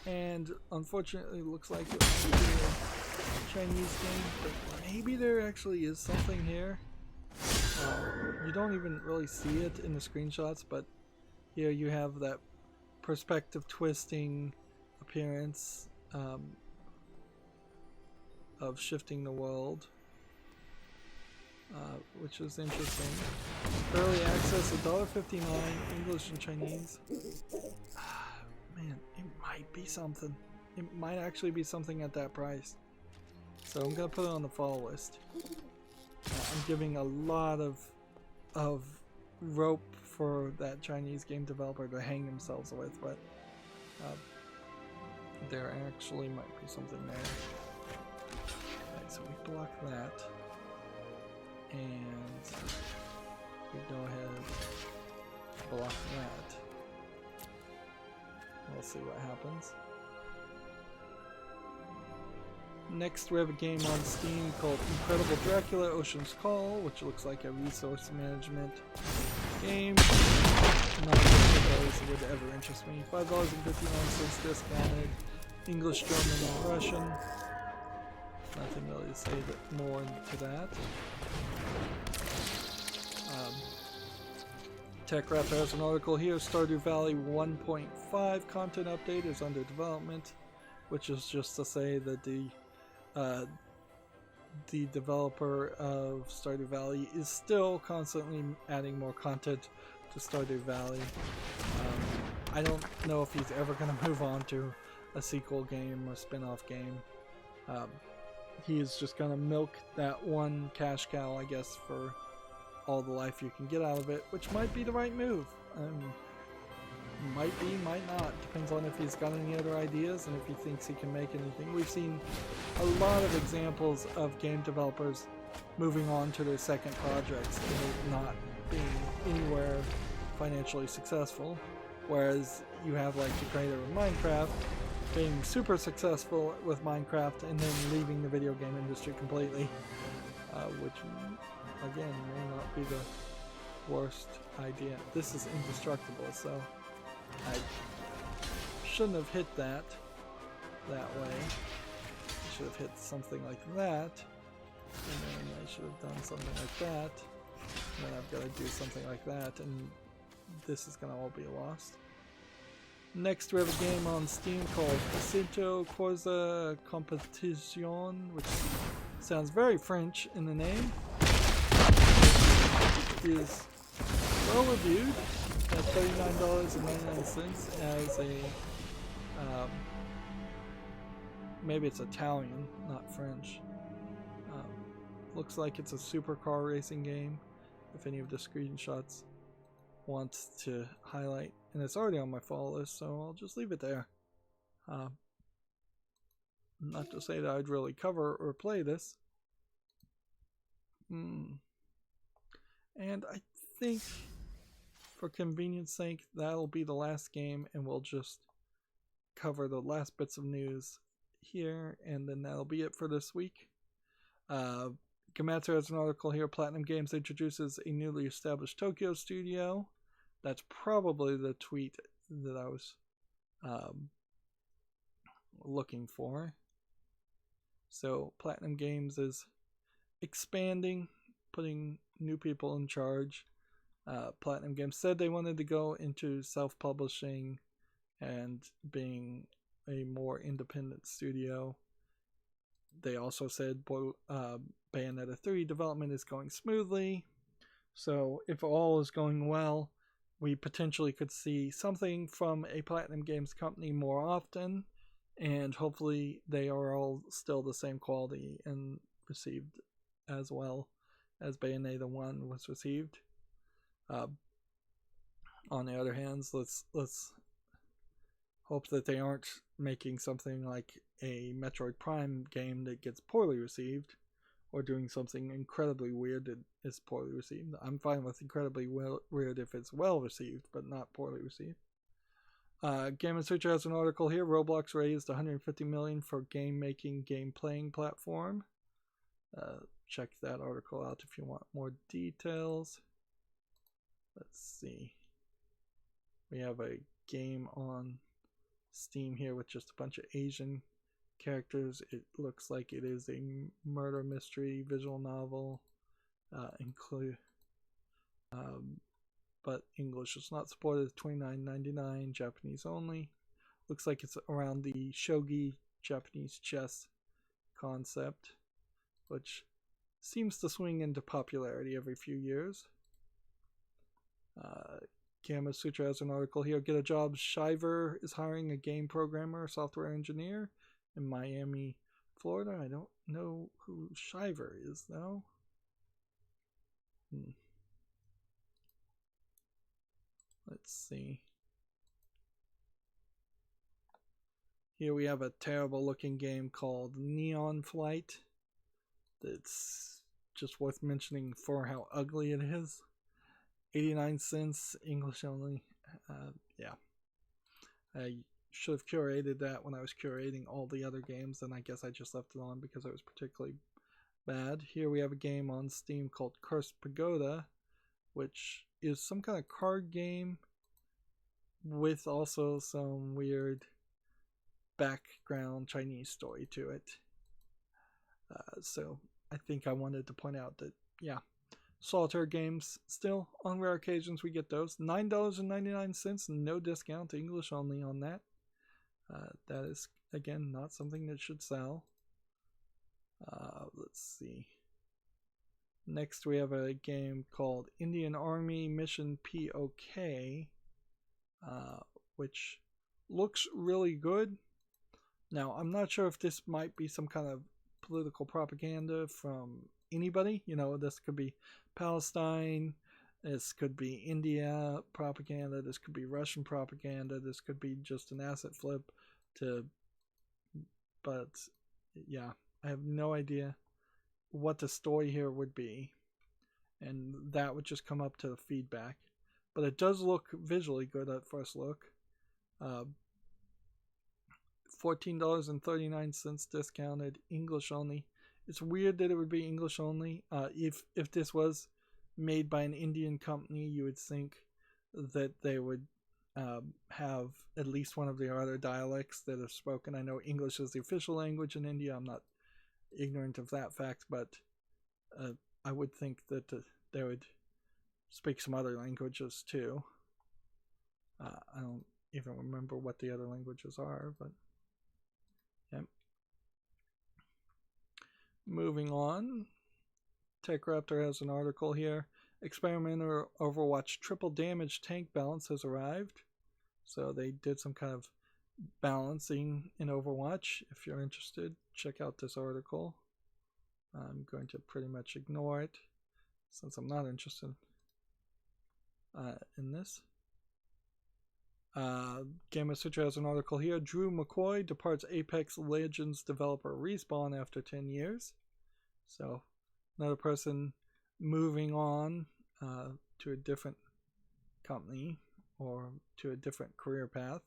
And unfortunately looks like it might be a Chinese game, but maybe there actually is something here. You don't even really see it in the screenshots, but here you have that perspective twisting appearance of shifting the world, which is interesting. Early access, $1.59, English and Chinese. Man, it might be something. It might actually be something at that price. So I'm gonna put it on the follow list. I'm giving a lot of rope for that Chinese game developer to hang themselves with, but there actually might be something there. Alright, so we block that, and we go ahead and block that. We'll see what happens. Next we have a game on Steam called Incredible Dracula Ocean's Call, which looks like a resource management game. None of those would ever interest me. $5.59 discounted. English, German, and Russian. Nothing really to say more into that. TechRaptor has an article here. Stardew Valley 1.5 content update is under development, which is just to say that the developer of Stardew Valley is still constantly adding more content to Stardew Valley. I don't know if he's ever going to move on to a sequel game or spin-off game. He is just going to milk that one cash cow, I guess, for all the life you can get out of it, which might be the right move. Might be, might not. Depends on if he's got any other ideas and if he thinks he can make anything. We've seen a lot of examples of game developers moving on to their second projects and it not being anywhere financially successful. Whereas you have like the creator of Minecraft being super successful with Minecraft and then leaving the video game industry completely, which again may not be the worst idea. This is indestructible, so I shouldn't have hit that way. I should have hit something like that, and then I should have done something like that, and then I've got to do something like that, and this is going to all be lost. Next we have a game on Steam called Cinto Corsa Competition, which sounds very French in the name. It is well reviewed at $39.99 as a maybe it's Italian, not French. Looks like it's a supercar racing game, if any of the screenshots wants to highlight, and it's already on my follow list, so I'll just leave it there. Not to say that I'd really cover or play this. And I think for convenience sake that'll be the last game, and we'll just cover the last bits of news here, and then that'll be it for this week. Gamatsu has an article here. Platinum Games introduces a newly established Tokyo studio. That's probably the tweet that I was looking for. So Platinum Games is expanding, putting new people in charge. Platinum Games said they wanted to go into self-publishing and being a more independent studio. They also said Bayonetta 3 development is going smoothly. So if all is going well, we potentially could see something from a Platinum Games company more often, and hopefully they are all still the same quality and received as well as Bayonetta 1 was received. On the other hand, let's hope that they aren't making something like a Metroid Prime game that gets poorly received, or doing something incredibly weird that is poorly received. I'm fine with incredibly weird if it's well received, but not poorly received. Game & Sutra has an article here. Roblox raised $150 million for game-making, game-playing platform. Check that article out if you want more details. Let's see. We have a game on Steam here with just a bunch of Asian characters. It looks like it is a murder mystery visual novel, but English is not supported. $29.99, Japanese only. Looks like it's around the shogi, Japanese chess concept, which seems to swing into popularity every few years. Gamma Sutra has an article here. Get a Job. Shiver is hiring a game programmer, software engineer in Miami, Florida. I don't know who Shiver is, though. Let's see. Here we have a terrible looking game called Neon Flight. That's just worth mentioning for how ugly it is. 89 cents, English only. Yeah. I should have curated that when I was curating all the other games, and I guess I just left it on because it was particularly bad. Here we have a game on Steam called Cursed Pagoda, which is some kind of card game with also some weird background Chinese story to it. So I think I wanted to point out that, yeah, solitaire games, still, on rare occasions we get those. $9.99, no discount, English only on that. That is, again, not something that should sell. Let's see. Next we have a game called Indian Army Mission POK, which looks really good. Now, I'm not sure if this might be some kind of political propaganda from anybody. You know, this could be Palestine, this could be India propaganda, this could be Russian propaganda, this could be just an asset flip but yeah, I have no idea. what the story here would be, and that would just come up to the feedback. But it does look visually good at first look. $14.39 discounted, English only. It's weird that it would be English only. If this was made by an Indian company, you would think that they would have at least one of the other dialects that are spoken. I know English is the official language in India. I'm not ignorant of that fact, but I would think that they would speak some other languages too. I don't even remember what the other languages are, but yeah. Moving on, TechRaptor has an article here. Experimenter Overwatch triple damage tank balance has arrived. So they did some kind of balancing in Overwatch. If you're interested, check out this article. I'm going to pretty much ignore it since I'm not interested in this. Gamer Sutra has an article here. Drew McCoy departs Apex Legends developer Respawn after 10 years. So another person moving on to a different company or to a different career path,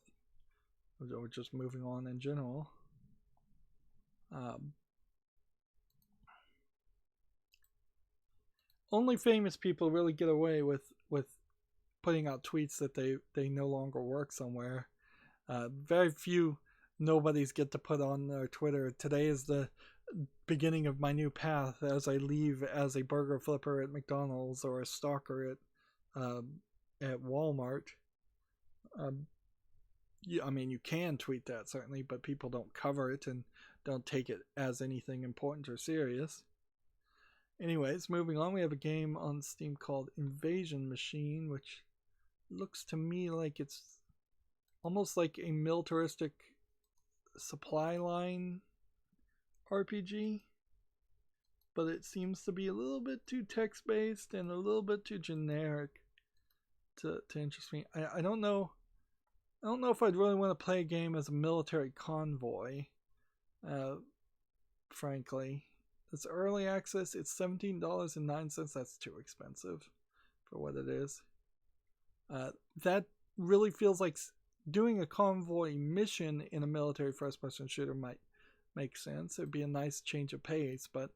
or just moving on in general. Only famous people really get away with putting out tweets that they no longer work somewhere. Very few nobodies get to put on their Twitter, "Today is the beginning of my new path as I leave as a burger flipper at McDonald's or a stalker at Walmart." I mean, you can tweet that certainly, but people don't cover it and don't take it as anything important or serious. Anyways, moving on, we have a game on Steam called Invasion Machine, which looks to me like it's almost like a militaristic supply line RPG, but it seems to be a little bit too text-based and a little bit too generic to interest me. I don't know if I'd really want to play a game as a military convoy, frankly. It's early access. It's $17.09. That's too expensive for what it is. That really feels like doing a convoy mission in a military first-person shooter might make sense. It'd be a nice change of pace, but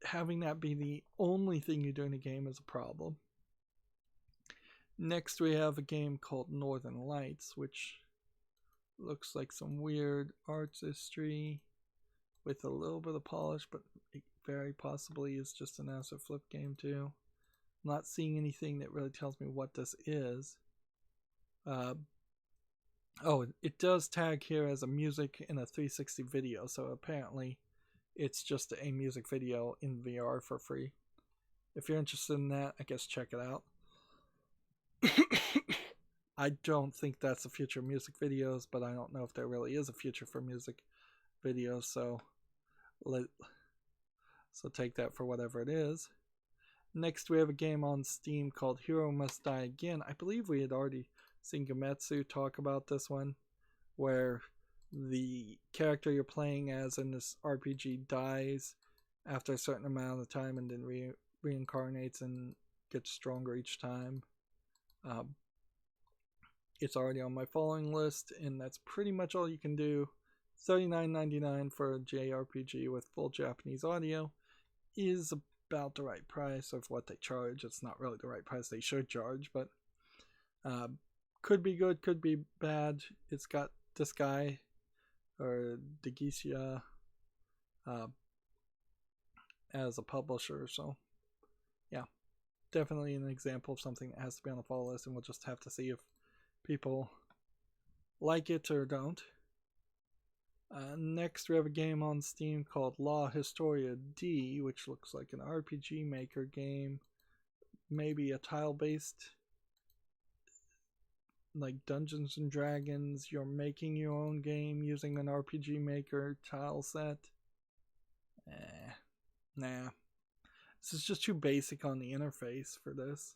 having that be the only thing you do in a game is a problem. Next, we have a game called Northern Lights, which looks like some weird artistry with a little bit of polish, but it very possibly is just an asset flip game too. I'm not seeing anything that really tells me what this is. Oh, it does tag here as a music in a 360 video, so apparently it's just a music video in VR for free. If you're interested in that, I guess check it out. I don't think that's the future of music videos, but I don't know if there really is a future for music videos, so take that for whatever it is. Next, we have a game on Steam called Hero Must Die Again. I believe we had already seen Gametsu talk about this one, where the character you're playing as in this RPG dies after a certain amount of time and then reincarnates and gets stronger each time. It's already on my following list, and that's pretty much all you can do. $39.99 for a JRPG with full Japanese audio is about the right price of what they charge. It's not really the right price they should charge, but could be good, could be bad. It's got this guy, or Degisha, as a publisher, so yeah, definitely an example of something that has to be on the follow list, and we'll just have to see if people like it or don't. Next, we have a game on Steam called La Historia D, which looks like an RPG Maker game. Maybe a tile-based, like Dungeons and Dragons. You're making your own game using an RPG Maker tile set. Nah. This is just too basic on the interface for this.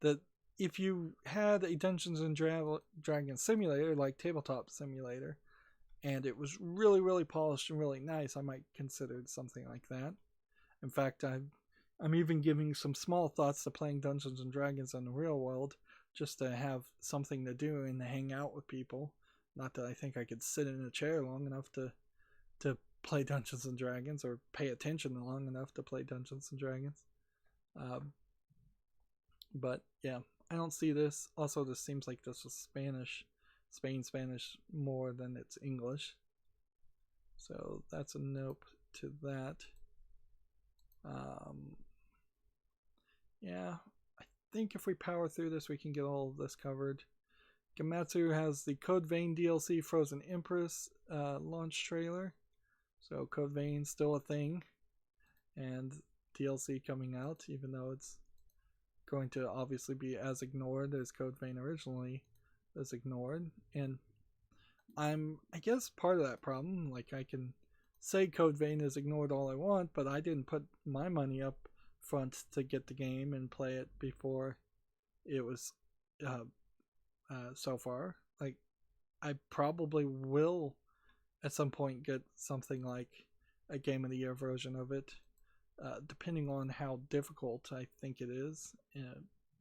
That if you had a Dungeons and Dragons simulator, like Tabletop Simulator, and it was really, really polished and really nice, I might consider something like that. In fact, I'm even giving some small thoughts to playing Dungeons and Dragons in the real world, just to have something to do and to hang out with people. Not that I think I could sit in a chair long enough to play Dungeons and Dragons, or pay attention long enough to play Dungeons and Dragons. But yeah, I don't see this. Also, this seems like this was Spain Spanish more than it's English. So that's a nope to that. Yeah, I think if we power through this, we can get all of this covered. Gamatsu has the Code Vein DLC Frozen Empress launch trailer. So Code Vein's still a thing, and DLC coming out, even though it's going to obviously be as ignored as Code Vein originally was ignored. And I guess part of that problem. Like, I can say Code Vein is ignored all I want, but I didn't put my money up front to get the game and play it before it was so far. Like, I probably will at some point get something like a Game of the Year version of it, depending on how difficult I think it is,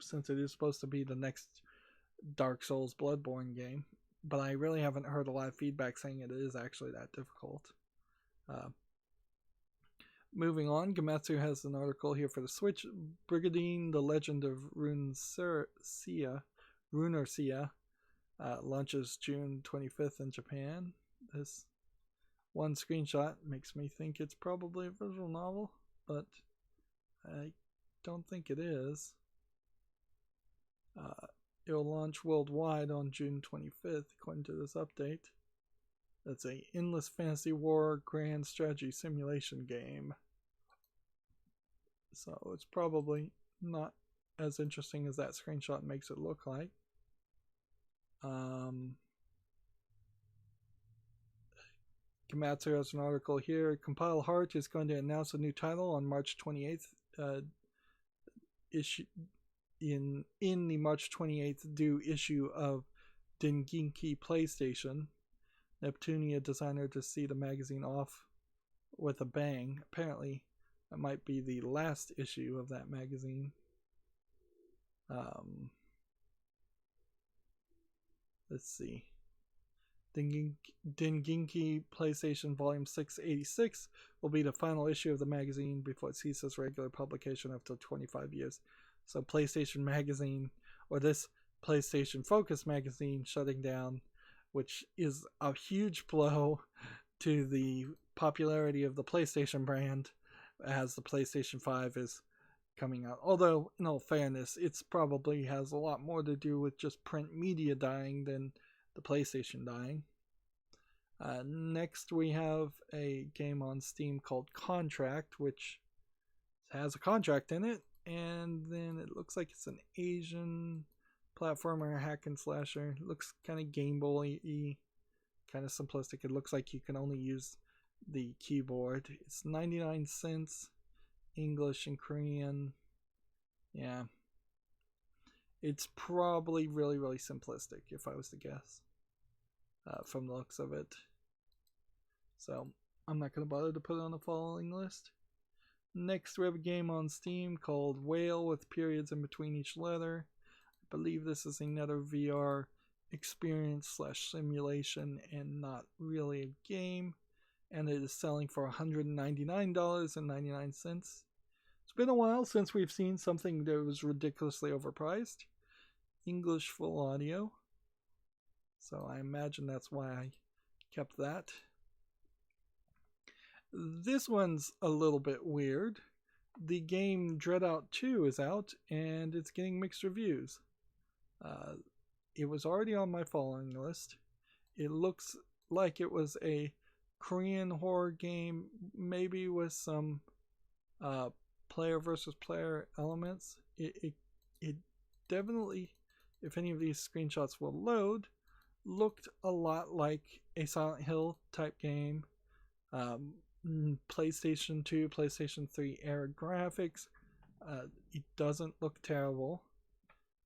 since it is supposed to be the next Dark Souls Bloodborne game. But I really haven't heard a lot of feedback saying it is actually that difficult. Moving on, Gamatsu has an article here for the Switch. Brigadine, the Legend of Runercia, launches June 25th in Japan. This one screenshot makes me think it's probably a visual novel, but I don't think it is. It will launch worldwide on June 25th, according to this update. That's a endless fantasy war grand strategy simulation game. So it's probably not as interesting as that screenshot makes it look like. Gamatsu has an article here. Compile Heart is going to announce a new title on March 28th. In the March 28th due issue of Denginki PlayStation. Neptunia designer to see the magazine off with a bang. Apparently, that might be the last issue of that magazine. Let's see. Denginki PlayStation Volume 686 will be the final issue of the magazine before it ceases regular publication after 25 years. So PlayStation Magazine, or this PlayStation Focus magazine, shutting down, which is a huge blow to the popularity of the PlayStation brand as the PlayStation 5 is coming out. Although, in all fairness, it probably has a lot more to do with just print media dying than the PlayStation dying. Next, we have a game on Steam called Contract, which has a contract in it, and then it looks like it's an Asian platformer, hack and slasher. It looks kind of Game Boy-y, kind of simplistic. It looks like you can only use the keyboard. It's 99 cents, English and Korean. Yeah. It's probably really, really simplistic, if I was to guess, from the looks of it. So, I'm not going to bother to put it on the following list. Next, we have a game on Steam called Whale with periods in between each letter. I believe this is another VR experience / simulation and not really a game. And it is selling for $199.99. It's been a while since we've seen something that was ridiculously overpriced. English full audio. So I imagine that's why I kept that. This one's a little bit weird. The game Dreadout 2 is out, and it's getting mixed reviews. It was already on my following list. It looks like it was a Korean horror game, maybe with some player versus player elements. It definitely, if any of these screenshots will load, looked a lot like a Silent Hill type game. PlayStation 2, PlayStation 3 era graphics. It doesn't look terrible.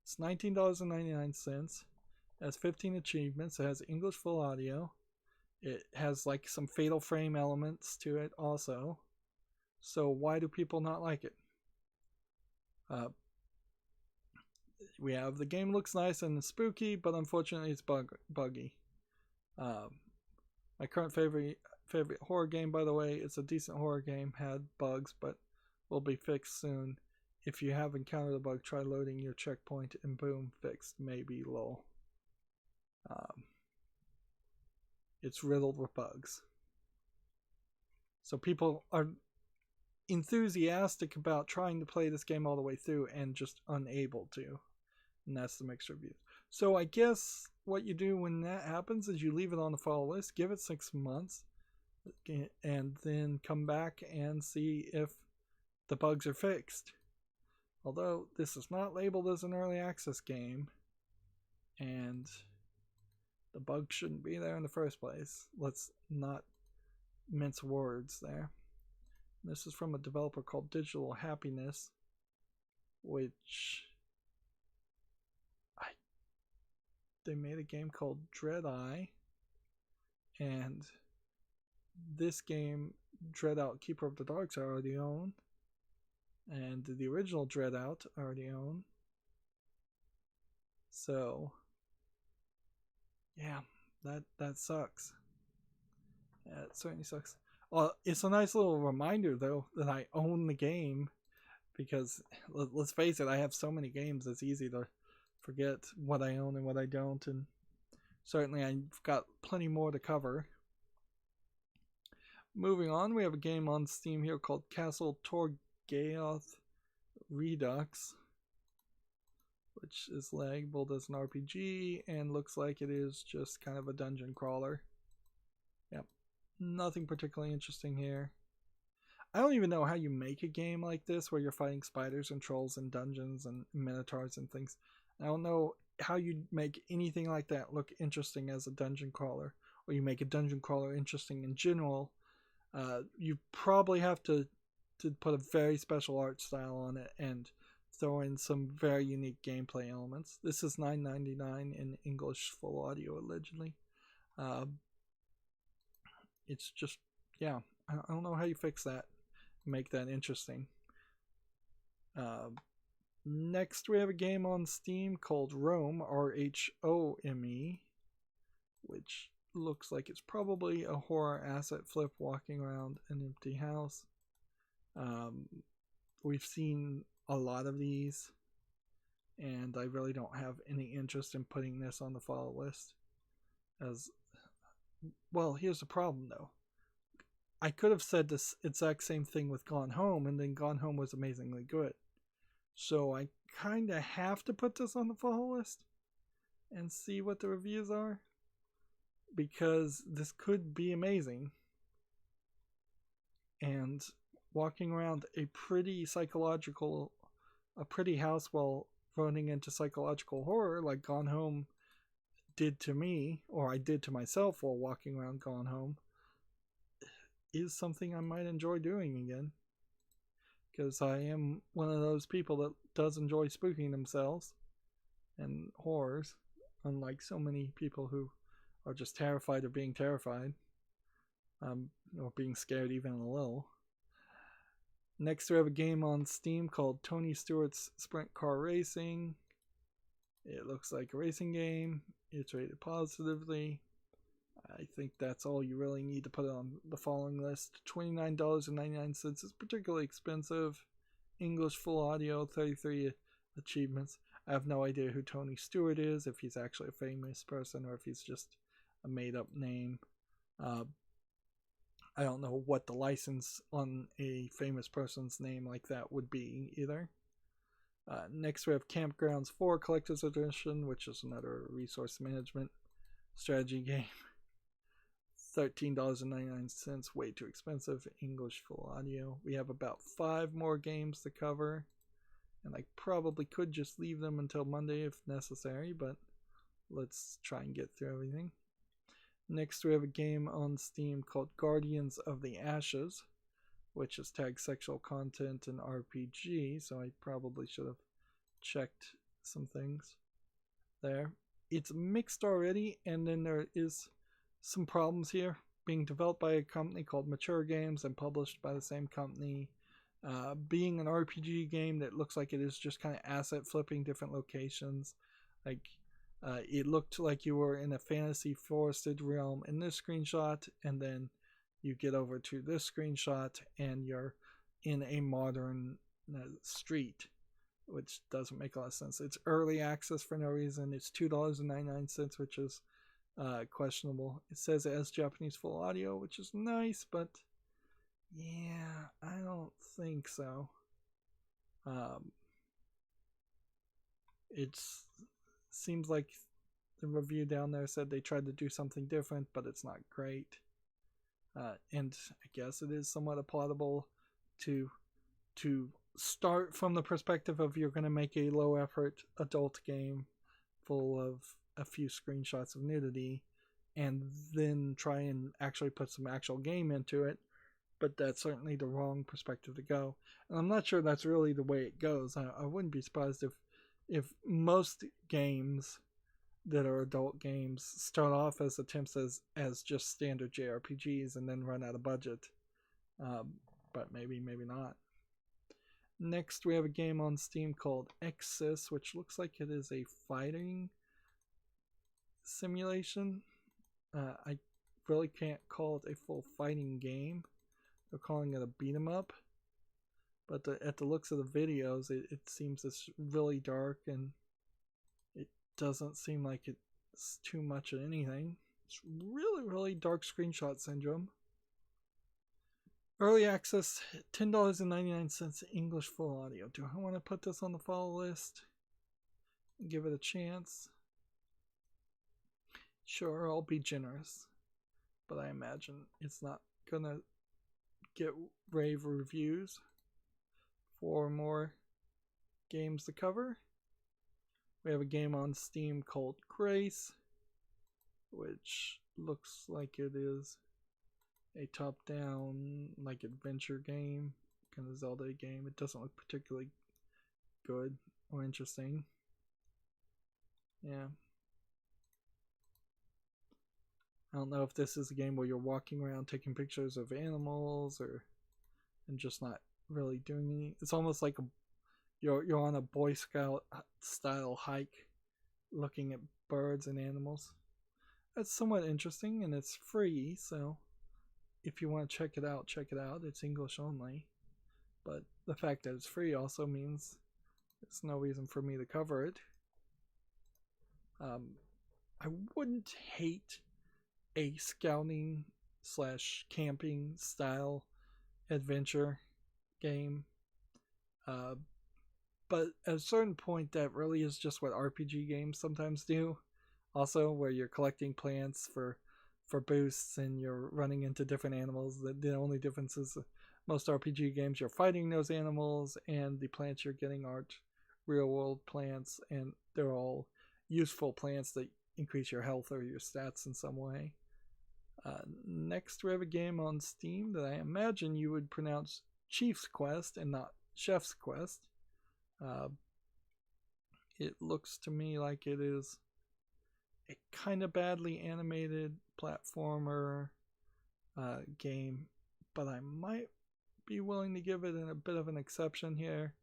It's $19.99. It has 15 achievements. It has English full audio. It has like some Fatal Frame elements to it also. So why do people not like it? We have the game looks nice and spooky, but unfortunately it's buggy. My current favorite horror game, by the way, it's a decent horror game, had bugs, but will be fixed soon. If you have encountered a bug, try loading your checkpoint and boom, fixed, maybe lol. It's riddled with bugs. So people are enthusiastic about trying to play this game all the way through and just unable to. And that's the mixed reviews. So I guess what you do when that happens is you leave it on the follow list, give it 6 months, and then come back and see if the bugs are fixed. Although this is not labeled as an early access game, and the bug shouldn't be there in the first place. Let's not mince words there. This is from a developer called Digital Happiness, which they made a game called Dread Eye, and this game, Dread Out Keeper of the Darks, I already own, and the original Dread Out I already own. So yeah, that sucks. Yeah, it certainly sucks. Well, it's a nice little reminder though that I own the game, because let's face it, I have so many games it's easy to forget what I own and what I don't, and certainly I've got plenty more to cover. Moving on, we have a game on Steam here called Castle Torgaoth Redux, which is labeled as an RPG and looks like it is just kind of a dungeon crawler. Yep, nothing particularly interesting here. I don't even know how you make a game like this where you're fighting spiders and trolls and dungeons and minotaurs and things. I don't know how you make anything like that look interesting as a dungeon crawler, or you make a dungeon crawler interesting in general. You probably have to put a very special art style on it and throw in some very unique gameplay elements. This is $9.99 in English full audio, allegedly. It's just, yeah, I don't know how you fix that, make that interesting. Next, we have a game on Steam called Rhome, R-H-O-M-E, which looks like it's probably a horror asset flip walking around an empty house. We've seen a lot of these, and I really don't have any interest in putting this on the follow list. As well, here's the problem though. I could have said this exact same thing with Gone Home, and then Gone Home was amazingly good. So I kind of have to put this on the follow list and see what the reviews are, because this could be amazing. And walking around a pretty house while running into psychological horror like Gone Home did to me, or I did to myself while walking around Gone Home, is something I might enjoy doing again. Because I am one of those people that does enjoy spooking themselves and horrors, unlike so many people who are just terrified of being terrified, or being scared even a little. Next, we have a game on Steam called Tony Stewart's Sprint Car Racing. It looks like a racing game. It's rated positively. I think that's all you really need to put on the following list. $29.99 is particularly expensive. English full audio, 33 achievements. I have no idea who Tony Stewart is, if he's actually a famous person or if he's just a made-up name. I don't know what the license on a famous person's name like that would be either. Next, we have Campgrounds 4 Collector's Edition, which is another resource management strategy game. $13.99, way too expensive. English full audio. We have about 5 more games to cover, and I probably could just leave them until Monday if necessary, but let's try and get through everything. Next, we have a game on Steam called Guardians of the Ashes, which is tagged sexual content and RPG, so I probably should have checked some things there. It's mixed already, and then there is some problems here. being developed by a company called Mature Games and published by the same company. Being an RPG game that looks like it is just kind of asset flipping different locations. Like it looked like you were in a fantasy forested realm in this screenshot, and then you get over to this screenshot and you're in a modern street, which doesn't make a lot of sense. It's early access for no reason. It's $2.99, which is questionable. It says it has Japanese full audio, which is nice, but yeah, I don't think so. It seems like the review down there said they tried to do something different, but it's not great. And I guess it is somewhat applaudable to start from the perspective of you're going to make a low effort adult game full of a few screenshots of nudity and then try and actually put some actual game into it. But that's certainly the wrong perspective to go. And I'm not sure that's really the way it goes. I wouldn't be surprised if most games that are adult games start off as attempts as just standard JRPGs and then run out of budget. But maybe not. Next, we have a game on Steam called Exis, which looks like it is a fighting simulation. I really can't call it a full fighting game. They're calling it a beat 'em up. But at the looks of the videos, it seems it's really dark, and it doesn't seem like it's too much of anything. It's really, really dark screenshot syndrome. Early access, $10.99 English full audio. Do I want to put this on the follow list and give it a chance? Sure, I'll be generous, but I imagine it's not gonna get rave reviews. 4 more games to cover. We have a game on Steam called Grace, which looks like it is a top-down like adventure game, kind of Zelda game. It doesn't look particularly good or interesting. Yeah. I don't know if this is a game where you're walking around taking pictures of animals and just not really doing any. It's almost like you're on a Boy Scout style hike looking at birds and animals. That's somewhat interesting, and it's free, so if you want to check it out, check it out. It's English only. But the fact that it's free also means there's no reason for me to cover it. I wouldn't hate a scouting / camping style adventure game. But at a certain point, that really is just what RPG games sometimes do. Also, where you're collecting plants for boosts and you're running into different animals. The only difference is most RPG games, you're fighting those animals, and the plants you're getting aren't real world plants, and they're all useful plants that increase your health or your stats in some way. Next, we have a game on Steam that I imagine you would pronounce Chief's Quest and not Chef's Quest. It looks to me like it is a kind of badly animated platformer game, but I might be willing to give it a bit of an exception here,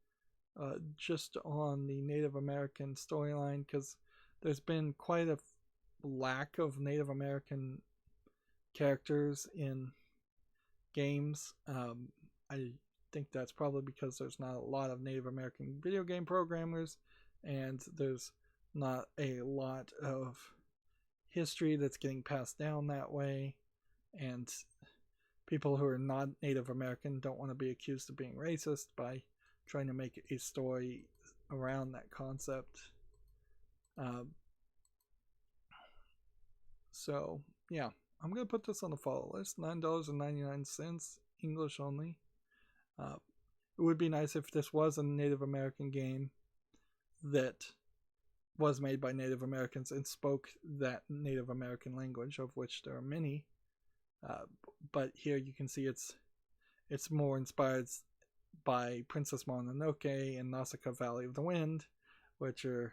just on the Native American storyline, because there's been quite a lack of Native American characters in games. I think that's probably because there's not a lot of Native American video game programmers, and there's not a lot of history that's getting passed down that way, and people who are not Native American don't want to be accused of being racist by trying to make a story around that concept. So yeah, I'm going to put this on the follow list. $9.99, English only. It would be nice if this was a Native American game that was made by Native Americans and spoke that Native American language, of which there are many. But here you can see it's more inspired by Princess Mononoke and Nausicaa Valley of the Wind, which are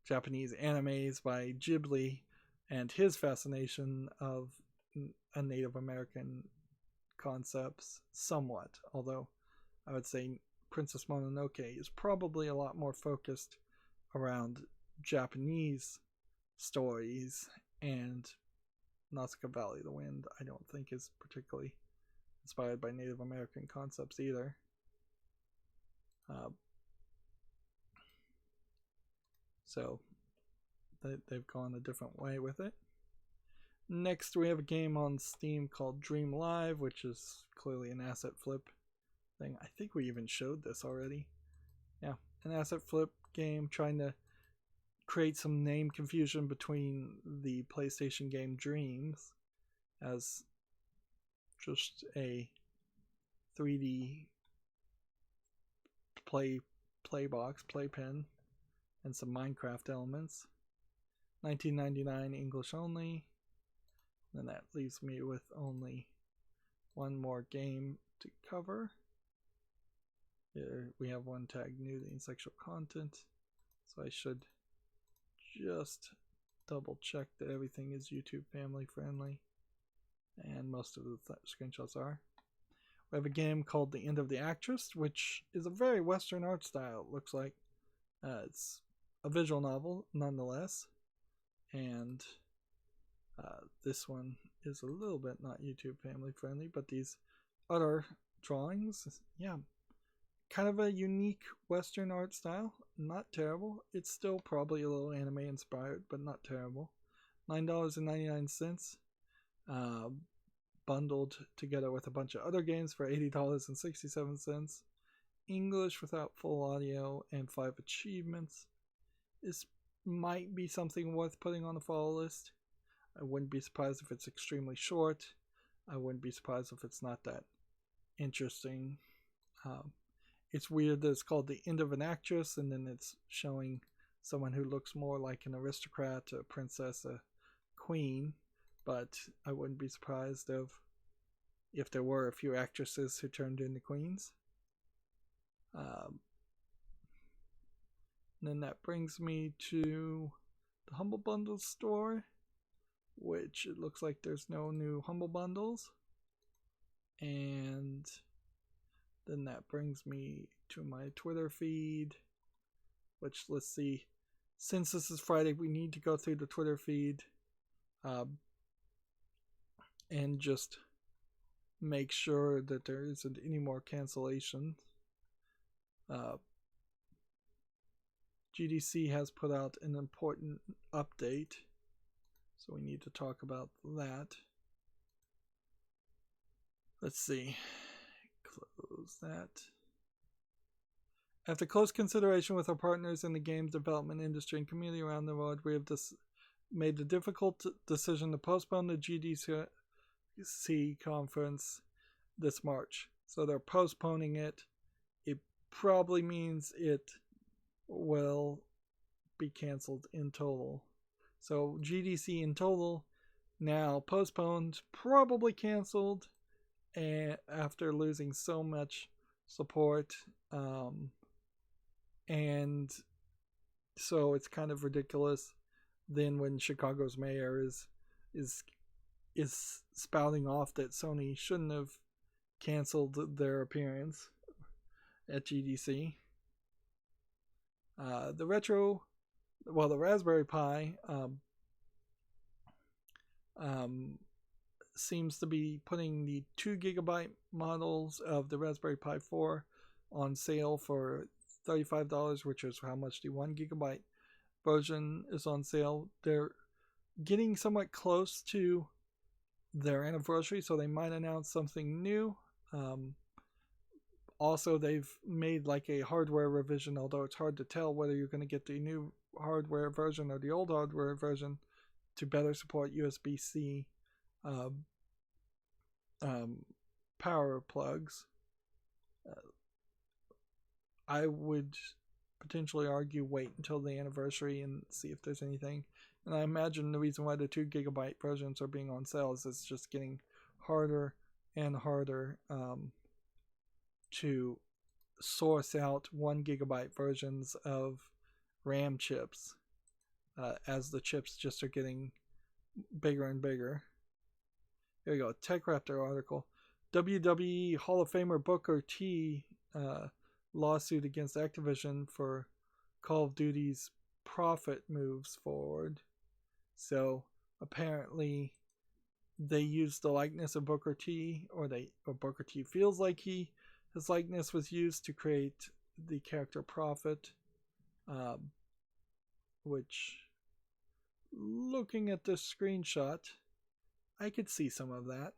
Japanese animes by Ghibli, and his fascination of a Native American concepts somewhat, although I would say Princess Mononoke is probably a lot more focused around Japanese stories, and Nausicaa Valley of the Wind I don't think is particularly inspired by Native American concepts either. So they've gone a different way with it. Next, we have a game on Steam called Dream Live, which is clearly an asset flip thing. I think we even showed this already. Yeah, an asset flip game trying to create some name confusion between the PlayStation game Dreams as just a 3D playpen, and some Minecraft elements. $19.99 English only. And that leaves me with only one more game to cover. Here we have one tag, nudity and sexual content. So I should just double check that everything is YouTube family friendly. And most of the screenshots are. We have a game called The End of the Actress, which is a very Western art style, it looks like. It's a visual novel, nonetheless. And this one is a little bit not YouTube family friendly, but these other drawings, yeah, kind of a unique Western art style. Not terrible. It's still probably a little anime inspired, but not terrible. $9.99. Bundled together with a bunch of other games for $80.67. English without full audio and 5 achievements. This might be something worth putting on the follow list. I wouldn't be surprised if it's extremely short. I wouldn't be surprised if it's not that interesting. It's weird that it's called The End of an Actress, and then it's showing someone who looks more like an aristocrat, a princess, a queen. But I wouldn't be surprised if there were a few actresses who turned into queens. Then that brings me to the Humble Bundles store, which it looks like there's no new Humble Bundles. And then that brings me to my Twitter feed, which, let's see, since this is Friday, we need to go through the Twitter feed and just make sure that there isn't any more cancellation. GDC has put out an important update, so we need to talk about that. Let's see. Close that. After close consideration with our partners in the games development industry and community around the world, we have made the difficult decision to postpone the GDC conference this March. So they're postponing it. It probably means it will be canceled in total. So GDC in total now postponed, probably canceled, and after losing so much support, and so it's kind of ridiculous then when Chicago's mayor is spouting off that Sony shouldn't have canceled their appearance at GDC. The Raspberry Pi seems to be putting the 2GB models of the Raspberry Pi 4 on sale for $35, which is how much the 1GB version is on sale. They're getting somewhat close to their anniversary, so they might announce something new. Also, they've made like a hardware revision, although it's hard to tell whether you're going to get the new hardware version or the old hardware version to better support USB-C power plugs. I would potentially argue wait until the anniversary and see if there's anything. And I imagine the reason why the 2GB versions are being on sale is it's just getting harder and harder to source out 1GB versions of RAM chips as the chips just are getting bigger and bigger. Here we go. TechRaptor article. WWE Hall of Famer Booker T lawsuit against Activision for Call of Duty's profit moves forward. So apparently they used the likeness of Booker T, or Booker T feels like his likeness was used to create the character Prophet, which, looking at this screenshot, I could see some of that.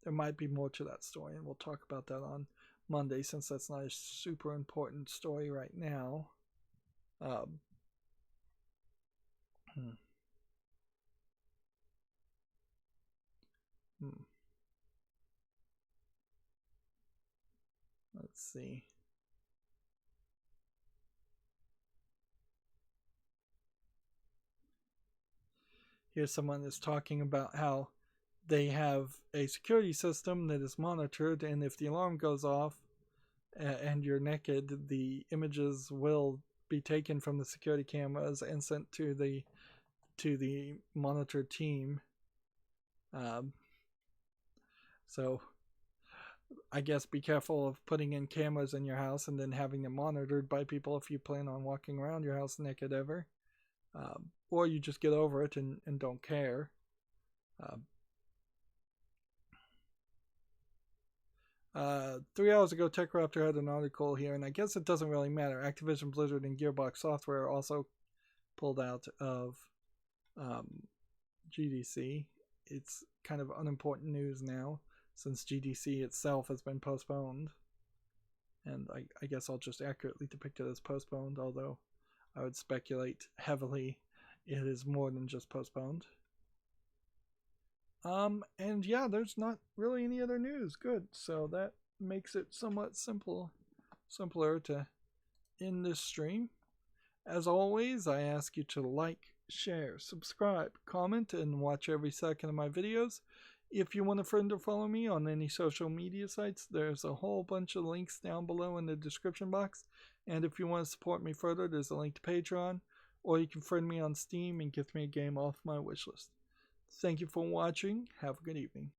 There might be more to that story, and we'll talk about that on Monday, since that's not a super important story right now. Let's see. Here's someone that's talking about how they have a security system that is monitored, and if the alarm goes off and you're naked, the images will be taken from the security cameras and sent to the monitored team. So I guess be careful of putting in cameras in your house and then having them monitored by people if you plan on walking around your house naked ever. Or you just get over it and don't care. 3 hours ago, TechRaptor had an article here, and I guess it doesn't really matter. Activision Blizzard and Gearbox Software also pulled out of GDC. It's kind of unimportant news now, since GDC itself has been postponed. And I guess I'll just accurately depict it as postponed, although I would speculate heavily it is more than just postponed. And yeah, there's not really any other news. Good. So that makes it somewhat simpler to end this stream. As always, I ask you to like, share, subscribe, comment, and watch every second of my videos. If you want a friend to follow me on any social media sites, there's a whole bunch of links down below in the description box. And if you want to support me further, there's a link to Patreon, or you can friend me on Steam and gift me a game off my wishlist. Thank you for watching. Have a good evening.